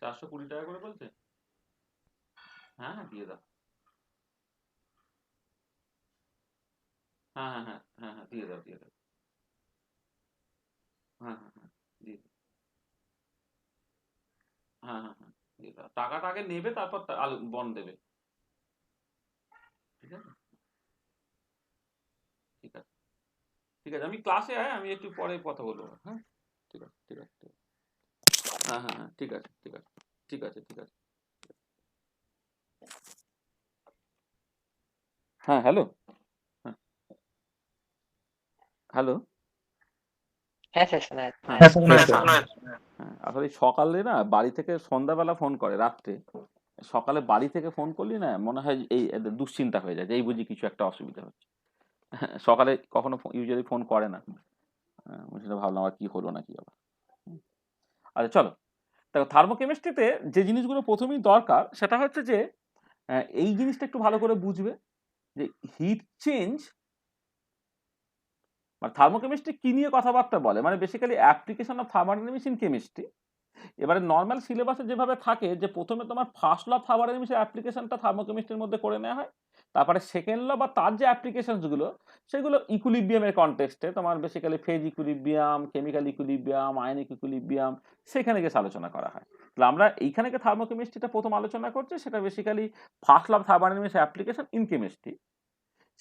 420 টাকা করে বলছে। হ্যাঁ হ্যাঁ দিয়ে দাও। হ্যাঁ হ্যাঁ হ্যাঁ হ্যাঁ হ্যাঁ দিয়ে দাও দিয়ে দাও। হ্যাঁ হ্যাঁ হ্যাঁ দিয়ে দাও। হ্যাঁ হ্যাঁ হ্যাঁ দিয়ে দাও, টাকাটা আগে নেবে তারপর আলু বন্ড দেবে। ঠিক আছে ঠিক আছে ঠিক আছে, আমি ক্লাসে আমি একটু পরে কথা বলবো। হ্যাঁ ঠিক আছে ঠিক আছে ঠিক আছে। হ্যাঁ হ্যাঁ হ্যাঁ ঠিক আছে ঠিক আছে ঠিক আছে ঠিক আছে। হ্যাঁ হ্যালো, হ্যাঁ হ্যালো।
হ্যাঁ স্যার শোনা যাচ্ছে।
হ্যাঁ
হ্যাঁ স্যার।
হ্যাঁ, আসলে সকালে না বাড়ি থেকে সন্ধ্যাবেলা ফোন করে রাত্রে, সকালে বাড়ি থেকে ফোন করলি না মনে হয় এই এদের দুশ্চিন্তা হয়ে যায় যে এই বুঝি কিছু একটা অসুবিধা হচ্ছে। সকালে কখনো ইউজুয়ালি ফোন করে না। সেটা ভাবলাম আর কি হলো নাকি আবার। আচ্ছা চলো, দেখো থার্মোকেমিস্ট্রিতে যে জিনিসগুলো প্রথমেই দরকার সেটা হচ্ছে যে এই জিনিসটা একটু ভালো করে বুঝবে যে হিট চেঞ্জ মানে থার্মোকেমিস্ট্রি কি নিয়ে কথাবার্তা বলে, মানে basically application of thermodynamics in chemistry. এবারে নর্মাল সিলেবাসে যেভাবে থাকে যে প্রথমে তোমার ফার্স্ট ল থার্মোডাইনামিক্সের অ্যাপ্লিকেশনটা থার্মোকেমিস্ট্রির মধ্যে করে নেওয়া হয়, তারপরে সেকেন্ড ল বা তার যে অ্যাপ্লিকেশনসগুলো সেগুলো ইকুইলিব্রিয়ামের কনটেক্সটে তোমার basically phase equilibrium, chemical equilibrium, ionic equilibrium সেখানে গিয়ে আলোচনা করা হয়। তাহলে আমরা এইখানে থার্মোকেমিস্ট্রিটা প্রথম আলোচনা করছি, সেটা basically first law thermodynamics application in chemistry.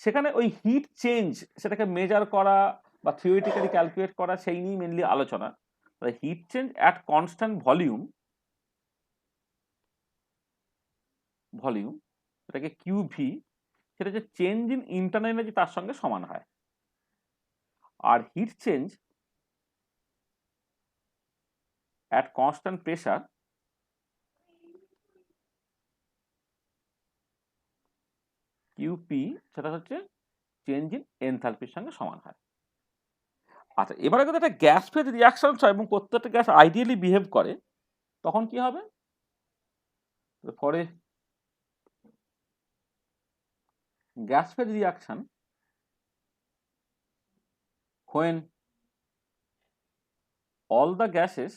সেখানে ওই হিট চেঞ্জ সেটাকে মেজার করা বা থিওরিটিক্যালি ক্যালকুলেট করা সেই নিয়ে মেনলি আলোচনা। Heat change at constant volume এটাকে কিউভি, সেটা যে চেঞ্জ ইন ইন্টারনাল এনার্জি তার সঙ্গে সমান হয়। আর heat change at constant pressure QP, সেটা হচ্ছে চেঞ্জ ইন এনথালপির সঙ্গে সমান হয়। আচ্ছা, এবারে যদি একটা গ্যাস ফেজ রিয়াকশন হয় এবং প্রত্যেকটা গ্যাস আইডিয়ালি বিহেভ করে তখন কি হবে? পরে gas phase reaction when all the gases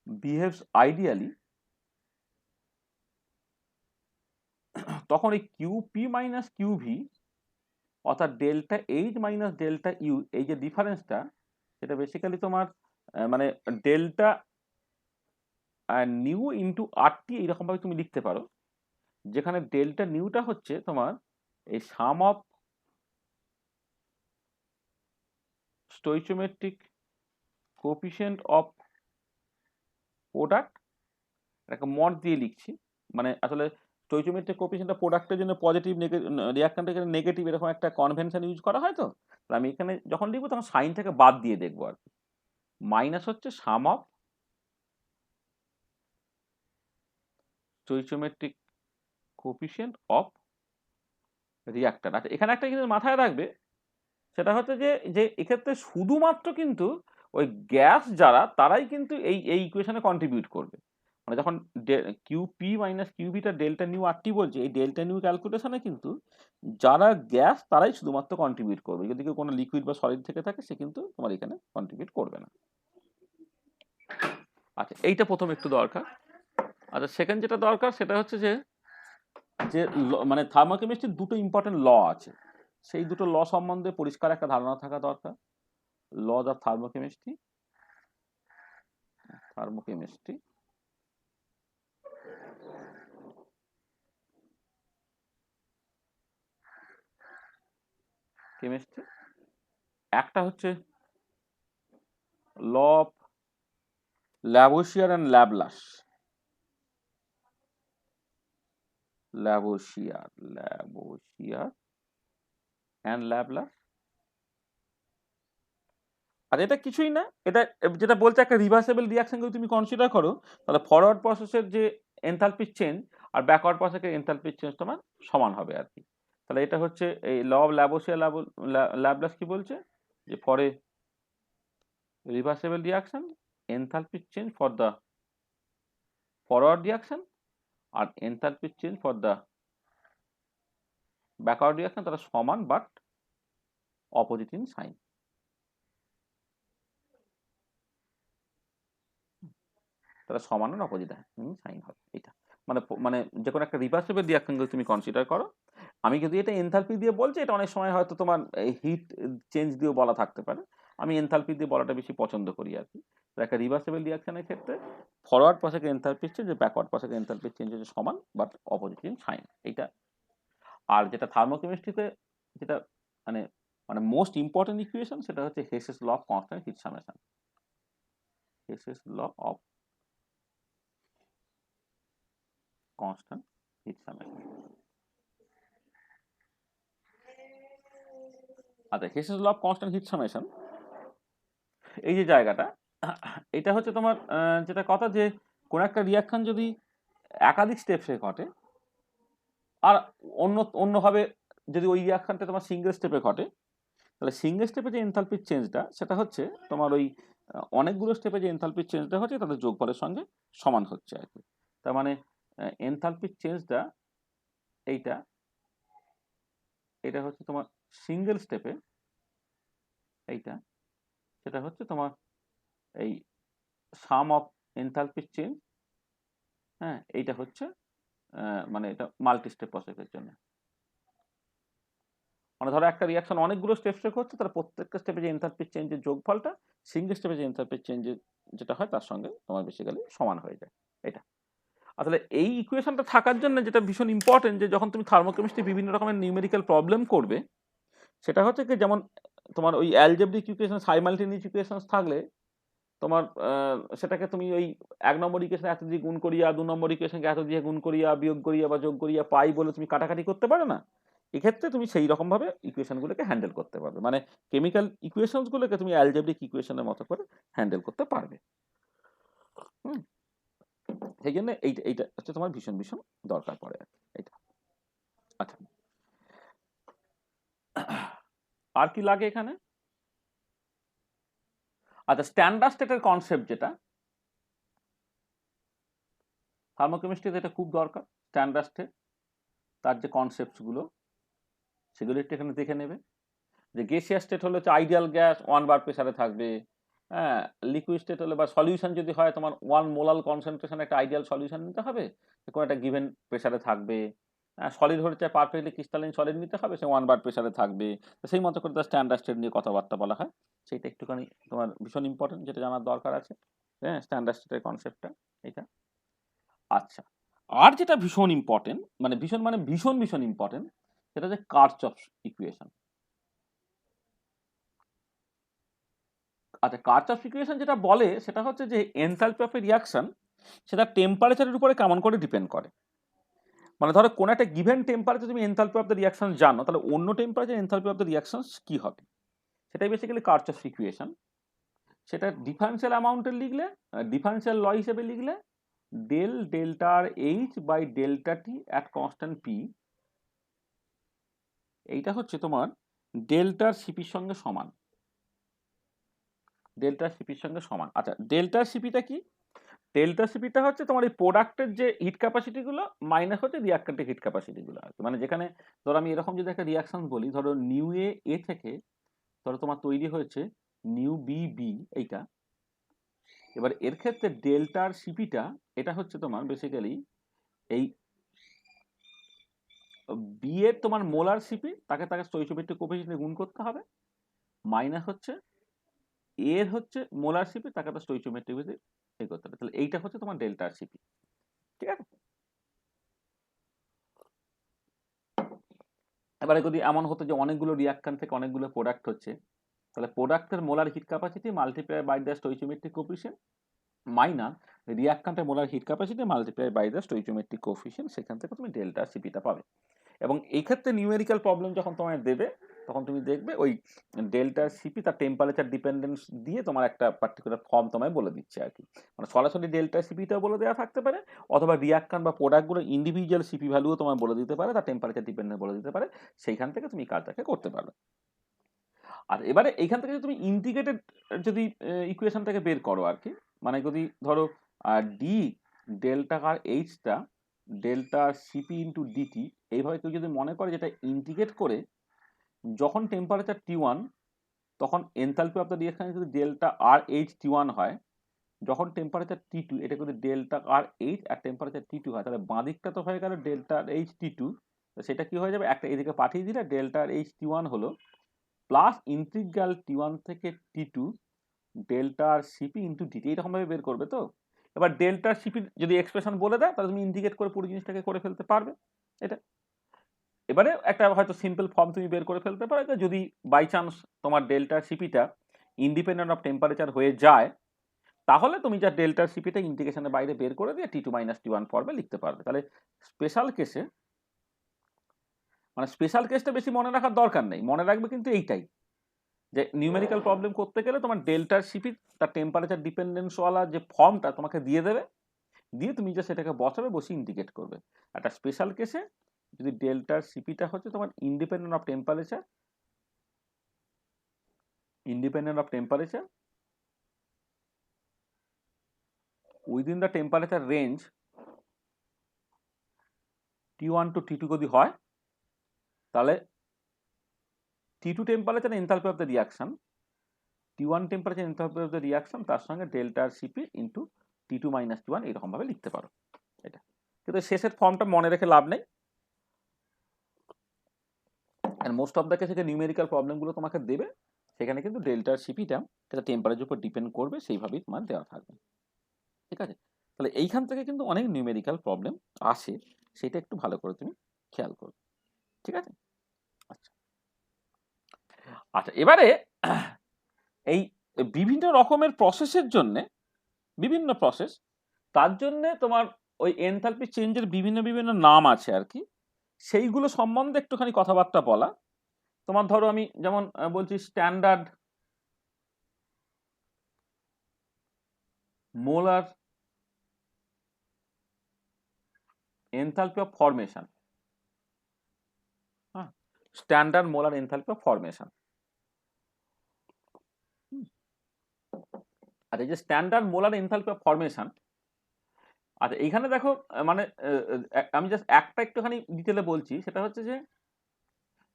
behaves ideally, তখন এই কিউপি মাইনাস কিউভি অর্থাৎ delta H minus delta U এই যে ডিফারেন্সটা সেটা বেসিক্যালি তোমার মানে ডেল্টা নিউ ইন্টু আরটি এইরকমভাবে তুমি লিখতে পারো, যেখানে ডেল্টা নিউটা হচ্ছে তোমার এই সাম অফ স্টোইচিওমেট্রিক কোএফিসিয়েন্ট অফ প্রোডাক্ট, একটা মড দিয়ে লিখছি, মানে আসলে স্টোইচিওমেট্রিক কোএফিসিয়েন্টটা প্রোডাক্টের জন্য পজিটিভ রিয়াক্ট্যান্টের জন্য নেগেটিভ, এরকম একটা কনভেনশন ইউজ করা হয়। তো তাহলে আমি এখানে যখন লিখবো তখন সাইনটাকে বাদ দিয়ে দেখবো আর কি। মাইনাস হচ্ছে সাম অফ স্টোইচিওমেট্রিক কোএফিসিয়েন্ট অফ রিয়াক্ট্যান্ট। আচ্ছা, এখানে একটা জিনিস মাথায় রাখবে, সেটা হচ্ছে যে যে এক্ষেত্রে শুধুমাত্র কিন্তু ওই গ্যাস যারা তারাই কিন্তু এই ইকুয়েশনে কন্ট্রিবিউট করবে। মানে যখন কিউপি মাইনাস কিউভিটা ডেল্টা নিউ আরটি বলছে, এই ডেল্টা নিউ ক্যালকুলেশনে কিন্তু যারা গ্যাস তারাই শুধুমাত্র কন্ট্রিবিউট করবে। যদি কেউ কোনো লিকুইড বা সলিড থেকে থাকে সে কিন্তু তোমার এখানে কন্ট্রিবিউট করবে না। আচ্ছা, এইটা প্রথম একটু দরকার। আচ্ছা, সেকেন্ড যেটা দরকার সেটা হচ্ছে যে যে মানে থার্মোকেমিস্ট্রির দুটো ইম্পর্টেন্ট ল আছে, সেই দুটো ল সম্বন্ধে পরিষ্কার একটা ধারণা থাকা দরকার। লজ অফ থার্মোকেমিস্ট্রি, থার্মোকেমিস্ট্রি কেমিস্ট্রি, একটা হচ্ছে ল অফ ল্যাভোসিয়ার অ্যান্ড ল্যাবলাস। ল্যাভোসিয়ার অ্যান্ড ল্যাবলাস। আর এটা কিছুই না, এটা যেটা বলছে একটা রিভার্সেবল রিয়াকশন যদি তুমি কনসিডার করো, তাহলে ফরওয়ার্ড প্রসেসের যে এনথালপির চেঞ্জ আর ব্যাকওয়ার্ড প্রসেসের এনথালপির চেঞ্জ তোমার সমান হবে আর কি। তাহলে এটা হচ্ছে এই ল অফ ল্যাভোসিয়ার ল্যাবলাস কি বলছে, যে for a reversible reaction enthalpy change for the forward reaction আর enthalpy change for the backward reaction তারা সমান বাট অপোজিট ইন সাইন। তারা সমান আর অপোজিট ইন সাইন হবে। এটা মানে মানে যে কোনো একটা রিভার্সিবল রিয়াকশন যদি তুমি কনসিডার করো, আমি যদি এটা এনথালপি দিয়ে বলছি, এটা অনেক সময় হয়তো তোমার হিট চেঞ্জ দিয়েও বলা থাকতে পারে, আমি এনথালপি দিয়ে বলাটা বেশি পছন্দ করি আর কি। একটা রিভার্সিবল রিয়াকশনের ক্ষেত্রে ফরওয়ার্ড প্রসেসের এনথালপির চেঞ্জ, ব্যাকওয়ার্ড প্রসেসের এনথালপির চেঞ্জ হচ্ছে সমান বাট অপোজিট ইন সাইন, এইটা। আর যেটা থার্মোকেমিস্ট্রিতে যেটা মানে মানে মোস্ট ইম্পর্টেন্ট ইকুয়েশন, সেটা হচ্ছে Hess's law of constant heat summation. Hess's law of constant heat summation. আচ্ছা, Hess's law of constant heat summation এই যে জায়গাটা, এটা হচ্ছে তোমার যেটা কথা, যে কোন একটা রিয়াকশন যদি একাধিক স্টেপসে ঘটে, আর অন্যভাবে যদি ওই রিয়াকশনটা তোমার সিঙ্গেল স্টেপে ঘটে, তাহলে সিঙ্গেল স্টেপে যে এনথালপির চেঞ্জটা সেটা হচ্ছে তোমার ওই অনেকগুলো স্টেপে যে এনথালপির চেঞ্জটা হচ্ছে তাদের যোগফলের সঙ্গে সমান হচ্ছে আর কি। তার মানে এনথালপির চেঞ্জটা এইটা, এটা হচ্ছে তোমার সিঙ্গেল স্টেপে, এইটা সেটা হচ্ছে তোমার এই সাম অফ এনথালপির চেঞ্জ। হ্যাঁ, এইটা হচ্ছে মানে এটা মাল্টি স্টেপ প্রসেসের জন্য। মানে ধরো একটা রিয়াকশন অনেকগুলো স্টেপসে হচ্ছে, তার প্রত্যেকটা স্টেপে যে এনথালপির চেঞ্জের যোগফলটা সিঙ্গেল স্টেপে যে এনথালপির চেঞ্জের যেটা হয় তার সঙ্গে তোমার বেসিক্যালি সমান হয়ে যায় এটা। আসলে এই ইকুয়েশনটা থাকার জন্য যেটা ভীষণ ইম্পর্টেন্ট, যে যখন তুমি থার্মোকেমিস্ট্রি বিভিন্ন রকমের নিউমেরিক্যাল প্রবলেম করবে, সেটা হচ্ছে কি যেমন তোমার ওই অ্যালজেব্রিক ইকুয়েশন, সাইমালটেনিয়াস ইকুয়েশনস থাকলে তোমার সেটাকে তুমি ওই 1 নম্বর ইকুয়েশন এত দিয়ে গুণ করিয়া, 2 নম্বর ইকুয়েশনকে এত দিয়ে গুণ করিয়া, বিয়োগ করিয়া বা যোগ করিয়া পাই বলে তুমি কাটাকাটি করতে পারো না। এক্ষেত্রে তুমি সেই রকমভাবে ইকুয়েশনগুলোকে হ্যান্ডেল করতে পারবে, মানে কেমিক্যাল ইকুয়েশনসগুলোকে তুমি অ্যালজেব্রিক ইকুয়েশনের মতো করে হ্যান্ডেল করতে পারবে। সেই জন্য এইটা হচ্ছে তোমার ভীষণ ভীষণ দরকার পড়ে আর কি এইটা। আচ্ছা, আর কি লাগে এখানে? আচ্ছা, স্ট্যান্ডার্ড স্টেটের কনসেপ্ট যেটা থার্মোকেমিস্ট্রিতে, এটা খুব দরকার। স্ট্যান্ডার্ড স্টেট, তার যে কনসেপ্টসগুলো সেগুলো একটু এখানে দেখে নেবে। যে গ্যাসিয়াস স্টেট হলে হচ্ছে আইডিয়াল গ্যাস 1 বার প্রেসারে থাকবে। হ্যাঁ, লিকুইড স্টেট হলে বা সলিউশন যদি হয় তোমার 1 মোলাল কনসেন্ট্রেশন একটা আইডিয়াল সলিউশন নিতে হবে, কোনো একটা গিভেন প্রেসারে থাকবে। সলিড হলে চাই পারফেক্টলি ক্রিস্টালাইন সলিড নিতে হবে, সে 1 বার প্রেসারে থাকবে। তো সেই মতো করে তার স্ট্যান্ডার্ড স্টেট নিয়ে কথাবার্তা বলা হয়, সেইটা একটুখানি তোমার ভীষণ ইম্পর্টেন্ট, যেটা জানার দরকার আছে। হ্যাঁ, স্ট্যান্ডার্ড স্টেটের কনসেপ্টটা এটা। আচ্ছা, আর যেটা ভীষণ ইম্পর্টেন্ট, মানে ভীষণ ভীষণ ইম্পর্টেন্ট, সেটা হচ্ছে কার্চফস ইকুয়েশন। আচ্ছা, কার্চফ ইকুয়েশন যেটা বলে সেটা হচ্ছে যে এনথালপি অফ এ রিয়াকশন সেটা টেম্পারেচারের উপরে কেমন করে ডিপেন্ড করে। মানে ধরো কোন একটা গিভেন টেম্পারেচার তুমি এনথালপি অফ দ্য রিয়াকশন জানো, তাহলে অন্য temperature enthalpy of the reaction কি হবে, সেটাই বেসিক্যালি কার্চফ ইকুয়েশন। সেটা ডিফারেন্সিয়াল অ্যামাউন্টের লিখলে, ডিফারেন্সিয়াল ল হিসেবে লিখলে del delta R H by delta T at constant P, এইটা হচ্ছে তোমার ডেল্টার সিপির সঙ্গে সমান। ডেল্টার সিপির সঙ্গে সমান। আচ্ছা, ডেল্টার সিপিটা কি? ডেল্টা সিপিটা হচ্ছে তোমার এই প্রোডাক্টের যে হিট ক্যাপাসিটি গুলো মাইনাস হচ্ছে রিয়াক্টেন্টের হিট ক্যাপাসিটি গুলো আর কি। মানে যেখানে ধরো আমি এরকম যদি একটা রিয়াকশন বলি, ধরো নিউ এ থেকে ধরো তোমার তৈরি হয়েছে নিউ বি বি, এইটা এবার এর ক্ষেত্রে ডেল্টার সিপিটা এটা হচ্ছে তোমার বেসিক্যালি এই বি এর তোমার মোলার সিপি তাকে স্টোইচিওমেট্রিক কোএফিসিয়েন্টে গুণ করতে হবে, মাইনাস হচ্ছে এর হচ্ছে মোলার সিপি তাকে স্টোইচিওমেট্রিক এই করতে হবে। তাহলে এইটা হচ্ছে তোমার ডেল্টার সিপি, ঠিক আছে। এবারে যদি এমন হতো যে অনেকগুলো রিয়াক্ট্যান্ট থেকে অনেকগুলো প্রোডাক্ট হচ্ছে, তাহলে প্রোডাক্টের molar heat capacity multiply by the stoichiometric coefficient minus রিয়াক্ট্যান্টের molar heat capacity multiply by the stoichiometric coefficient, সেখান থেকে তুমি ডেল্টা সিপিটা পাবে। এবং এই ক্ষেত্রে নিউমেরিক্যাল প্রবলেম যখন তোমায় দেবে তখন তুমি দেখবে ওই ডেল্টা সিপি তার টেম্পারেচার ডিপেন্ডেন্স দিয়ে তোমার একটা পার্টিকুলার ফর্ম তোমায় বলে দিচ্ছে আর কি। মানে সরাসরি ডেল্টা সিপিটাও বলে দেওয়া থাকতে পারে, অথবা রিয়াক্ট্যান্ট বা প্রোডাক্টগুলো ইন্ডিভিজুয়াল সিপি ভ্যালুও তোমায় বলে দিতে পারে, তার টেম্পারেচার ডিপেন্ডেন্ট বলে দিতে পারে, সেইখান থেকে তুমি কাজটাকে করতে পারবে। আর এবারে এইখান থেকে যদি তুমি ইন্টিগ্রেটেড যদি ইকুয়েশনটাকে বের করো আর কি, মানে যদি ধরো ডি ডেল্টা আর এইচটা ডেল্টা সিপি ইন্টু ডিটি এইভাবে কেউ যদি মনে করে যেটা ইন্টিগ্রেট করে যখন টেম্পারেচার T1 তখন এনথালপি অফ দ্য রিঅ্যাকশন যদি ডেল্টা আর এইচ T1 হয়, যখন টেম্পারেচার T2 এটা যদি delta R H R temperature T2 হয়, তাহলে বাঁ দিকটা তো হয়ে গেল ডেল্টা আর এইচ T2, তো সেটা কি হয়ে যাবে একটা এদিকে পাঠিয়ে দিলে ডেল্টা আর এইচ T1 হলো প্লাস ইন্টিগ্রাল T1 থেকে T2 ডেল্টা আর সিপি ইন্টু ডিটি, এইরকম ভাবে বের করবে। তো এবার ডেল্টা সিপি যদি এক্সপ্রেশন বলে দেয় তাহলে তুমি ইন্টিগ্রেট করে পুরো জিনিসটাকে করে ফেলতে পারবে এটা। এবারে একটা হয়তো সিম্পল ফর্ম তুমি বের করে ফেলতে পারো, যদি বাই চান্স তোমার ডেল্টা সিপিটা ইন্ডিপেন্ডেন্ট অফ টেম্পারেচার হয়ে যায়, তাহলে তুমি যা ডেল্টা সিপিটা ইন্টিগ্রেশনের বাইরে বের করে দিয়ে T2 মাইনাস T1 ফর্মে লিখতে পারবে। তাহলে স্পেশাল কেসে মানে স্পেশাল কেসটা বেশি মনে রাখার দরকার নেই, মনে রাখবে কিন্তু এইটাই যে নিউমেরিক্যাল প্রবলেম করতে গেলে তোমার ডেল্টার সিপি তার টেম্পারেচার ডিপেন্ডেন্সওয়ালা যে ফর্মটা তোমাকে দিয়ে দেবে, দিয়ে তুমি যে সেটাকে বসাবে, বসে ইন্ডিকেট করবে। একটা স্পেশাল কেসে যদি ডেল্টার সিপিটা হচ্ছে তোমার independent of temperature within the temperature range T1 to T2 যদি হয়, তাহলে T2 temperature enthalpy of the reaction, T1 temperature enthalpy of the reaction তার সঙ্গে ডেল্টার CP into T2 minus T1 এরকম ভাবে লিখতে পারো এটা। কিন্তু শেষের ফর্মটা মনে রেখে লাভ নেই, আর মোস্ট অফ দ্য কেসে যে নিউমেরিক্যাল প্রবলেমগুলো তোমাকে দেবে সেখানে কিন্তু ডেল্টার সিপিটা সেটা টেম্পারেচার উপর ডিপেন্ড করবে, সেইভাবেই তোমার দেওয়া থাকবে, ঠিক আছে। তাহলে এইখান থেকে কিন্তু অনেক নিউমেরিক্যাল প্রবলেম আসে, সেটা একটু ভালো করে তুমি খেয়াল করবে, ঠিক আছে। আচ্ছা আচ্ছা, এবারে এই বিভিন্ন রকমের প্রসেসের জন্য বিভিন্ন প্রসেস, তার জন্য তোমার ওই এনথালপি চেঞ্জের বিভিন্ন বিভিন্ন নাম আছে আর কি, সেইগুলো সম্বন্ধে একটুখানি কথাবার্তা বলা। তোমার ধরো আমি যেমন বলছি standard molar enthalpy of formation, হ্যাঁ, standard molar enthalpy of formation. আচ্ছা, এই যে standard molar enthalpy of formation, আচ্ছা এইখানে দেখো মানে আমি জাস্ট একটা একটুখানি ডিটেলে বলছি, সেটা হচ্ছে যে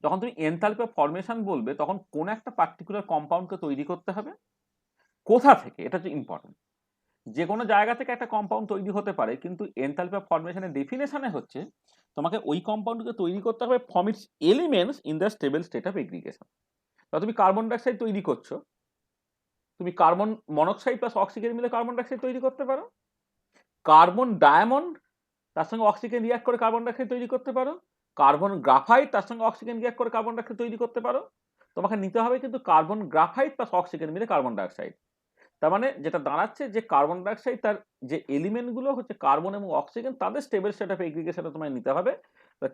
যখন তুমি এনথালপি অফ ফরমেশন বলবে তখন কোন একটা পার্টিকুলার কম্পাউন্ডকে তৈরি করতে হবে, কোথা থেকে, এটা হচ্ছে ইম্পর্টেন্ট। যে কোনো জায়গা থেকে একটা কম্পাউন্ড তৈরি হতে পারে, কিন্তু এনথালপি অফ ফরমেশনের ডেফিনেশনে হচ্ছে তোমাকে ওই কম্পাউন্ডকে তৈরি করতে হবে from its elements in the stable state of aggregation. তুমি কার্বন ডাইঅক্সাইড তৈরি করছো, তুমি কার্বন মনোক্সাইড প্লাস অক্সিজেন মিলে কার্বন ডাইঅক্সাইড তৈরি করতে পারো, কার্বন ডায়মন্ড তার সঙ্গে অক্সিজেন রিঅ্যাক্ট করে কার্বন ডাইঅক্সাইড তৈরি করতে পারো, কার্বন গ্রাফাইট তার সঙ্গে অক্সিজেন রিঅ্যাক্ট করে কার্বন ডাইঅক্সাইড তৈরি করতে পারো, তোমাকে নিতে হবে কিন্তু কার্বন গ্রাফাইট প্লাস অক্সিজেন মিলে কার্বন ডাইঅক্সাইড। তার মানে যেটা দাঁড়াচ্ছে যে কার্বন ডাইঅক্সাইড তার যে এলিমেন্টগুলো হচ্ছে কার্বন এবং অক্সিজেন, তাদের স্টেবল স্টেট অফ এগ্রিগেশনে তোমায় নিতে হবে।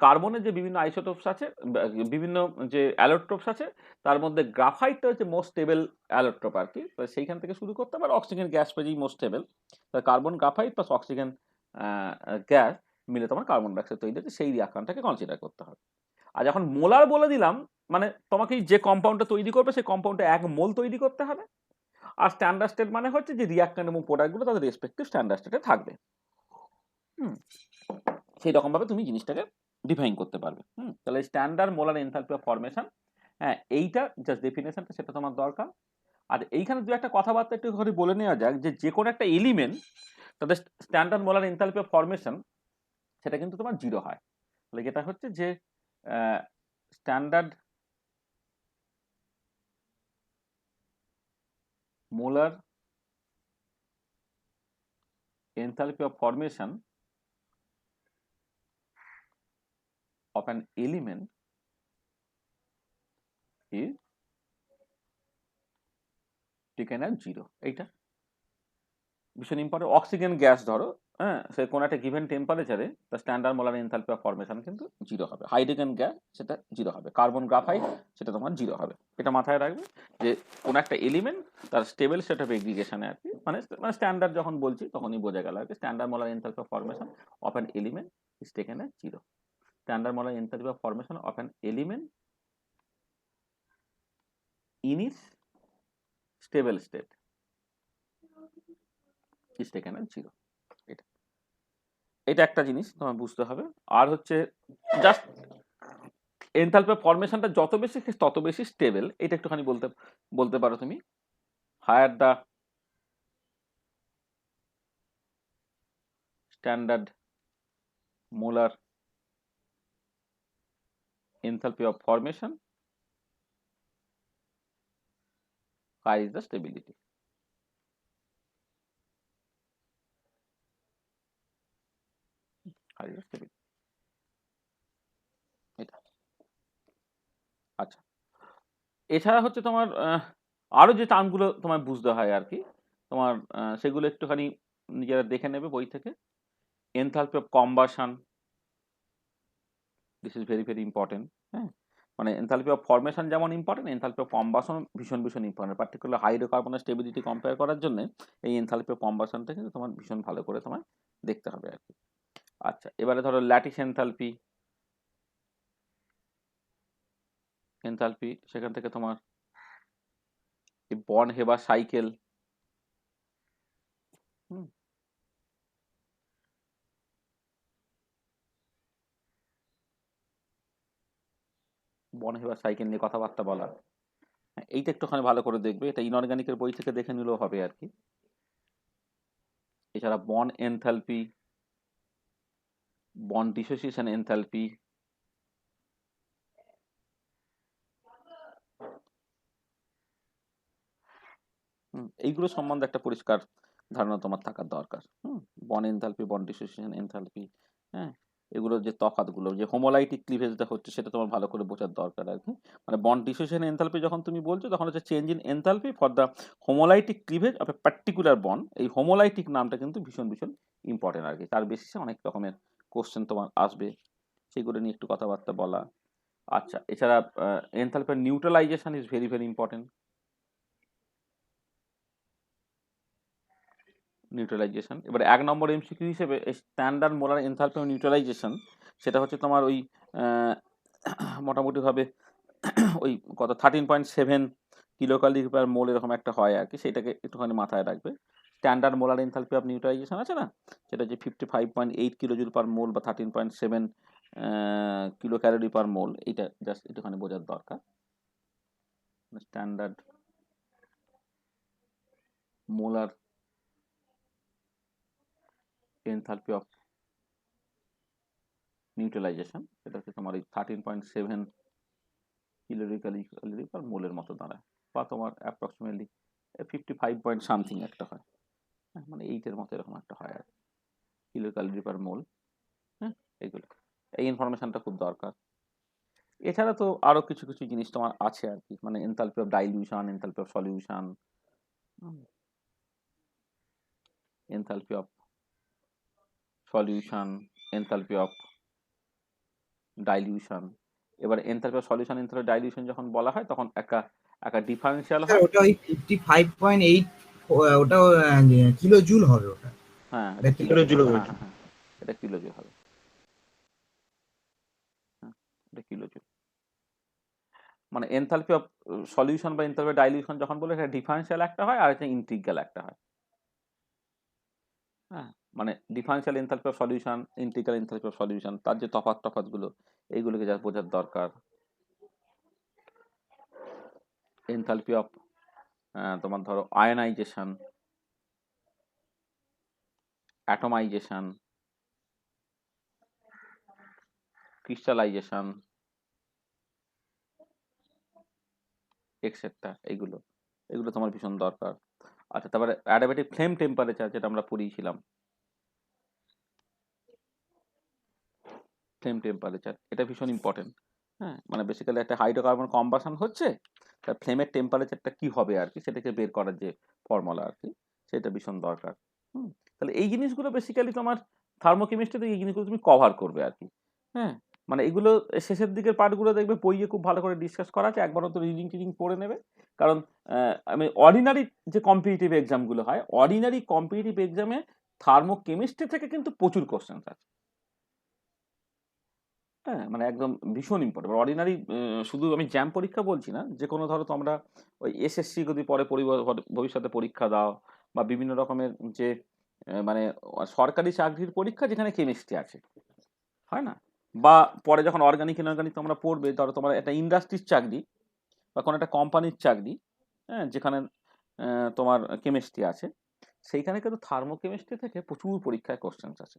কার্বনের যে বিভিন্ন আইসোটোপস আছে, বিভিন্ন যে অ্যালোট্রোপস আছে, তার মধ্যে গ্রাফাইটটা হচ্ছে মোস্ট স্টেবল অ্যালোট্রোপ আর কি। তো সেইখান থেকে শুরু করতে হবে। আর অক্সিজেন গ্যাস পেজেই most stable. Carbon graphite plus oxygen gas মিলে তোমার কার্বন ডাইঅক্সাইড তৈরি হচ্ছে, সেই রিয়াকশনটাকে কনসিডার করতে হবে। আর যখন মোলার বলে দিলাম, মানে তোমাকে যে কম্পাউন্ডটা তৈরি করবে সেই কম্পাউন্ডটা 1 মোল তৈরি করতে হবে। আর স্ট্যান্ডার্ড স্টেট মানে হচ্ছে যে রিয়াক্ট্যান্ট এবং প্রোডাক্টগুলো তাদের রেসপেক্টিভ স্ট্যান্ডার্ড স্টেটে থাকবে। সেই রকমভাবে তুমি জিনিসটাকে ডিফাইন করতে পারবে। তাহলে standard molar enthalpy of formation, হ্যাঁ এইটা জাস্ট ডেফিনেশনটা, সেটা তোমার দরকার। আর এইখানে দু একটা কথাবার্তা একটু করে বলে নেওয়া যাক, যে কোনো একটা এলিমেন্ট তাদের standard molar enthalpy of formation সেটা কিন্তু তোমার 0 হয়। তাহলে যেটা হচ্ছে যে standard molar enthalpy of formation of an element is taken as 0. এইটা ভীষণ ইম্পর্টেন্ট। অক্সিজেন গ্যাস ধরো, হ্যাঁ, সে কোনো একটা গিভেন টেম্পারেচারে তার standard molar enthalpy of formation কিন্তু 0 হবে। হাইড্রোজেন গ্যাস সেটা 0 হবে। কার্বন গ্রাফাইট সেটা তোমার 0 হবে। এটা মাথায় রাখবে যে কোনো একটা এলিমেন্ট তার স্টেবল স্টেট অফ এগ্রিগেশনে আর কি, মানে স্ট্যান্ডার্ড যখন বলছি তখনই বোঝা গেল আর কি। Standard molar enthalpy of formation of an element is taken as 0. Standard molar enthalpy of formation of an element in its stable state is taken as 0. এটা একটা জিনিস তোমার বুঝতে হবে। আর হচ্ছে জাস্ট এনথালপি অফ ফরমেশনটা যত বেশি তত বেশি স্টেবল, এটা একটুখানি বলতে পারো তুমি। Higher the standard molar enthalpy of formation, higher is the stability. Higher is the stability. এটা আচ্ছা, এছাড়া হচ্ছে তোমার আরো যে টার্মগুলো তোমার বুঝতে হয় আর কি, তোমার সেগুলো একটুখানি নিজেরা দেখে নেবে বই থেকে। Enthalpy of combustion, this is very very important. হ্যাঁ, মানে এনথালপি অফ ফরমেশন যেমন ইম্পর্টেন্ট, এনথালপি অফ কম্বাশন ভীষণ ভীষণ ইম্পর্টেন্ট। পার্টিকুলার হাইড্রোকার্বনের স্টেবিলিটি কম্পেয়ার করার জন্য এই এনথালপি অফ কম্বাশনটা কিন্তু তোমার ভীষণ ভালো করে তোমার দেখতে হবে আর কি। আচ্ছা, এবারে ধরো ল্যাটিস এনথালপি, সেখান থেকে তোমার born Haber cycle, born Haber cycle নিয়ে কথাবার্তা বলা, এইটা একটুখানি ভালো করে দেখবে। এটা ইনঅর্গানিকের বই থেকে দেখে নিলেও হবে আর কি। এছাড়া bond enthalpy, bond dissociation enthalpy, এইগুলো সম্বন্ধে একটা পরিষ্কার ধারণা তোমার থাকার দরকার। Bond enthalpy, bond dissociation enthalpy, হ্যাঁ, এগুলোর যে তফাৎগুলো, যে হোমোলাইটিক ক্লিভেজটা হচ্ছে সেটা তোমার ভালো করে বোঝার দরকার আর কি। মানে বন্ড ডিসোসিয়েশন এনথালপি যখন তুমি বলছো তখন হচ্ছে change in enthalpy for the homolytic cleavage of a particular bond. এই হোমোলাইটিক নামটা কিন্তু ভীষণ ভীষণ ইম্পর্টেন্ট আর কি। তার বেসিসে অনেক রকমের কোশ্চেন তোমার আসবে, সেগুলো নিয়ে একটু কথাবার্তা বলা। আচ্ছা, এছাড়া এনথালপির neutralisation is very very important. Neutralisation, এবারে 1 নম্বর এমসিকিউ হিসেবে standard molar enthalpy of neutralisation, সেটা হচ্ছে তোমার ওই মোটামুটি ভাবে ওই কত 13.7 কিলোক্যালোরি পার মোল এরকম একটা হয় আর কি। সেটাকে একটুখানি মাথায় রাখবে। Standard molar enthalpy of neutralisation আছে না, সেটা হচ্ছে 55.8 কিলোজুল পার মোল বা 13.7 কিলো ক্যালোরি পার মোল। এইটা জাস্ট একটুখানি বোঝার দরকার। Standard molar enthalpy of neutralisation, সেটা হচ্ছে তোমার ওই 13.7 কিলোক্যালোরি পার মোলের মতো দাঁড়ায়, বা তোমার অ্যাপ্রক্সিমেটলি 55 পয়েন্ট সামথিং একটা হয়, মানে 8-এর মতো এরকম একটা হয় আর কিলোক্যালোরি পার মোল। হ্যাঁ, এইগুলো, এই ইনফরমেশনটা খুব দরকার। এছাড়া তো আরো কিছু কিছু জিনিস তোমার আছে আর কি, মানে enthalpy of dilution, enthalpy of solution, enthalpy of solution, enthalpy of dilution. এবার enthalpy of solution, enthalpy dilution যখন বলা হয় তখন একটা একটা ডিফারেন্সিয়াল
স্যার
হয়।
ওটা ওই 55.8 ওটা কিলো জুল হবে ওটা।
হ্যাঁ,
এটা
এটা কিলো জুল
কিলোজুল
হবে।
হবে।
হ্যাঁ হ্যাঁ হ্যাঁ, এটা কিলো জুল হবে। হ্যাঁ, এটা কিলো জুল। মানে এনথালপি অফ সলিউশন বা এনথালপি ডাইলিউশন যখন বলে, এটা ডিফারেন্সিয়াল একটা হয় আর একটা ইন্টিগ্রাল একটা হয়। হ্যাঁ, মানে differential enthalpy of solution, integral enthalpy of solution, তার যে তফাৎ গুলো এইগুলোকে যা বোঝার দরকার। এনথালপি অফ তোমার ধরো আয়নাইজেশন, অ্যাটমাইজেশন, ক্রিস্টালাইজেশন, এক্সেট্রা, এগুলো এগুলো তোমার ভীষণ দরকার। আচ্ছা, তারপরে অ্যাডিয়াবেটিক ফ্লেম টেম্পারেচার যেটা আমরা পড়িয়েছিলাম, ফ্লেম টেম্পারেচার এটা ভীষণ ইম্পর্টেন্ট। হ্যাঁ, মানে বেসিক্যালি একটা হাইড্রোকার্বন কম্বাসন হচ্ছে, তার ফ্লেমের টেম্পারেচারটা কি হবে আর কি, সেটাকে বের করার যে ফর্মুলা আর কি, সেটা ভীষণ দরকার। তাহলে এই জিনিসগুলো বেসিক্যালি তোমার থার্মোকেমিস্ট্রিতে এই জিনিসগুলো তুমি কভার করবে আর কি। হ্যাঁ, মানে এগুলো শেষের দিকের পার্টগুলো দেখবে বইয়ে খুব ভালো করে ডিসকাস করা আছে, একবার তো রিডিং টিডিং পড়ে নেবে। কারণ আমি অর্ডিনারি যে কম্পিটিটিভ এক্সামগুলো হয়, অর্ডিনারি কম্পিটিটিভ এক্সামে থার্মোকেমিস্ট্রি থেকে কিন্তু প্রচুর কোশ্চেন আছে। হ্যাঁ, মানে একদম ভীষণ ইম্পর্টেন্ট অর্ডিনারি। শুধু আমি জ্যাম পরীক্ষা বলছি না, যে কোনো ধরো তোমরা ওই এসএসসি যদি পরে ভবিষ্যতে পরীক্ষা দাও, বা বিভিন্ন রকমের যে মানে সরকারি চাকরির পরীক্ষা যেখানে কেমিস্ট্রি আছে, হয় না, বা পরে যখন অর্গানিক ইনঅর্গানিক তোমরা পড়বে, ধরো তোমার একটা ইন্ডাস্ট্রির চাকরি বা কোনো একটা কোম্পানির চাকরি, হ্যাঁ, যেখানে তোমার কেমিস্ট্রি আছে, সেইখানে কিন্তু থার্মোকেমিস্ট্রি থেকে প্রচুর পরীক্ষায় কোশ্চেন আছে।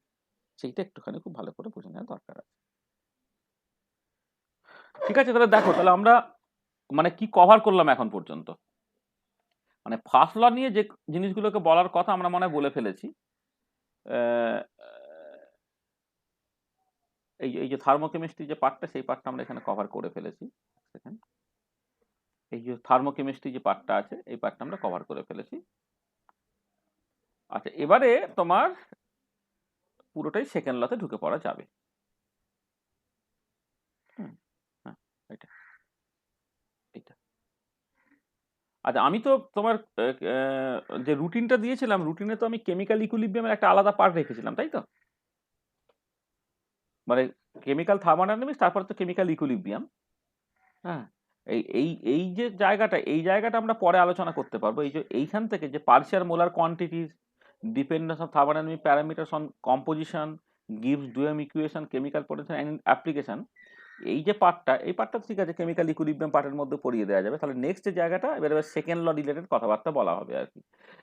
সেইটা একটুখানি খুব ভালো করে বুঝে নেওয়া দরকার আছে। ঠিক আছে, তাহলে দেখো, তাহলে আমরা মানে কি কভার করলাম এখন পর্যন্ত। মানে ফার্স্ট ল নিয়ে যে জিনিসগুলোকে বলার কথা আমরা মনে হয় বলে ফেলেছি। এই যে থার্মোকেমিস্ট্রি যে পার্টটা, সেই পার্টটা আমরা এখানে কভার করে ফেলেছি। এই যে থার্মোকেমিস্ট্রি যে পার্টটা আছে, এই পার্টটা আমরা কভার করে ফেলেছি। আচ্ছা, এবারে তোমার পুরোটাই সেকেন্ড লতে ঢুকে পড়া যাবে। হ্যাঁ, এটা এটা আচ্ছা, আমি তো তোমার যে রুটিনটা দিয়েছিলাম, রুটিনে তো আমি কেমিক্যাল ইকুইলিব্রিয়ামের একটা আলাদা পার্ট রেখেছিলাম, তাই তো? মানে কেমিক্যাল থার্মোডাইনামিক্স, তারপর তো কেমিক্যাল ইকুইলিব্রিয়াম। হ্যাঁ, এই এই এই যে জায়গাটা, এই জায়গাটা আমরা পরে আলোচনা করতে পারবো। এই যে এইখান থেকে যে partial molar quantities, dependence of thermodynamic parameters on composition, gives Duhem equation, chemical potential and application, এই যে পার্টটা, এই পার্টটা ঠিক আছে, কেমিক্যাল ইকুইলিব্রিয়াম পার্টের মধ্যে পড়িয়ে দেওয়া যাবে। তাহলে নেক্সট যে জায়গাটা, এবার সেকেন্ড ল রিলেটেড কথাবার্তা বলা হবে আর কি।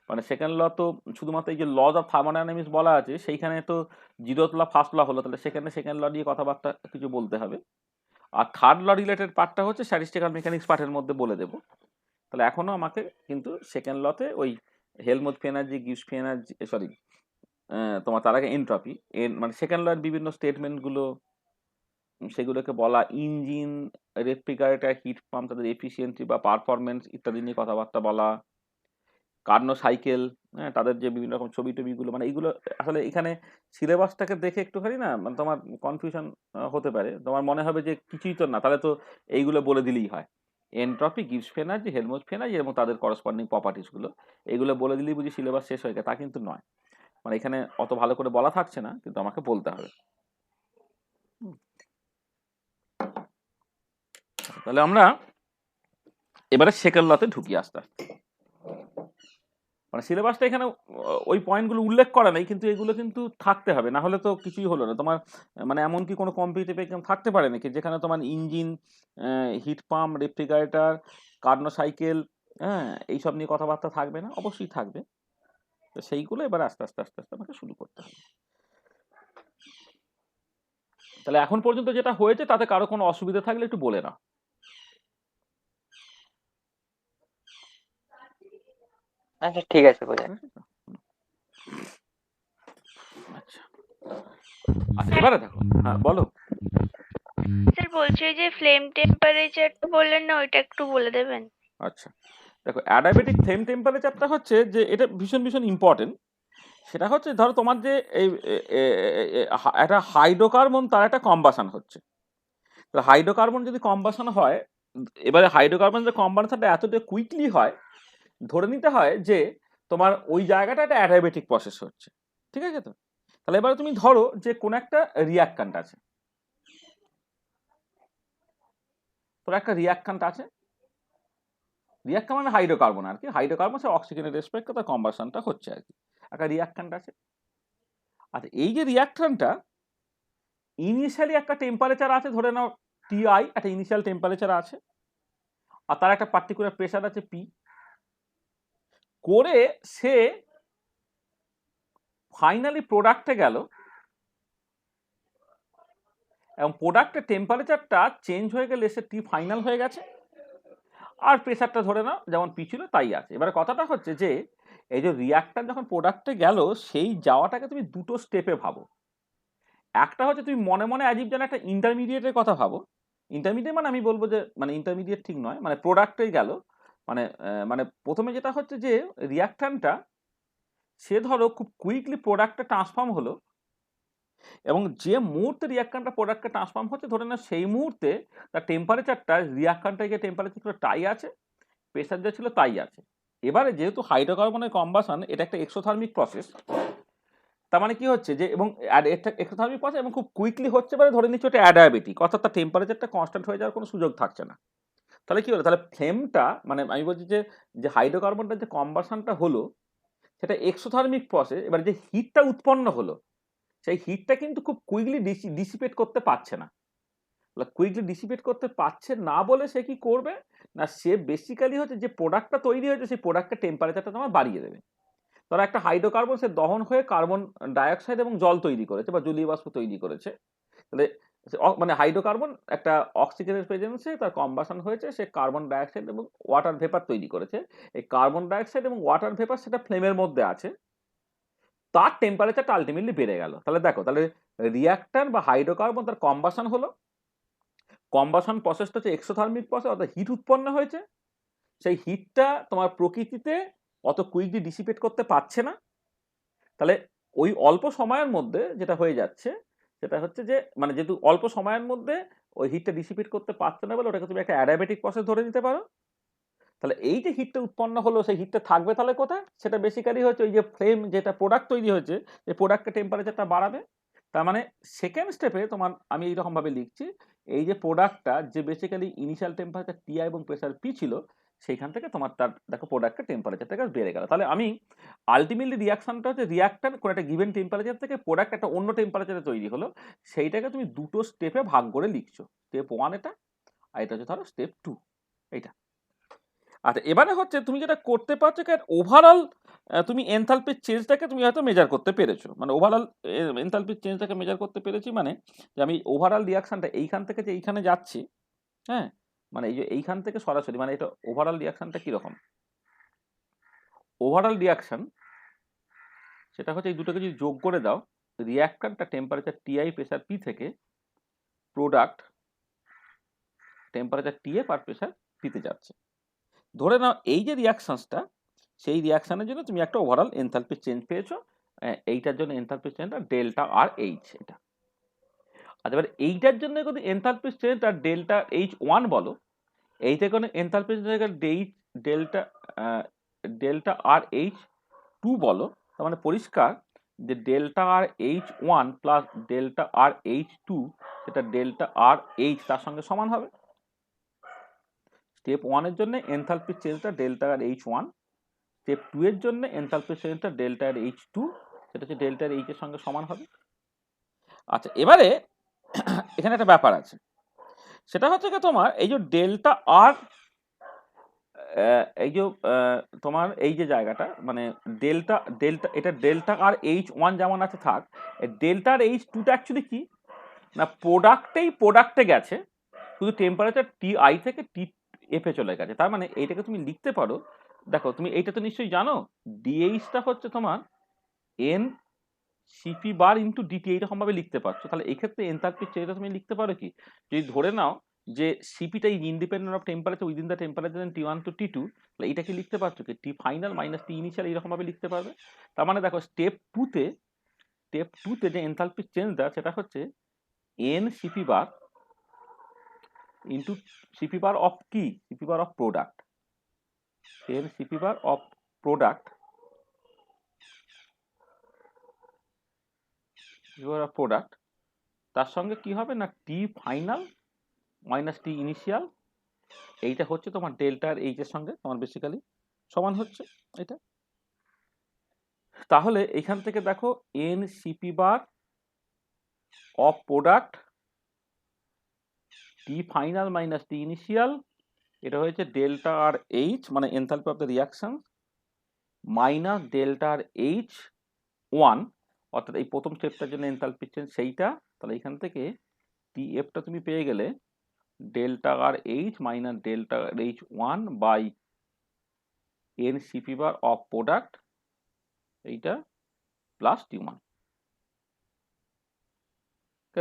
মানে সেকেন্ড ল তো শুধুমাত্র এই যে লজ অফ থার্মোডাইনামিক্স বলা আছে, সেইখানে তো জিরোথ ল ফার্স্ট ল হলো, তাহলে সেখানে সেকেন্ড ল নিয়ে কথাবার্তা কিছু বলতে হবে। আর থার্ড ল রিলেটেড পার্টটা হচ্ছে স্ট্যাটিস্টিক্যাল মেকানিক্স পার্টের মধ্যে বলে দেবো। তাহলে এখনো আমাকে কিন্তু সেকেন্ড লতে ওই হেলমুথ এনার্জি, গিভস এনার্জি, সরি, তোমার তার আগে এনট্রপি, মানে সেকেন্ড লয়ের বিভিন্ন স্টেটমেন্টগুলো, সেগুলোকে বলা, ইঞ্জিন, রেফ্রিজারেটর, হিট পাম্প, তাদের এফিসিয়েন্সি বা পারফরমেন্স ইত্যাদি নিয়ে কথাবার্তা বলা, কার্নো সাইকেল, হ্যাঁ, তাদের যে বিভিন্ন রকম ছবি টবিগুলো, মানে এইগুলো আসলে এখানে সিলেবাসটাকে দেখে একটুখানি না, মানে তোমার কনফিউশন হতে পারে, তোমার মনে হবে যে কিছুই তো না, তাহলে তো এইগুলো বলে দিলেই হয়। এনট্রপি, গিভস এনার্জি, হেলমুথ এনার্জি এবং তাদের করসপন্ডিং প্রপার্টিসগুলো, এইগুলো বলে দিলেই বুঝি সিলেবাস শেষ হয়ে গেছে, তা কিন্তু নয়। মানে এখানে অত ভালো করে বলা থাকছে না, কিন্তু আমাকে বলতে হবে। তাহলে আমরা এবারে সেকেন্ড লতে ঢুকি আস্তে আস্তে। মানে সিলেবাসটা এখানে ওই পয়েন্টগুলো উল্লেখ করা নেই, কিন্তু এগুলো কিন্তু থাকতে হবে, না হলে তো কিছুই হলো না তোমার। মানে এমন কি কোনো কম্পিটিটিভ এক্সাম থাকতে পারে নাকি যেখানে তোমার engine, heat pump, refrigerator, Carnot cycle, হ্যাঁ, এইসব নিয়ে কথাবার্তা থাকবে না? অবশ্যই থাকবে। তো সেইগুলো এবার আস্তে আস্তে আস্তে আস্তে আমাকে শুরু করতে হবে। তাহলে এখন পর্যন্ত যেটা হয়েছে তাতে কারো কোনো অসুবিধা থাকলে একটু বলে নাও।
আচ্ছা, ঠিক আছে, বোঝা।
আচ্ছা, আচ্ছা, এবারে দেখো, হ্যাঁ বলো।
স্যার বলছি ওই যে ফ্লেম টেম্পারেচারটা বললেন না ওইটা একটু বলে দেবেন।
আচ্ছা, দেখো অ্যাডাবেটিক ফ্লেম টেম্পারেচারটা হচ্ছে যে এটা ভীষণ ভীষণ ইম্পর্টেন্ট। সেটা হচ্ছে ধরো তোমার যে এই একটা হাইড্রোকার্বন তার একটা কম্বাসন হচ্ছে। হাইড্রোকার্বন যদি কম্বাসন হয়, এবারে হাইড্রোকার্বন যে কম্বাসনটা এতটা কুইকলি হয়, ধরে নিতে হয় যে তোমার ওই জায়গাটা একটা অ্যাডাবেটিক প্রসেস হচ্ছে। ঠিক আছে তো? তাহলে এবারে তুমি ধরো যে কোন একটা রিয়াক্ট্যান্ট আছে, তোর একটা রিয়াক্ট্যান্ট আছে, রিয়াক্ট্যান্ট মানে হাইড্রোকার্বন আর কি, হাইড্রোকার্বন সে অক্সিজেনের রেসপেক্টে তার কম্বাসনটা হচ্ছে আর কি, একটা রিয়াক্ট্যান্ট আছে। আচ্ছা, এই যে রিয়াক্ট্যান্টটা ইনিশিয়ালি একটা টেম্পারেচার আছে, ধরে নাও টিআই, একটা ইনিশিয়াল টেম্পারেচার আছে, আর তার একটা পার্টিকুলার প্রেসার আছে পি, করে সে ফাইনালি প্রোডাক্টে গেল, এবং প্রোডাক্টের টেম্পারেচারটা চেঞ্জ হয়ে গেলে সে টি ফাইনাল হয়ে গেছে, আর প্রেসারটা ধরে নাও যেমন পি ছিল তাই আছে। এবারে কথাটা হচ্ছে যে এই যে রিয়াক্টর যখন প্রোডাক্টে গেল, সেই যাওয়াটাকে তুমি দুটো স্টেপে ভাবো। একটা হচ্ছে তুমি মনে মনে অ্যাজিভ যেন একটা ইন্টারমিডিয়েটের কথা ভাবো। ইন্টারমিডিয়েট মানে আমি বলবো যে মানে ইন্টারমিডিয়েট ঠিক নয়, মানে প্রোডাক্টেই গেল, মানে মানে প্রথমে যেটা হচ্ছে যে রিয়াক্ট্যান্টটা সে ধরো খুব কুইকলি প্রোডাক্টে ট্রান্সফর্ম হলো, এবং যে মুহূর্তে রিয়াক্ট্যান্টটা প্রোডাক্টে ট্রান্সফর্ম হচ্ছে ধরে না সেই মুহূর্তে তার টেম্পারেচারটা রিয়াক্ট্যান্টে যে টেম্পারেচার ছিল তাই আছে, প্রেসার যে ছিল তাই আছে। এবারে যেহেতু হাইড্রোকার্বনের কম্বাসন এটা একটা এক্সোথার্মিক প্রসেস, তার মানে কি হচ্ছে যে এবং এক্সোথার্মিক প্রসেস এবং খুব কুইকলি হচ্ছে, এবারে ধরে নিচ্ছে ওটা অ্যাডায়াবেটিক, অর্থাৎ তার টেম্পারেচারটা কনস্ট্যান্ট হয়ে যাওয়ার কোনো সুযোগ থাকছে না। তাহলে কি হলো, তাহলে ফ্লেমটা মানে আমি বলছি যে যে হাইড্রোকার্বনটার যে কম্বাসনটা হলো সেটা এক্সোথার্মিক প্রসেস, এবার যে হিটটা উৎপন্ন হলো সেই হিটটা কিন্তু খুব কুইকলি ডিসিপেট করতে পারছে না। কুইকলি ডিসিপেট করতে পারছে না বলে সে কি করবে না, সে বেসিক্যালি হচ্ছে যে প্রোডাক্টটা তৈরি হয়েছে সেই প্রোডাক্টের টেম্পারেচারটা তোমার বাড়িয়ে দেবে। ধরো একটা হাইড্রোকার্বন সে দহন হয়ে কার্বন ডাইঅক্সাইড এবং জল তৈরি করেছে বা জলীয় বাষ্প তৈরি করেছে, তাহলে মানে হাইড্রোকার্বন একটা অক্সিজেনের প্রেজেন্সে তার কম্বাসন হয়েছে, সে কার্বন ডাইঅক্সাইড এবং ওয়াটার ভেপার তৈরি করেছে। এই কার্বন ডাইঅক্সাইড এবং ওয়াটার ভেপার সেটা ফ্লেমের মধ্যে আছে, তার টেম্পারেচারটা আলটিমেটলি বেড়ে গেল। তাহলে দেখো, তাহলে রিয়াক্টর বা হাইড্রোকার্বন তার কম্বাসন হলো, কম্বাসন প্রসেসটা হচ্ছে এক্সোথার্মিক প্রসেস, অর্থাৎ হিট উৎপন্ন হয়েছে, সেই হিটটা তোমার প্রকৃতিতে অত কুইকলি ডিসিপেট করতে পারছে না। তাহলে ওই অল্প সময়ের মধ্যে যেটা হয়ে যাচ্ছে সেটা হচ্ছে যে মানে যেহেতু অল্প সময়ের মধ্যে ওই হিটটা ডিসিপেট করতে পারছে না বলে ওটাকে তুমি একটা অ্যাডাবেটিক প্রসেস ধরে নিতে পারো। তাহলে এই যে হিটটা উৎপন্ন হলো সেই হিটটা থাকবে তাহলে কোথায়, সেটা বেসিক্যালি হচ্ছে ওই যে ফ্লেম যেটা প্রোডাক্ট তৈরি হয়েছে এই প্রোডাক্টের টেম্পারেচারটা বাড়াবে। তার মানে সেকেন্ড স্টেপে তোমার আমি এইরকম ভাবে লিখছি, এই যে প্রোডাক্টটা যে বেসিক্যালি ইনিশিয়াল টেম্পারেচার টিআই এবং প্রেসার পি ছিল, সেইখান থেকে তোমার তার দেখো প্রোডাক্টের টেম্পারেচারটাকে বেড়ে গেল। তাহলে আমি আলটিমেটলি রিয়াকশনটা হচ্ছে রিয়াক্টর কোনো একটা গিভেন টেম্পারেচার থেকে প্রোডাক্ট একটা অন্য টেম্পারেচারে তৈরি হলো, সেইটাকে তুমি দুটো স্টেপে ভাগ করে লিখছো, স্টেপ 1 এটা, আর এটা হচ্ছে ধরো স্টেপ 2 এইটা। আচ্ছা, এবারে হচ্ছে তুমি যেটা করতে পারছো ওভারঅল তুমি এনথালপির চেঞ্জটাকে তুমি হয়তো মেজার করতে পেরেছো, মানে ওভারঅল এনথালপির চেঞ্জটাকে মেজার করতে পেরেছি, মানে যে আমি ওভারঅল রিয়াকশনটা এইখান থেকে যে এইখানে যাচ্ছি, হ্যাঁ, মানে এই যে এইখান থেকে সরাসরি মানে এটা ওভারঅল রিয়াকশনটা কিরকম, ওভারঅল রিয়াকশন সেটা হচ্ছে এই দুটোকে যদি যোগ করে দাও, রিয়াক্টরটা টেম্পারেচার টিআই প্রেসার পি থেকে প্রোডাক্ট টেম্পারেচার টিএফ আর প্রেসার পিতে যাচ্ছে। ধরে নাও এই যে রিয়াকশনসটা, সেই রিয়াকশনের জন্য তুমি একটা ওভারঅল এনথালপি চেঞ্জ পেয়েছো, এইটার জন্য এনথালপি চেঞ্জটা ডেল্টা আর এইচ এটা। আচ্ছা, এবার এইটার জন্য যদি এনথালপি চেঞ্জটা ডেল্টা এইচ 1 বলো, এইটা কোনো enthalpy change delta delta R H 2 বলো, তার মানে পরিষ্কার যে delta R H 1 plus delta R H 2 সেটা ডেল্টা আর এইচ তার সঙ্গে সমান হবে। স্টেপ 1 এর জন্য এনথালপি চেঞ্জটা ডেল্টা আর এইচ 1, স্টেপ 2 এর জন্য এনথালপি চেঞ্জটা ডেল্টা আর এইচ 2 সেটা হচ্ছে ডেল্টা আর এইচ এর সঙ্গে সমান হবে। আচ্ছা, এবারে এখানে একটা ব্যাপার আছে, সেটা হচ্ছে কি তোমার এই যে ডেল্টা আর এই যে তোমার এই যে জায়গাটা মানে ডেল্টা ডেল্টা এটা ডেল্টা আর এইচ 1 যেমন আছে থাক, ডেল্টা আর এইচ 2টা অ্যাকচুয়ালি কি না প্রোডাক্টে গেছে, শুধু টেম্পারেচার টি আই থেকে টি এফ এ চলে গেছে। তার মানে এইটাকে তুমি লিখতে পারো, দেখো তুমি এইটা তো নিশ্চয়ই জানো, ডিএইচটা হচ্ছে তোমার N CP bar into DT এইরকম ভাবে লিখতে পারছো। তাহলে এই ক্ষেত্রে এনথালপির চেঞ্জটা তুমি লিখতে পারো কি, যদি ধরে নাও যে সিপিটা is independent of temperature within the temperature T1 to T2, তাহলে এটা কি লিখতে পারছো কি T final minus T initial এইরকম ভাবে লিখতে পারবে। তার মানে দেখো স্টেপ টুতে যে এনথালপির চেঞ্জটা সেটা হচ্ছে N CP bar into CP bar of কি, CP bar of product, N CP bar of product product, তার সঙ্গে কি হবে না T final minus T initial, এইটা হচ্ছে তোমার ডেল্টা আর এইচ এর সঙ্গে তোমার বেসিক্যালি সমান হচ্ছে এটা। তাহলে এখান থেকে দেখো N CP bar of product T final minus T initial, এটা হয়েছে ডেল্টা আর এইচ মানে enthalpy of the reaction minus delta R H 1, অর্থাৎ এই প্রথম স্টেপটার জন্য এনথালপি চেঞ্জ সেইটা। তাহলে এখান থেকে টি এফটা তুমি পেয়ে গেলে delta R H minus delta R H 1 by N CP bar of product এইটা প্লাস টি1।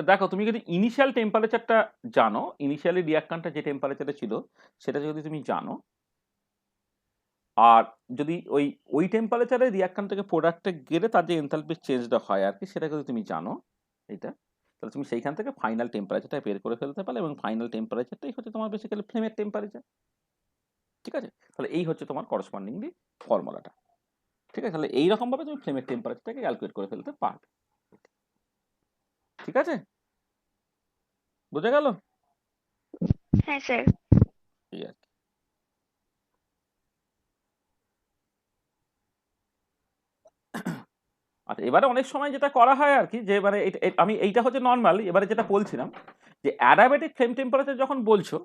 দেখো তুমি যদি ইনিশিয়াল টেম্পারেচারটা জানো, ইনিশিয়ালি রিয়াকশনটা যে টেম্পারেচারে ছিল সেটা যদি তুমি জানো, আর যদি ওই টেম্পারেচারে রিয়াকশন থেকে প্রোডাক্টে গেলে তার যে এনথালপির চেঞ্জটা হয় আর কি সেটা যদি তুমি জানো এটা, তাহলে তুমি সেইখান থেকে ফাইনাল টেম্পারেচারটা বের করে ফেলতে পারলে, এবং ফাইনাল টেম্পারেচারটাই হচ্ছে তোমার বেসিক্যালি ফ্লেমের টেম্পারেচার। ঠিক আছে, তাহলে এই হচ্ছে তোমার করসপন্ডিংলি ফর্মুলাটা। ঠিক আছে, তাহলে এইরকম ভাবে তুমি ফ্লেমের টেম্পারেচারটাকে ক্যালকুলেট করে ফেলতে পারবে। ঠিক আছে, বোঝা গেল?
হ্যাঁ স্যার।
ঠিক আছে। আচ্ছা, এবারে অনেক সময় যেটা করা হয় আর কি, যে মানে আমি এইটা হচ্ছে নর্মাল, এবারে যেটা বলছিলাম যে অ্যাডাবেটিক ফ্লেম টেম্পারেচার যখন বলছো,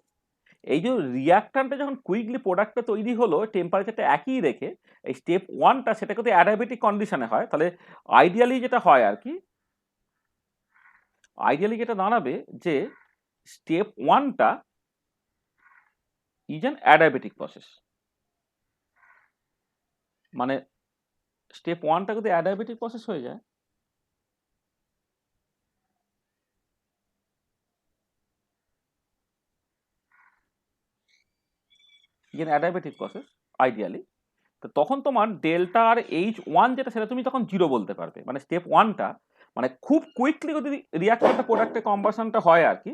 এই যে রিয়াক্ট্যান্টটা যখন কুইকলি প্রোডাক্টটা তৈরি হলো টেম্পারেচারটা একই রেখে, এই স্টেপ 1টা সেটা কিন্তু অ্যাডাবেটিক কন্ডিশনে হয়, তাহলে আইডিয়ালি যেটা হয় আর কি, আইডিয়ালি যেটা দাঁড়াবে যে স্টেপ 1টা ইজ অ্যান অ্যাডাবেটিক প্রসেস, মানে স্টেপ 1টা যদি অ্যাডাবেটিক প্রসেস হয়ে যায় is an adiabatic process ideally, তো তখন তোমার ডেল্টা আর এইচ 1 যেটা সেটা তুমি তখন 0 বলতে পারবে। মানে স্টেপ 1টা মানে খুব কুইকলি যদি রিয়াকশনটা প্রোডাক্টে কম্বাসনটা হয় আর কি,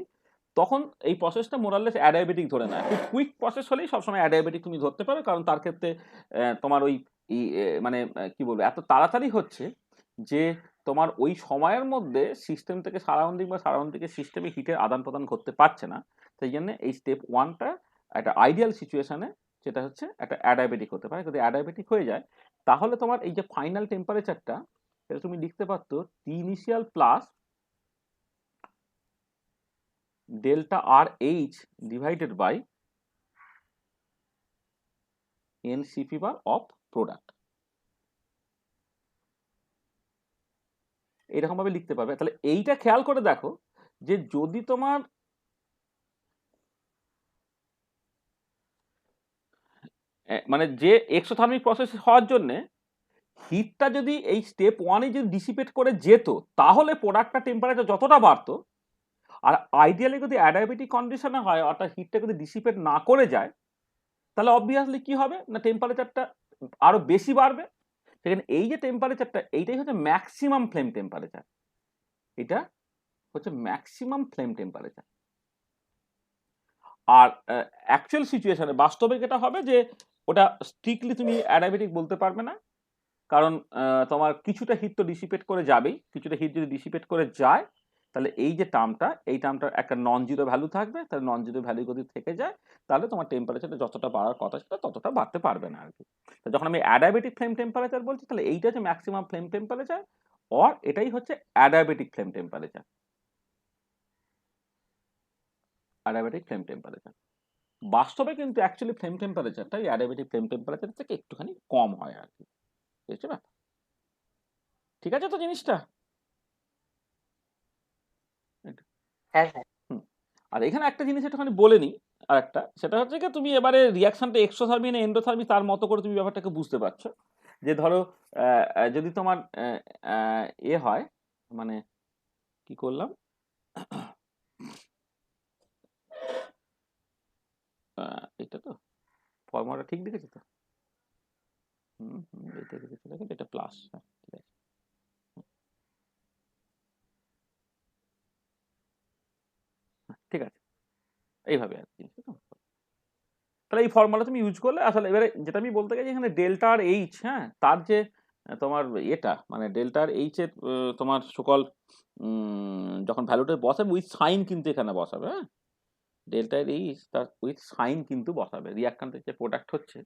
তখন এই প্রসেসটা মোরাললেস অ্যাডায়াবেটিক ধরে নেয়। খুব কুইক প্রসেস হলেই সবসময় অ্যাডায়াবেটিক তুমি ধরতে পারো, কারণ তার ক্ষেত্রে তোমার ওই মানে কি বলবো এত তাড়াতাড়ি হচ্ছে যে তোমার ওই সময়ের মধ্যে সিস্টেম থেকে সারাউন্ডিং বা সারাউন্ডিং থেকে সিস্টেমে হিটের আদান প্রদান করতে পারছে না। সেই জন্য এই স্টেপ 1টা একটা আইডিয়াল সিচুয়েশনে যেটা হচ্ছে একটা অ্যাডায়াবেটিক হতে পারে। যদি অ্যাডায়াবেটিক হয়ে যায় তাহলে তোমার এই যে ফাইনাল টেম্পারেচারটা সেটা তুমি লিখতে পারতো T initial plus delta R H divided by N CP bar of product, এরকম ভাবে লিখতে পারবে। তাহলে এইটা খেয়াল করে দেখো যে যদি তোমার মানে যে এক্সোথার্মিক প্রসেস হওয়ার জন্য হিটটা যদি এই স্টেপ 1-এ যদি ডিসিপেট করে যেত তাহলে প্রোডাক্টটা টেম্পারেচার যতটা বাড়তো, আর আইডিয়ালি যদি অ্যাডায়াবেটিক কন্ডিশনে হয় অর্থাৎ হিটটা যদি ডিসিপেট না করে যায় তাহলে অবভিয়াসলি কি হবে না টেম্পারেচারটা আরো বেশি বাড়বে। সেখানে এই যে টেম্পারেচারটা এইটাই হচ্ছে ম্যাক্সিমাম ফ্লেম টেম্পারেচার, এটা হচ্ছে ম্যাক্সিমাম ফ্লেম টেম্পারেচার। আর অ্যাকচুয়াল সিচুয়েশনে বাস্তবে যেটা হবে যে ওটা স্ট্রিক্টলি তুমি অ্যাডায়াবেটিক বলতে পারবে না, কারণ তোমার কিছুটা হিট তো ডিসিপেট করে যাবেই, কিছুটা হিট যদি ডিসিপেট করে যায় তাহলে এই যে টার্মটা এই টার্মটার একটা নন জিরো ভ্যালু থাকবে, তাহলে নন জিরো ভ্যালু যদি থেকে যায় তাহলে তোমার টেম্পারেচারটা যতটা বাড়ার কথা সেটা ততটা বাড়তে পারবে না আর কি। তো যখন আমি অ্যাডায়াবেটিক ফ্লেম টেম্পারেচার বলছি তাহলে এইটা হচ্ছে ম্যাক্সিমাম ফ্লেম টেম্পারেচার, আর এটাই হচ্ছে adiabatic flame temperature. Adiabatic flame temperature বাস্তবে কিন্তু অ্যাকচুয়ালি ফ্লেম টেম্পারেচারটা অ্যাডায়াবেটিক ফ্লেম টেম্পারেচার থেকে একটুখানি কম হয় আর কি, বুঝতে ব্যাপার? ঠিক আছে তো জিনিসটা?
হ্যাঁ স্যার।
আর এখানে একটা জিনিস একটুখানি বলে নিই, আর একটা সেটা হচ্ছে কি তুমি এবারে রিয়াকশনটা এক্সোথার্মি না এন্ডোথার্মি তার মতো করে তুমি ব্যাপারটাকে বুঝতে পারছো। যে ধরো যদি তোমার এ হয়, মানে কি করলাম, এটা তো ফর্মুলাটা ঠিক লিখেছি তো, এটা লিখেছি, দেখো এটা প্লাস, হ্যাঁ ঠিক আছে। ঠিক আছে, এইভাবে আর কি। তাহলে এই ফর্মুলা তুমি ইউজ করলে আসলে, এবারে যেটা আমি বলতে গেছি এখানে ডেল্টা আর এইচ, হ্যাঁ, তার যে তোমার এটা মানে ডেল্টা আর এইচ এর তোমার সকল যখন ভ্যালুটা বসাবে উইথ সাইন কিন্তু এখানে বসাবে, হ্যাঁ, ডেল্টা আর এইচ তার উইথ সাইন কিন্তু বসাবে, রিয়াক্ট্যান্টের যে প্রোডাক্ট হচ্ছে,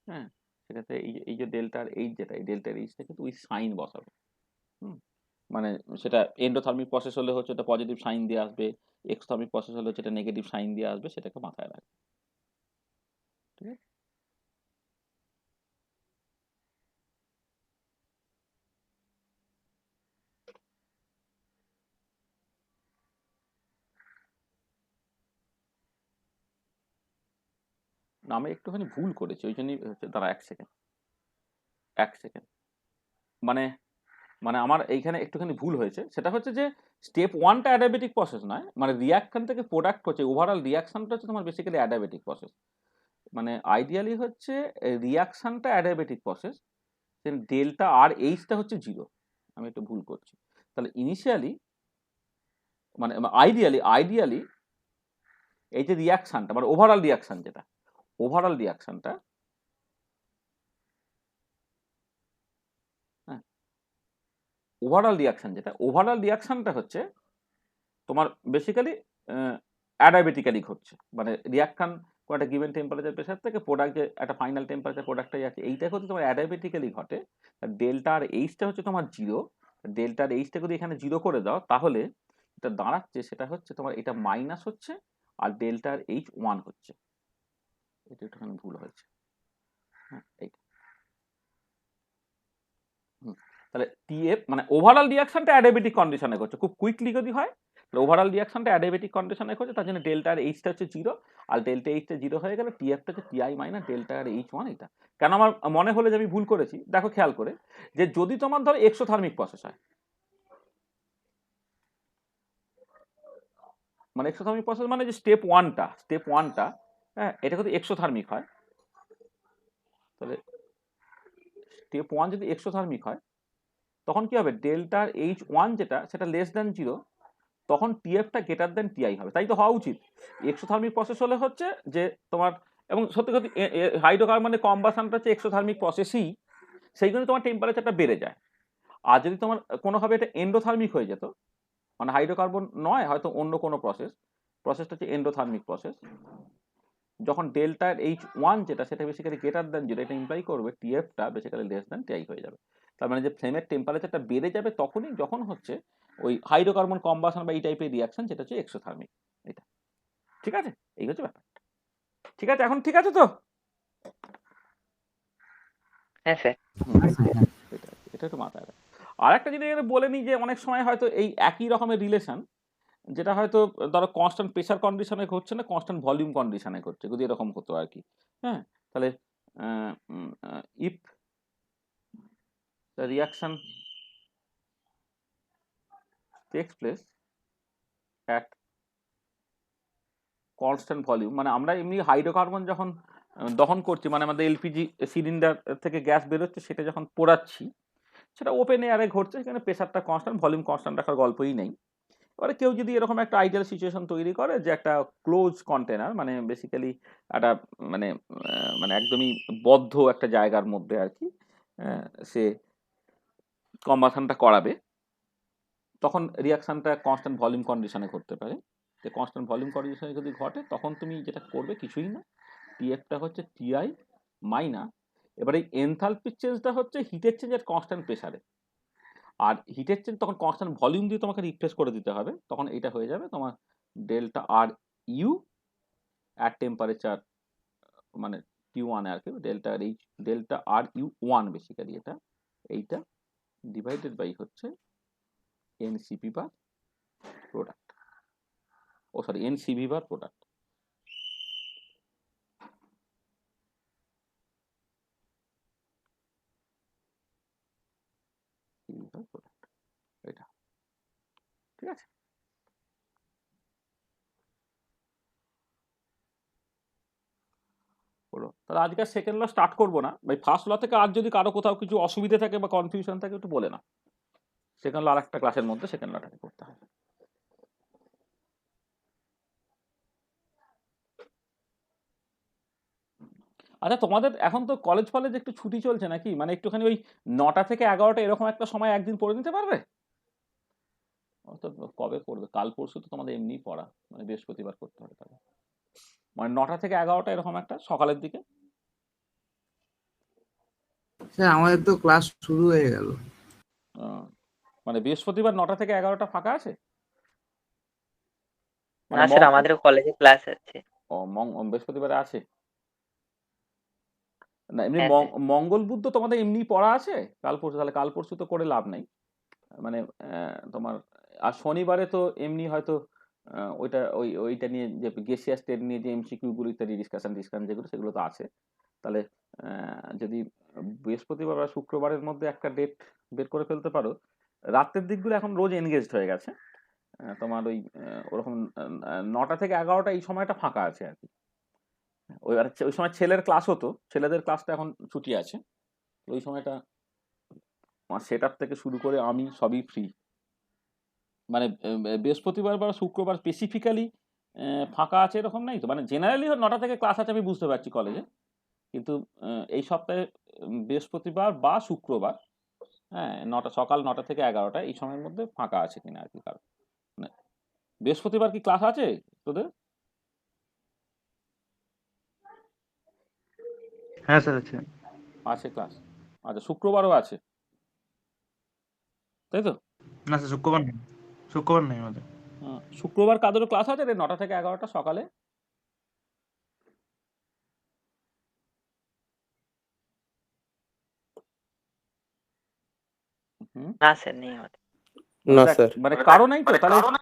হ্যাঁ, সেক্ষেত্রে এই যে ডেল্টা আর এইচ, যেটা এই ডেল্টা আর এইচটা কিন্তু উইথ সাইন বসাবে। মানে সেটা এন্ডোথার্মিক প্রসেস হলে হচ্ছে এটা পজিটিভ সাইন দিয়ে আসবে, এক্সথার্মিক প্রসেস হলে হচ্ছে এটা নেগেটিভ সাইন দিয়ে আসবে, সেটাকে মাথায় রাখবে। ঠিক আছে, না আমি একটুখানি ভুল করেছি, ওই জন্যই হচ্ছে, দাঁড়া এক সেকেন্ড, এক সেকেন্ড, মানে মানে আমার এইখানে একটুখানি ভুল হয়েছে, সেটা হচ্ছে যে স্টেপ ওয়ানটা অ্যাডাবেটিক প্রসেস নয়, মানে রিয়াকশন থেকে প্রোডাক্ট হচ্ছে ওভারঅল রিয়াকশনটা হচ্ছে তোমার বেসিক্যালি অ্যাডাবেটিক প্রসেস। মানে আইডিয়ালি হচ্ছে রিয়াকশনটা অ্যাডাবেটিক প্রসেস, দেন ডেল্টা আর এইচটা হচ্ছে জিরো। আমি একটু ভুল করছি, তাহলে ইনিশিয়ালি মানে আইডিয়ালি এই যে রিয়াকশনটা মানে ওভারঅল রিয়াকশন, যেটা ওভারঅল রিয়াকশনটা, হ্যাঁ, ওভারঅল রিয়াকশনটা হচ্ছে তোমার বেসিক্যালি অ্যাডাবেটিক্যালি ঘটছে, মানে রিয়াকশন কোনো একটা গিভেন টেম্পারেচার প্রেসার থেকে প্রোডাক্ট যে একটা ফাইনাল টেম্পারেচার প্রোডাক্টটাই আছে, এইটা হচ্ছে তোমার অ্যাডাবেটিক্যালি ঘটে। ডেল্টা আর এইচটা হচ্ছে তোমার জিরো, ডেল্টা আর এইচটা যদি এখানে জিরো করে দাও তাহলে এটা দাঁড়াচ্ছে, সেটা হচ্ছে তোমার এটা মাইনাস হচ্ছে আর ডেল্টা আর এইচ ওয়ান হচ্ছে। এটা একটুখানি ভুল হয়েছে, হ্যাঁ এইটা। তাহলে টিএফ মানে ওভারঅল রিয়াকশনটা অ্যাডাবেটিক কন্ডিশনে ঘটছে, খুব কুইকলি যদি হয় ওভারঅল রিয়াকশনটা অ্যাডাবেটিক কন্ডিশনে ঘটছে, তার জন্য ডেল্টা আর এইচটা হচ্ছে জিরো, আর ডেল্টা এইচটা জিরো হয়ে গেলে টিএফটা হচ্ছে TI minus delta R H one. এটা কেন আমার মনে হলো যে আমি ভুল করেছি, দেখো খেয়াল করে, যে যদি তোমার ধরো এক্সোথার্মিক প্রসেস হয়, মানে এক্সোথার্মিক প্রসেস মানে যে স্টেপ ওয়ানটা, হ্যাঁ, এটা যদি এক্সোথার্মিক হয়, তাহলে স্টেপ ওয়ান যদি এক্সোথার্মিক হয় তখন কি হবে, ডেল্টার এইচ ওয়ান যেটা সেটা লেস দ্যান জিরো, তখন টিএফটা গ্রেটার দেন টিআই হবে, তাই তো হওয়া উচিত। এক্সোথার্মিক প্রসেস হলে হচ্ছে যে তোমার, এবং সত্যি সত্যি হাইড্রোকার্বনের কম্বাসনটা হচ্ছে এক্সোথার্মিক প্রসেসই, সেই জন্য তোমার টেম্পারেচারটা বেড়ে যায়। আর যদি তোমার কোনোভাবে এটা এন্ডোথার্মিক হয়ে যেত, মানে হাইড্রোকার্বন নয়, হয়তো অন্য কোনো প্রসেসটা হচ্ছে এন্ডোথার্মিক প্রসেস, যখন ডেল্টার এইচ ওয়ান যেটা সেটা বেসিক্যালি গ্রেটার দেন জিরো, এটা ইমপ্লাই করবে টিএফটা বেসিক্যালি লেস দেন টিআই হয়ে যাবে। তার মানে যে ফ্লেমের টেম্পারেচারটা বেড়ে যাবে তখনই যখন হচ্ছে ওই হাইড্রোকার্বন কম্বাসন বা এই টাইপের রিয়াকশন, যেটা হচ্ছে এক্সোথার্মিক। এটা ঠিক আছে, এই হচ্ছে ব্যাপার। ঠিক আছে, এখন ঠিক আছে তো?
হ্যাঁ স্যার।
এটা এটা একটু মাথায় রাখ। আর একটা জিনিস এখানে বলে নিই, যে অনেক সময় হয়তো এই একই রকমের রিলেশন, যেটা হয়তো ধরো কনস্ট্যান্ট প্রেশার কন্ডিশনে ঘটছে না, কনস্ট্যান্ট ভলিউম কন্ডিশনে ঘটছে, যদি এরকম হতো আর কি, হ্যাঁ, তাহলে if the reaction takes place at constant volume, মানে আমরা এমনি হাইড্রোকার্বন যখন দহন করছি, মানে আমাদের এলপিজি সিলিন্ডার থেকে গ্যাস বেরোচ্ছে, সেটা যখন পোড়াচ্ছি, সেটা ওপেন এয়ারে ঘটছে, সেখানে প্রেশারটা কনস্ট্যান্ট, ভলিউম কনস্ট্যান্ট রাখার গল্পই নেই। এবারে কেউ যদি এরকম একটা আইডিয়াল সিচুয়েশন তৈরি করে যে একটা ক্লোজ কন্টেনার, মানে বেসিক্যালি একটা মানে মানে একদমই বদ্ধ একটা জায়গার মধ্যে আর কি সে কম্বাসনটা করাবে, তখন রিয়াকশনটা কনস্ট্যান্ট ভলিউম কন্ডিশনে ঘটতে পারে। যে কনস্ট্যান্ট ভলিউম কন্ডিশনে যদি ঘটে তখন তুমি যেটা করবে কিছুই না, টিএফটা হচ্ছে টিআই মাইনা, এবার এই এনথালপির চেঞ্জটা হচ্ছে হিটের চেঞ্জ এর কনস্ট্যান্ট প্রেসারে, আর হিটের চেঞ্জ তখন কনস্ট্যান্ট ভলিউম দিয়ে তোমাকে রিপ্লেস করে দিতে হবে, তখন এটা হয়ে যাবে তোমার delta R U at temperature, মানে টি ওয়ান আর কি, delta R H, delta R U one basically এটা, এইটা ডিভাইডেড বাই হচ্ছে NCP bar product, oh sorry NCV bar product. তাহলে আজকে সেকেন্ড ল স্টার্ট করবো না, ভাই ফার্স্ট ল থেকে আর যদি কারো কোথাও কিছু অসুবিধা থাকে বা কনফিউশন থাকে একটু বলে না, সেকেন্ড ল আর একটা ক্লাসের মধ্যে সেকেন্ড লটাকে করতে হবে। আচ্ছা তোমাদের এখন তো কলেজ ফলেজ একটু ছুটি চলছে নাকি, মানে একটুখানি ওই 9টা থেকে 11টা এরকম একটা সময় একদিন পড়ে নিতে পারবে? তো কবে করবে? কাল পরশু তো তোমাদের এমনি পড়া, মানে বৃহস্পতিবার করতে হবে তাহলে, মানে 9টা থেকে 11টা এরকম একটা সকালের দিকে।
স্যার আমাদের তো ক্লাস শুরু হয়ে গেল।
মানে বৃহস্পতিবার 9টা থেকে 11টা ফাঁকা আছে?
না
মানে
স্যার আমাদের কলেজে ক্লাস আছে।
বৃহস্পতিবারে আছে না? এমনি
হ্যাঁ স্যার।
মঙ্গল বুধ তো তোমাদের এমনি পড়া আছে কাল পরশু, তাহলে কাল পরশু তো করে লাভ নাই, মানে তোমার আর শনিবারে তো এমনি হয়তো ওইটা নিয়ে যে গেসিয়াস টেট নিয়ে যে এমসিকিউ গুলো ইত্যাদি ডিসকাশন যেগুলো সেগুলো তো আছে। তাহলে যদি বৃহস্পতিবার বা শুক্রবারের মধ্যে একটা ডেট বের করে ফেলতে পারো, রাতের দিকগুলো এখন রোজ এনগেজড হয়ে গেছে, তোমার ওই ওরকম 9টা থেকে 11টা এই সময়টা ফাঁকা আছে আর কি। ওই সময় ছেলের ক্লাস হতো, ছেলেদের ক্লাসটা এখন ছুটি আছে, ওই সময়টা আমার সেট আপ থেকে শুরু করে আমি সবই ফ্রি, মানে বৃহস্পতিবার বা শুক্রবার স্পেসিফিক্যালি ফাঁকা আছে এরকম নেই তো, মানে জেনারেলি 9টা থেকে ক্লাস আছে আমি বুঝতে পারছি কলেজে, কিন্তু এই সপ্তাহে বৃহস্পতিবার বা শুক্রবার, হ্যাঁ সকাল 9টা থেকে 11টা এই সময়ের মধ্যে ফাঁকা আছে কিনা আর কি। কারণ মানে বৃহস্পতিবার কি ক্লাস আছে তোদের?
হ্যাঁ স্যার আছে।
আছে ক্লাস, আচ্ছা শুক্রবারও আছে তাই তো?
না স্যার শুক্রবার নেই, শুক্রবার নেই আমাদের।
শুক্রবার কাদেরও ক্লাস আছে রে 9টা থেকে 11টা সকালে? হুম,
না স্যার নেই আমাদের।
না
দেখ,
স্যার।
মানে কারো নাই তো, তাহলে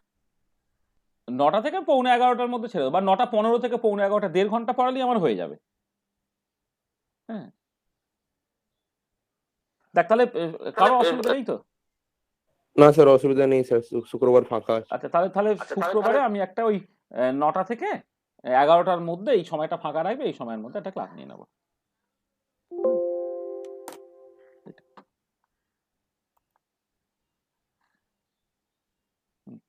9টা থেকে পৌনে 11টার মধ্যে ছেড়ে দেবো, বা 9টা 15 থেকে পৌনে 11টা, 1.5 ঘন্টা পড়ালেই আমার হয়ে যাবে। হ্যাঁ দেখ তাহলে কারো অসুবিধা নেই তো?
না স্যার অসুবিধা নেই স্যার, শুক্রবার ফাঁকা আছে।
আচ্ছা তাহলে শুক্রবারে আমি একটা ওই 9টা থেকে 11টার মধ্যে এই সময়টা ফাঁকা রাখবে, এই সময়ের মধ্যে একটা ক্লাস নিয়ে নেবো। হুম,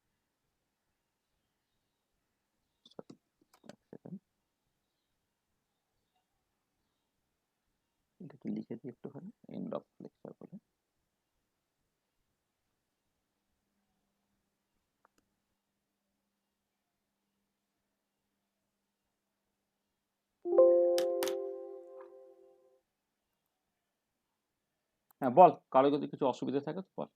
এটা কি লিখে দিই একটুখানি, এন্ড অফ লেকচার বলে। হ্যাঁ বল, কারো যদি কিছু অসুবিধা থাকে তো বল।